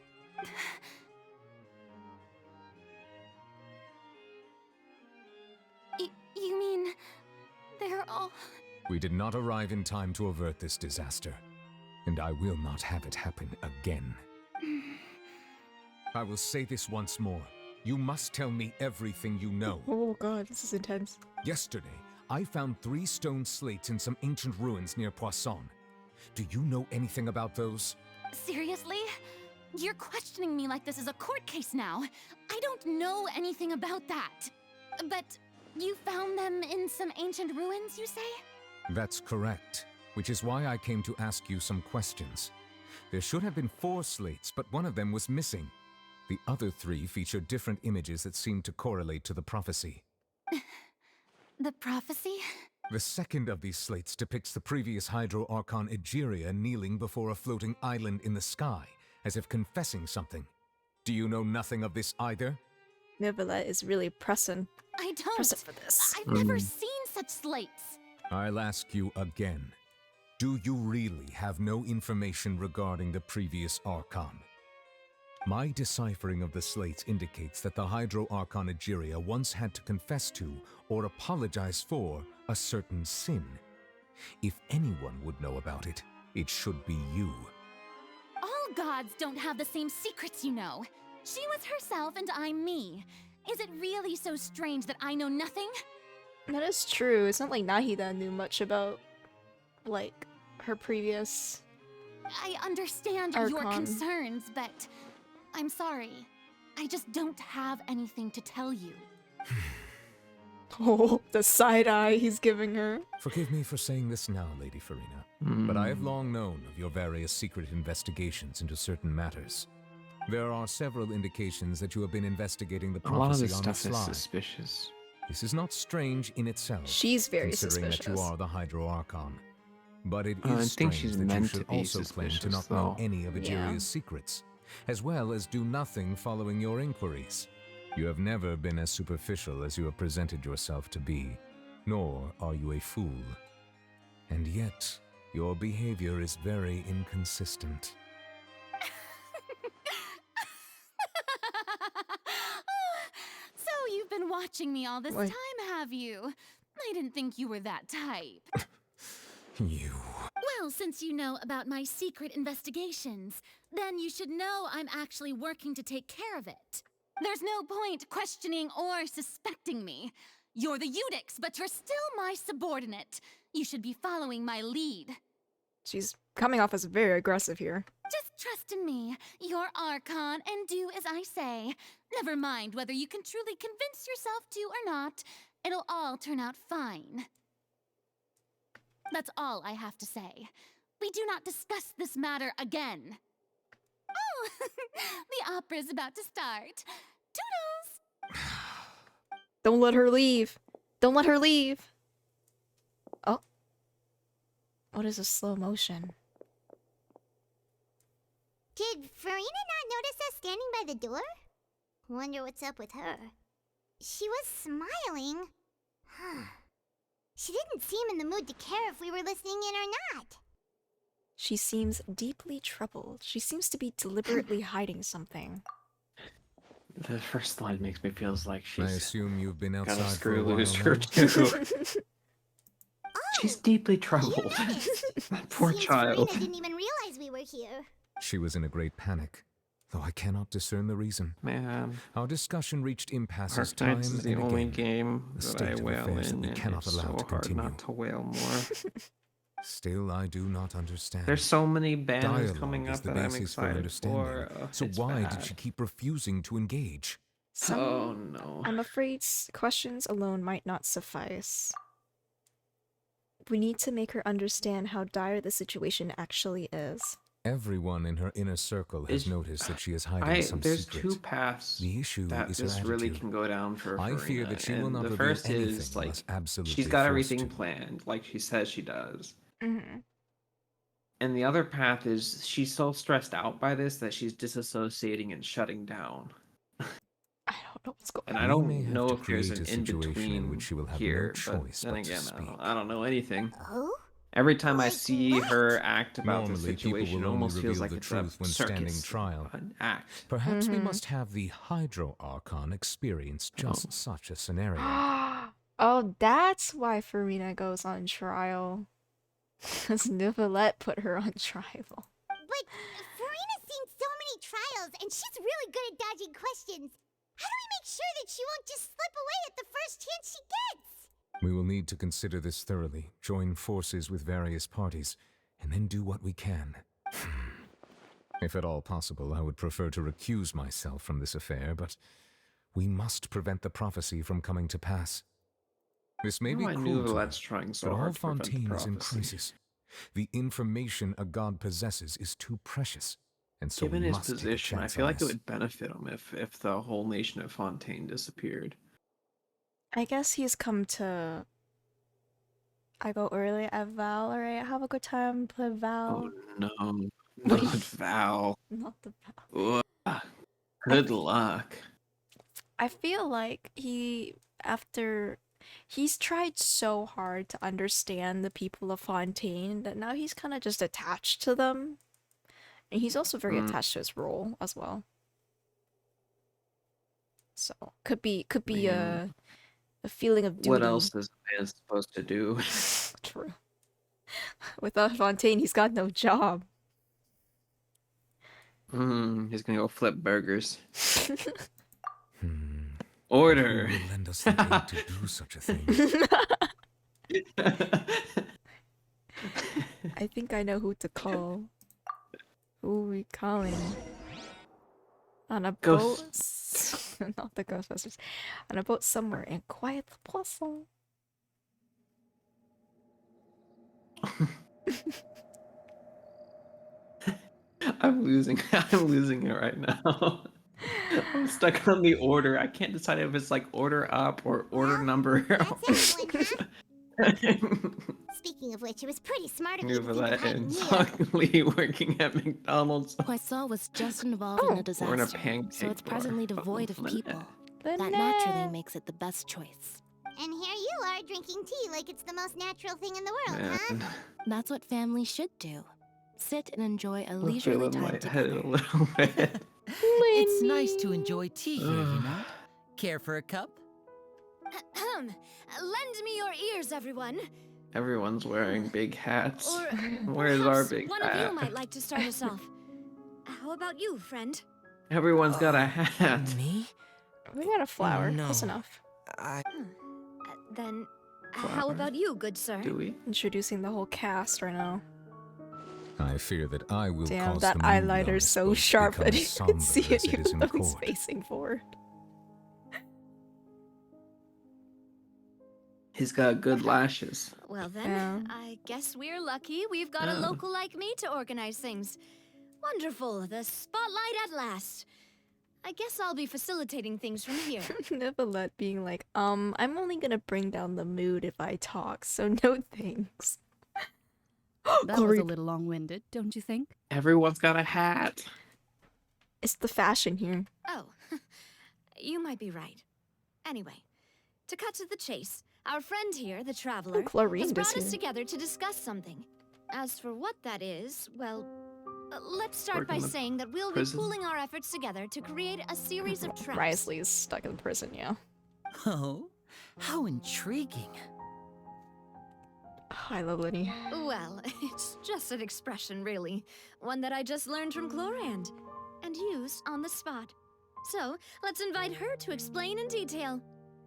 You mean they're all... We did not arrive in time to avert this disaster, and I will not have it happen again. I will say this once more. You must tell me everything you know. Oh god, this is intense. Yesterday, I found 3 stone slates in some ancient ruins near Poisson. Do you know anything about those? Seriously? You're questioning me like this is a court case now. I don't know anything about that. But you found them in some ancient ruins, you say? That's correct, which is why I came to ask you some questions. There should have been 4 slates, but one of them was missing. The other 3 feature different images that seem to correlate to the prophecy. The prophecy? The second of these slates depicts the previous Hydro Archon Egeria kneeling before a floating island in the sky, as if confessing something. Do you know nothing of this either? Neuvillette is really pressing. I don't. Pressing for this. I've never seen such slates. I'll ask you again. Do you really have no information regarding the previous Archon? My deciphering of the slates indicates that the Hydro Archon Egeria once had to confess to, or apologize for, a certain sin. If anyone would know about it, it should be you. All gods don't have the same secrets, you know. She was herself and I'm me. Is it really so strange that I know nothing? That is true. It's not like Nahida knew much about, like, her previous I understand Archon. your concerns, but I'm sorry. I just don't have anything to tell you. Oh, the side eye he's giving her. Forgive me for saying this now, Lady Farina, but I have long known of your various secret investigations into certain matters. There are several indications that you have been investigating the A lot of prophecy this on the stuff is sly. suspicious. This is not strange in itself. She's very considering suspicious. that you are the Hydro Archon. But it I is think strange she's that you meant should to be also claim to suspicious, not know though. any of Egeria's Yeah. secrets, as well as do nothing following your inquiries. You have never been as superficial as you have presented yourself to be, nor are you a fool. And yet, your behavior is very inconsistent. So you've been watching me all this What? time, have you? I didn't think you were that type. You... Well, since you know about my secret investigations, then you should know I'm actually working to take care of it. There's no point questioning or suspecting me. You're the Eudix, but you're still my subordinate. You should be following my lead. She's coming off as very aggressive here. Just trust in me, your Archon, and do as I say. Never mind whether you can truly convince yourself to or not. It'll all turn out fine. That's all I have to say. We do not discuss this matter again. Oh, the opera's about to start. Toodles! Don't let her leave. Don't let her leave. Oh. What is a slow motion? Did Farina not notice us standing by the door? Wonder what's up with her. She was smiling. She didn't seem in the mood to care if we were listening in or not. She seems deeply troubled. She seems to be deliberately hiding something. The first line makes me feel like she's I assume you've been got outside a for screw a while loose now? her too. She's deeply troubled. That poor Seems child. Farina didn't even realize we were here. She was in a great panic, though I cannot discern the reason. Man, Our discussion reached impasses time Arknights is the and only again. game The that state I of wail affairs that in, we and cannot it's allow so to hard continue. not to wail more. Still, I do not understand. There's so many banners Dialogue coming is up the that I'm basis for excited understanding. for. So It's why bad. did she keep refusing to engage? Oh no. I'm afraid questions alone might not suffice. We need to make her understand how dire the situation actually is. Everyone in her inner circle has noticed that she is hiding some There's secret. two paths The issue that is her this really attitude. can go down for I fear Farina, that she will and not the reveal first anything is like unless absolutely she's got forced everything to. planned, like she says she does. Mm-hmm. And the other path is she's so stressed out by this that she's disassociating and shutting down. I don't know what's going And on. I We may don't have know to if there's create an a situation in which she will have in-between no here, choice but then but to again, speak. I don't know anything. Oh? Every time I see her act about the Normally, people situation, it will only almost feels reveal like the it's truth a when standing circus, trial. an act. Perhaps we must have the Hydro Archon experience just such a scenario. Oh, that's why Farina goes on trial. Because Neuvillette put her on trial. But Farina's seen so many trials, and she's really good at dodging questions. How do we make sure that she won't just slip away at the first chance she gets? We will need to consider this thoroughly, join forces with various parties, and then do what we can. If at all possible, I would prefer to recuse myself from this affair, but we must prevent the prophecy from coming to pass. This may be I cruel knew to that's you, trying so but all hard to prevent the Fontaine is in prophecy. crisis. The information a god possesses is too precious, and so Given we his must take a position, I chance feel on like it this. would benefit him if the whole nation of Fontaine disappeared. I guess he's come to... I go early at Val, alright? Have a good time, play Val. Oh no, not Val. Not the Val. Ugh. Good luck. I feel like he's tried so hard to understand the people of Fontaine that now he's kind of just attached to them. And he's also very attached to his role as well. So could be a feeling of duty. What else is a man supposed to do? True. Without Fontaine, he's got no job. He's gonna go flip burgers. Order. Who will lend us the aid to do such a thing? I think I know who to call. Who are we calling? On a boat? Not the Ghostbusters. On a boat somewhere in Quiet the Poisson. I'm losing it right now. I'm stuck on the order. I can't decide if it's like order up or order number. Speaking of which, it was pretty smart of Knew you to for think of that hiding and here. suddenly working at McDonald's. Poisson was just involved in a Or in a disaster, pancake so it's bar. presently devoid of Lynette. people. That Lynette. naturally makes it the best choice. And here you are drinking tea like it's the most natural thing in the world, huh? Man, That's what families should do. Sit and enjoy a I'm leisurely feeling time lightheaded together. a little bit. It's nice to enjoy tea here, you know? Care for a cup? Lend me your ears, everyone. Everyone's wearing big hats. Or Where's our perhaps big one hat? of you might like to start us off. How about you, friend? Everyone's got a hat. Me? We got a flower. No. Close enough. Then, how about you, good sir? Do we? Introducing the whole cast right now. I fear that I will Damn, cause that the mood on eyeliner's this so boat to sharp become that you can somber see as it it is even in though he's court. facing forward. He's got good lashes. Well then, I guess we're lucky we've got a Yeah. local like me to organize things. Wonderful, the spotlight at last. I guess I'll be facilitating things from here. Nicolette being like, I'm only gonna bring down the mood if I talk, so no thanks. That was a little long-winded, don't you think? Everyone's got a hat. It's the fashion here. Oh, you might be right. Anyway, to cut to the chase, our friend here, the traveler, Chlorine has brought is us here. together to discuss something. As for what that is, well, let's start Work by in the saying that we'll prison? be pooling our efforts together to create a series of traps. Risley's stuck in prison, yeah. Oh, how intriguing. I love Lenny. Well, it's just an expression, really. One that I just learned from Chlorand and used on the spot. So, let's invite her to explain in detail.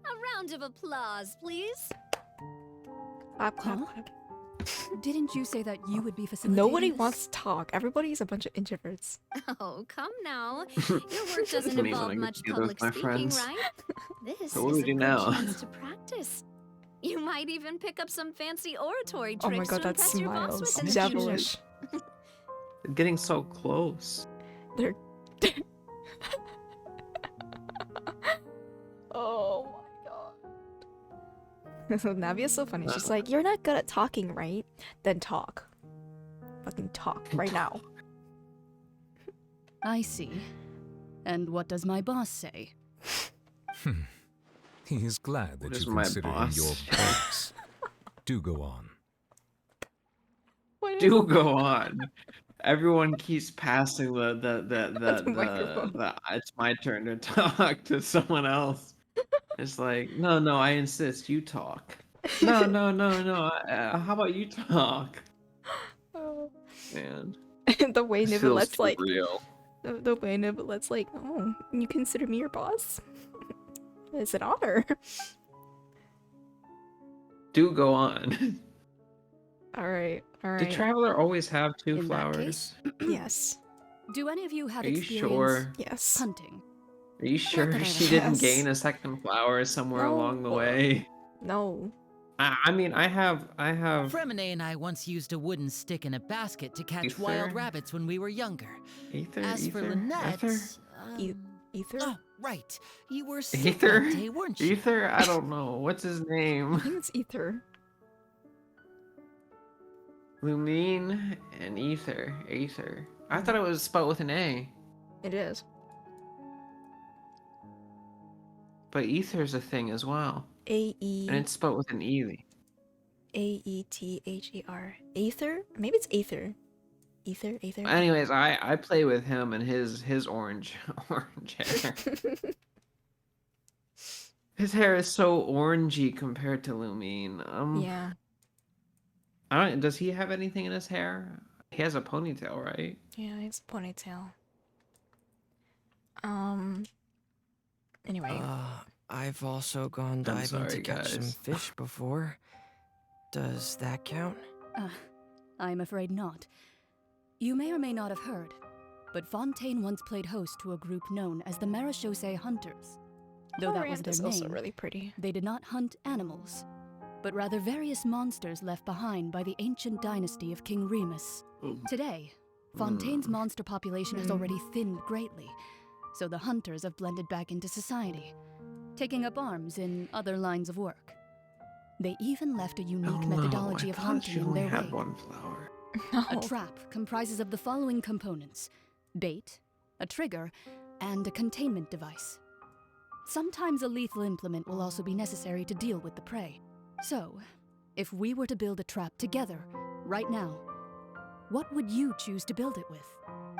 A round of applause, please. Clap, clap, clap. Didn't you say that you would be facilitating Nobody this? wants to talk. Everybody's a bunch of introverts. Oh, come now. Your work doesn't Doesn't involve even much get to public my speaking, friends. right? This So what is would a you good know? chance to practice. You might even pick up some fancy oratory Oh tricks my god, to that impress your boss smile's with in the devilish. future. They're getting so close. They're... oh my god. So Navia's so funny. She's like, you're not good at talking, right? Then talk. Fucking talk right now. I see. And what does my boss say? He is glad that What is you my consider him boss? your boss. Do go on. Do go on. Everyone keeps passing the microphone. it's my turn to talk to someone else. It's like, no, I insist, you talk. No, how about you talk? Oh. Man. The way This Nicolette's feels too like, real. the way Nicolette's like, oh, you consider me your boss? It's an honor. Do go on. All right. Did Traveler always have two In that flowers? case, Yes. Do any of you have Are you experience sure? Yes. hunting? Are you sure that I she didn't Yes. gain a second flower somewhere along the way? No. I mean, I have. Fremine and I once used a wooden stick in a basket to catch Ether? wild rabbits when we were younger. Ether? As for Ether? Lynette... Ether? Ether? Oh, right. You were sick Ether? that day, weren't you? Ether? I don't know. What's his I name? think it's Ether. Lumine and Ether. Aether. I thought it was spelled with an A. It is. But Ether's a thing as well. A-E... And it's spelled with an E. A-E-T-H-E-R. Aether? Maybe it's Aether. Ether? Aether? Anyways, I play with him and his orange hair. His hair is so orangey compared to Lumine. Yeah. I don't. Does he have anything in his hair? He has a ponytail, right? Yeah, it's a ponytail. Anyway. I've also gone diving to catch some fish before. Does that count? I'm afraid not. You may or may not have heard, but Fontaine once played host to a group known as the Marechaussee Hunters. Though that was their name, also really pretty. They did not hunt animals, but rather various monsters left behind by the ancient dynasty of King Remus. Today, Fontaine's monster population has already thinned greatly, so the hunters have blended back into society, taking up arms in other lines of work. They even left a unique methodology of hunting in their wake. One flower. A trap comprises of the following components: bait, a trigger, and a containment device. Sometimes a lethal implement will also be necessary to deal with the prey. So, if we were to build a trap together, right now, what would you choose to build it with?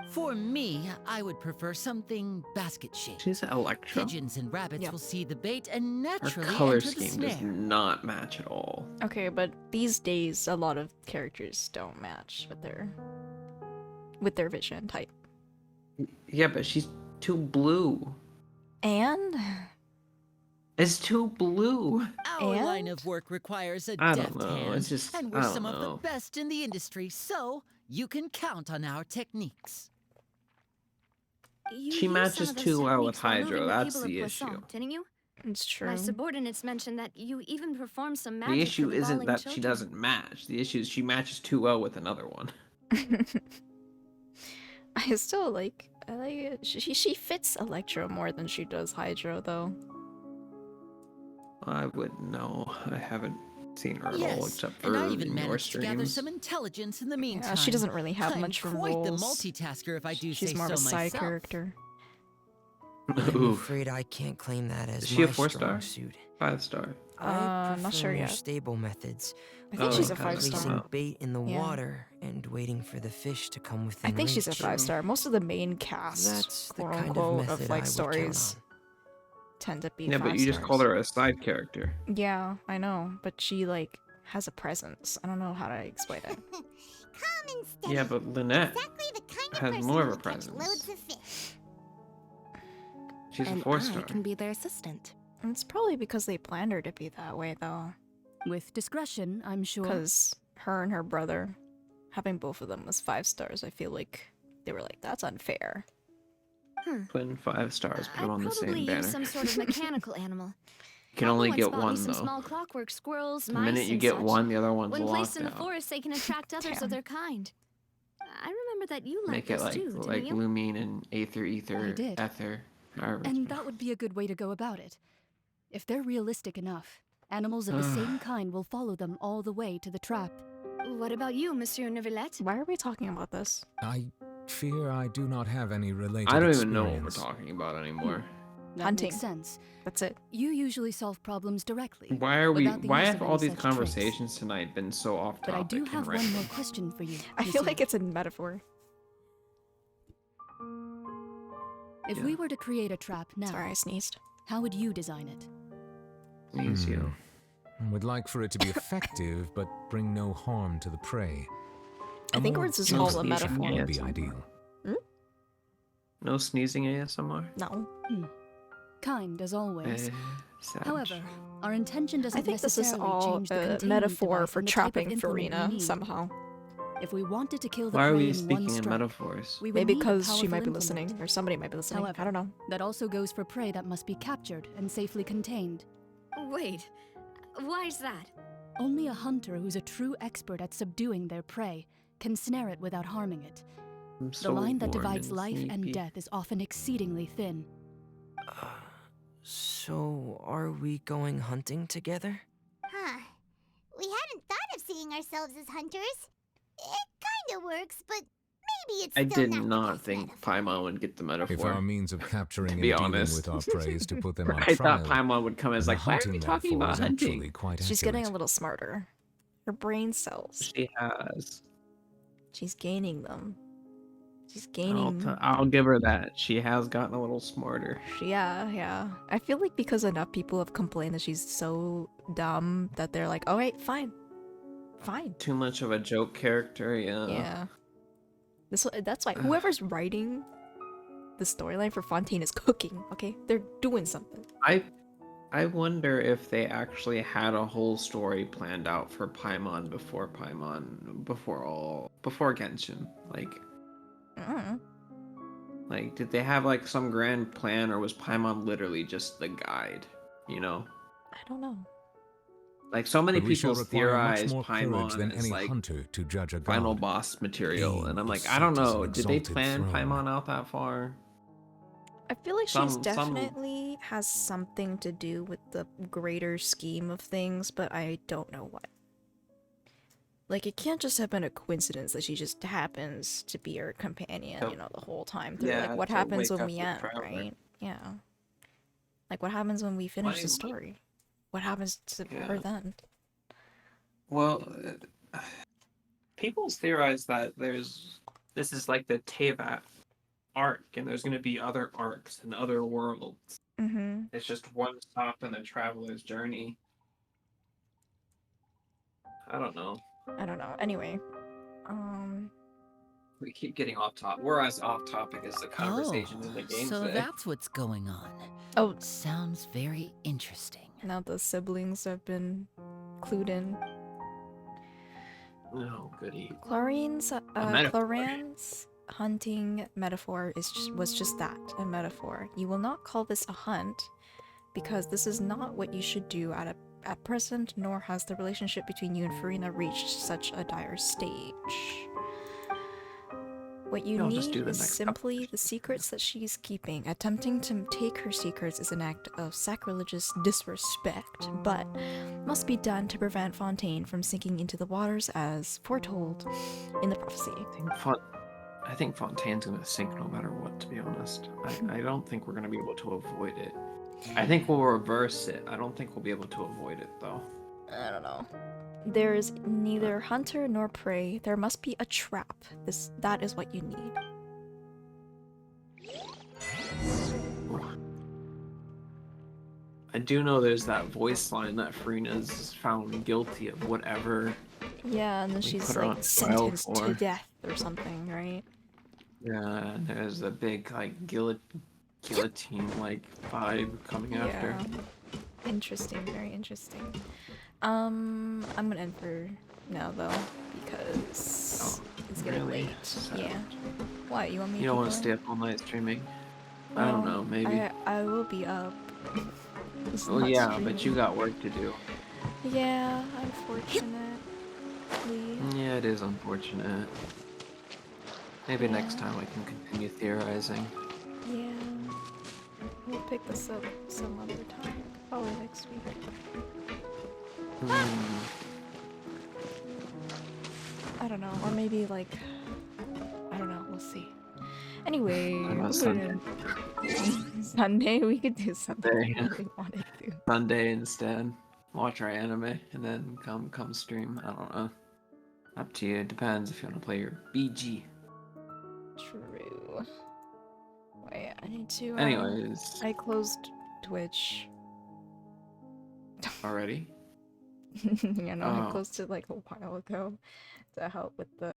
For me, I would prefer something basket-shaped. She's Electra. Pigeons and rabbits will see the bait and Her naturally color enter the scheme does snare. not match at all. Okay, but these days a lot of characters don't match with their vision type. Yeah, but she's too blue. And it's too blue. Our line of work requires a I deft don't know, hand, it's just- and I we're don't some of know. the best in the industry, so you can count on our techniques. She matches too well with Hydro. That's the issue. Didn't you? It's true. My subordinates mentioned that you even performed some magic. The issue for isn't bawling that she children. doesn't match. The issue is she matches too well with another one. I still I like it. She fits Electro more than she does Hydro, though. I wouldn't know. I haven't seen her at all Yes, except for and I even your managed to gather streams. some intelligence in the meantime. she doesn't really have I'm much quite the roles. multitasker, if I do She's say more so of a side myself. character. I'm Oof. afraid I can't claim that as Is she a my 4-star? strong suit. 5-star. I'm not sure more yet. stable methods. I think she's a like 5-star. placing bait in the Yeah. water and waiting for the fish to come within I think she's a reach. 5-star. Most of the main cast, That's the quote kind of unquote, method of I like would stories count tend to be Yeah, but you just 5 called stars. her a side character. Yeah, I know, but she has a presence. I don't know how to explain it. Yeah, but Lynette has more of a Loads presence. of fish. She's a And 4-star. I can be their assistant. It's probably because they planned her to be that way, though. With discretion, I'm sure. Because her and her brother, having both of them as 5 stars, I feel like they were like, that's unfair. Putting 5 stars, put I'd them on the probably same banner. use some sort of mechanical animal. You can only get Bought me one some though. small clockwork squirrels, The mice, minute you and get such. one, the other one's When placed locked in the out. forest, they can attract others of their kind. I remember that you liked Make it those too, like didn't you? Lumine and Aether, I did. Ether. However And that would be a good way to go about it. If they're realistic enough, animals of the same kind will follow them all the way to the trap. What about you, Monsieur Neuvillette? Why are we talking about this? I fear I do not have any related I don't experience. even know what we're talking about anymore. That Hunting. makes sense. That's it. You usually solve problems directly. Why are we? without the Why use have of all any these such tricks. conversations tonight been so off topic? But I do and have one random? more question for you. I feel monsieur. like it's a metaphor. If we were to create a trap now, Sorry, I sneezed. How would you design it? Sneeze you. Would like for it to be effective, but bring no harm to the prey. I think more it's just No all a sneezing metaphor. would be ASMR. ideal. No sneezing ASMR. No. Kind as always. Savage. However, our intention doesn't I think this is necessarily all change the a containment metaphor device for and the type of trapping implement we Farina need. somehow. If we wanted to kill the Why are prey we in one speaking in strike, metaphors? we would Maybe need a because she powerful might be implement. listening, or somebody might be listening. However, I don't know. that also goes for prey that must be captured and safely contained. Wait, why's that? Only a hunter who's a true expert at subduing their prey can snare it without harming it. I'm The so line that warm divides and life and sleepy. death is often exceedingly thin. So, are we going hunting together? Huh. We hadn't thought of seeing ourselves as hunters. It kinda works, but maybe it's I still did not the not best think Paimon would get the metaphor. If our means of capturing to and be dealing honest. with our prey is to put them on I trial, thought Paimon would come as then like, the why are hunting you talking metaphor about is hunting? actually quite She's accurate. getting a little smarter. Her brain cells. She has. She's gaining them. She's gaining. I'll give her that. She has gotten a little smarter. Yeah. I feel like because enough people have complained that she's so dumb that they're like, alright, fine. Too much of a joke character, yeah. Yeah. That's why whoever's writing the storyline for Fontaine is cooking, okay? They're doing something. I wonder if they actually had a whole story planned out for Paimon before Genshin. Like, did they have like some grand plan, or was Paimon literally just the guide? You know? I don't know. Like, so many But we shall people require much theorize more courage Paimon than as any like hunter to judge a final god. boss material, and I'm Pain like, is I don't set as an know. Did they exalted plan throne. Paimon out that far? I feel like she's Some- definitely has something to do with the greater scheme of things, but I don't know what. Like, it can't just have been a coincidence that she just happens to be her companion, you know, the whole time through. Yeah, Like, what to happens wake when up we with end, Trevor. right? Yeah. Like, what happens when we finish Why- the story? What happens to her then? Well, people theorize that this is like the Teyvat arc, and there's going to be other arcs and other worlds. Mm-hmm. It's just one stop in the traveler's journey. I don't know. Anyway, we keep getting off topic. We're as off topic as the conversation in the game So today. that's what's going on. Oh, sounds very interesting. Now the siblings have been clued in. Oh, goody. Chlorine's metaphor. Cloran's hunting metaphor was just that, a metaphor. You will not call this a hunt, because this is not what you should do at present, nor has the relationship between you and Farina reached such a dire stage. What you I'll just need do the is next simply the secrets that she's keeping. Attempting to take her secrets is an act of sacrilegious disrespect, but must be done to prevent Fontaine from sinking into the waters as foretold in the prophecy. I think Fontaine's gonna sink no matter what, to be honest. I don't think we're gonna be able to avoid it. I think we'll reverse it. I don't think we'll be able to avoid it, though. I don't know. There's neither hunter nor prey. There must be a trap. That is what you need. I do know there's that voice line that Farina's found guilty of whatever. Yeah, and then we she's put her on like trial sentenced to for. death or something, right? Yeah, and there's a big like guillotine like vibe coming after. Interesting, very interesting. I'm gonna end for now though, because it's getting really? late. Sad. Yeah. What, you want me You to don't want keep to going? stay up all night streaming? I don't know, maybe. I will be up. Just Oh not yeah, but streaming. you got work to do. Yeah, unfortunately. Yeah, it is unfortunate. Maybe next time I can continue theorizing. Yeah. We'll pick this up some other time. Probably next week. I don't know. Or maybe like, I don't know. We'll see. Anyway, What about we're Sunday? Sunday, we could do something Sunday. if we wanted to. Sunday instead. Watch our anime and then come stream. I don't know. Up to you. It depends if you want to play your BG. True. Wait, I need to. Anyways. I closed Twitch. Already? You know, I Oh. closed it like a while ago to help with the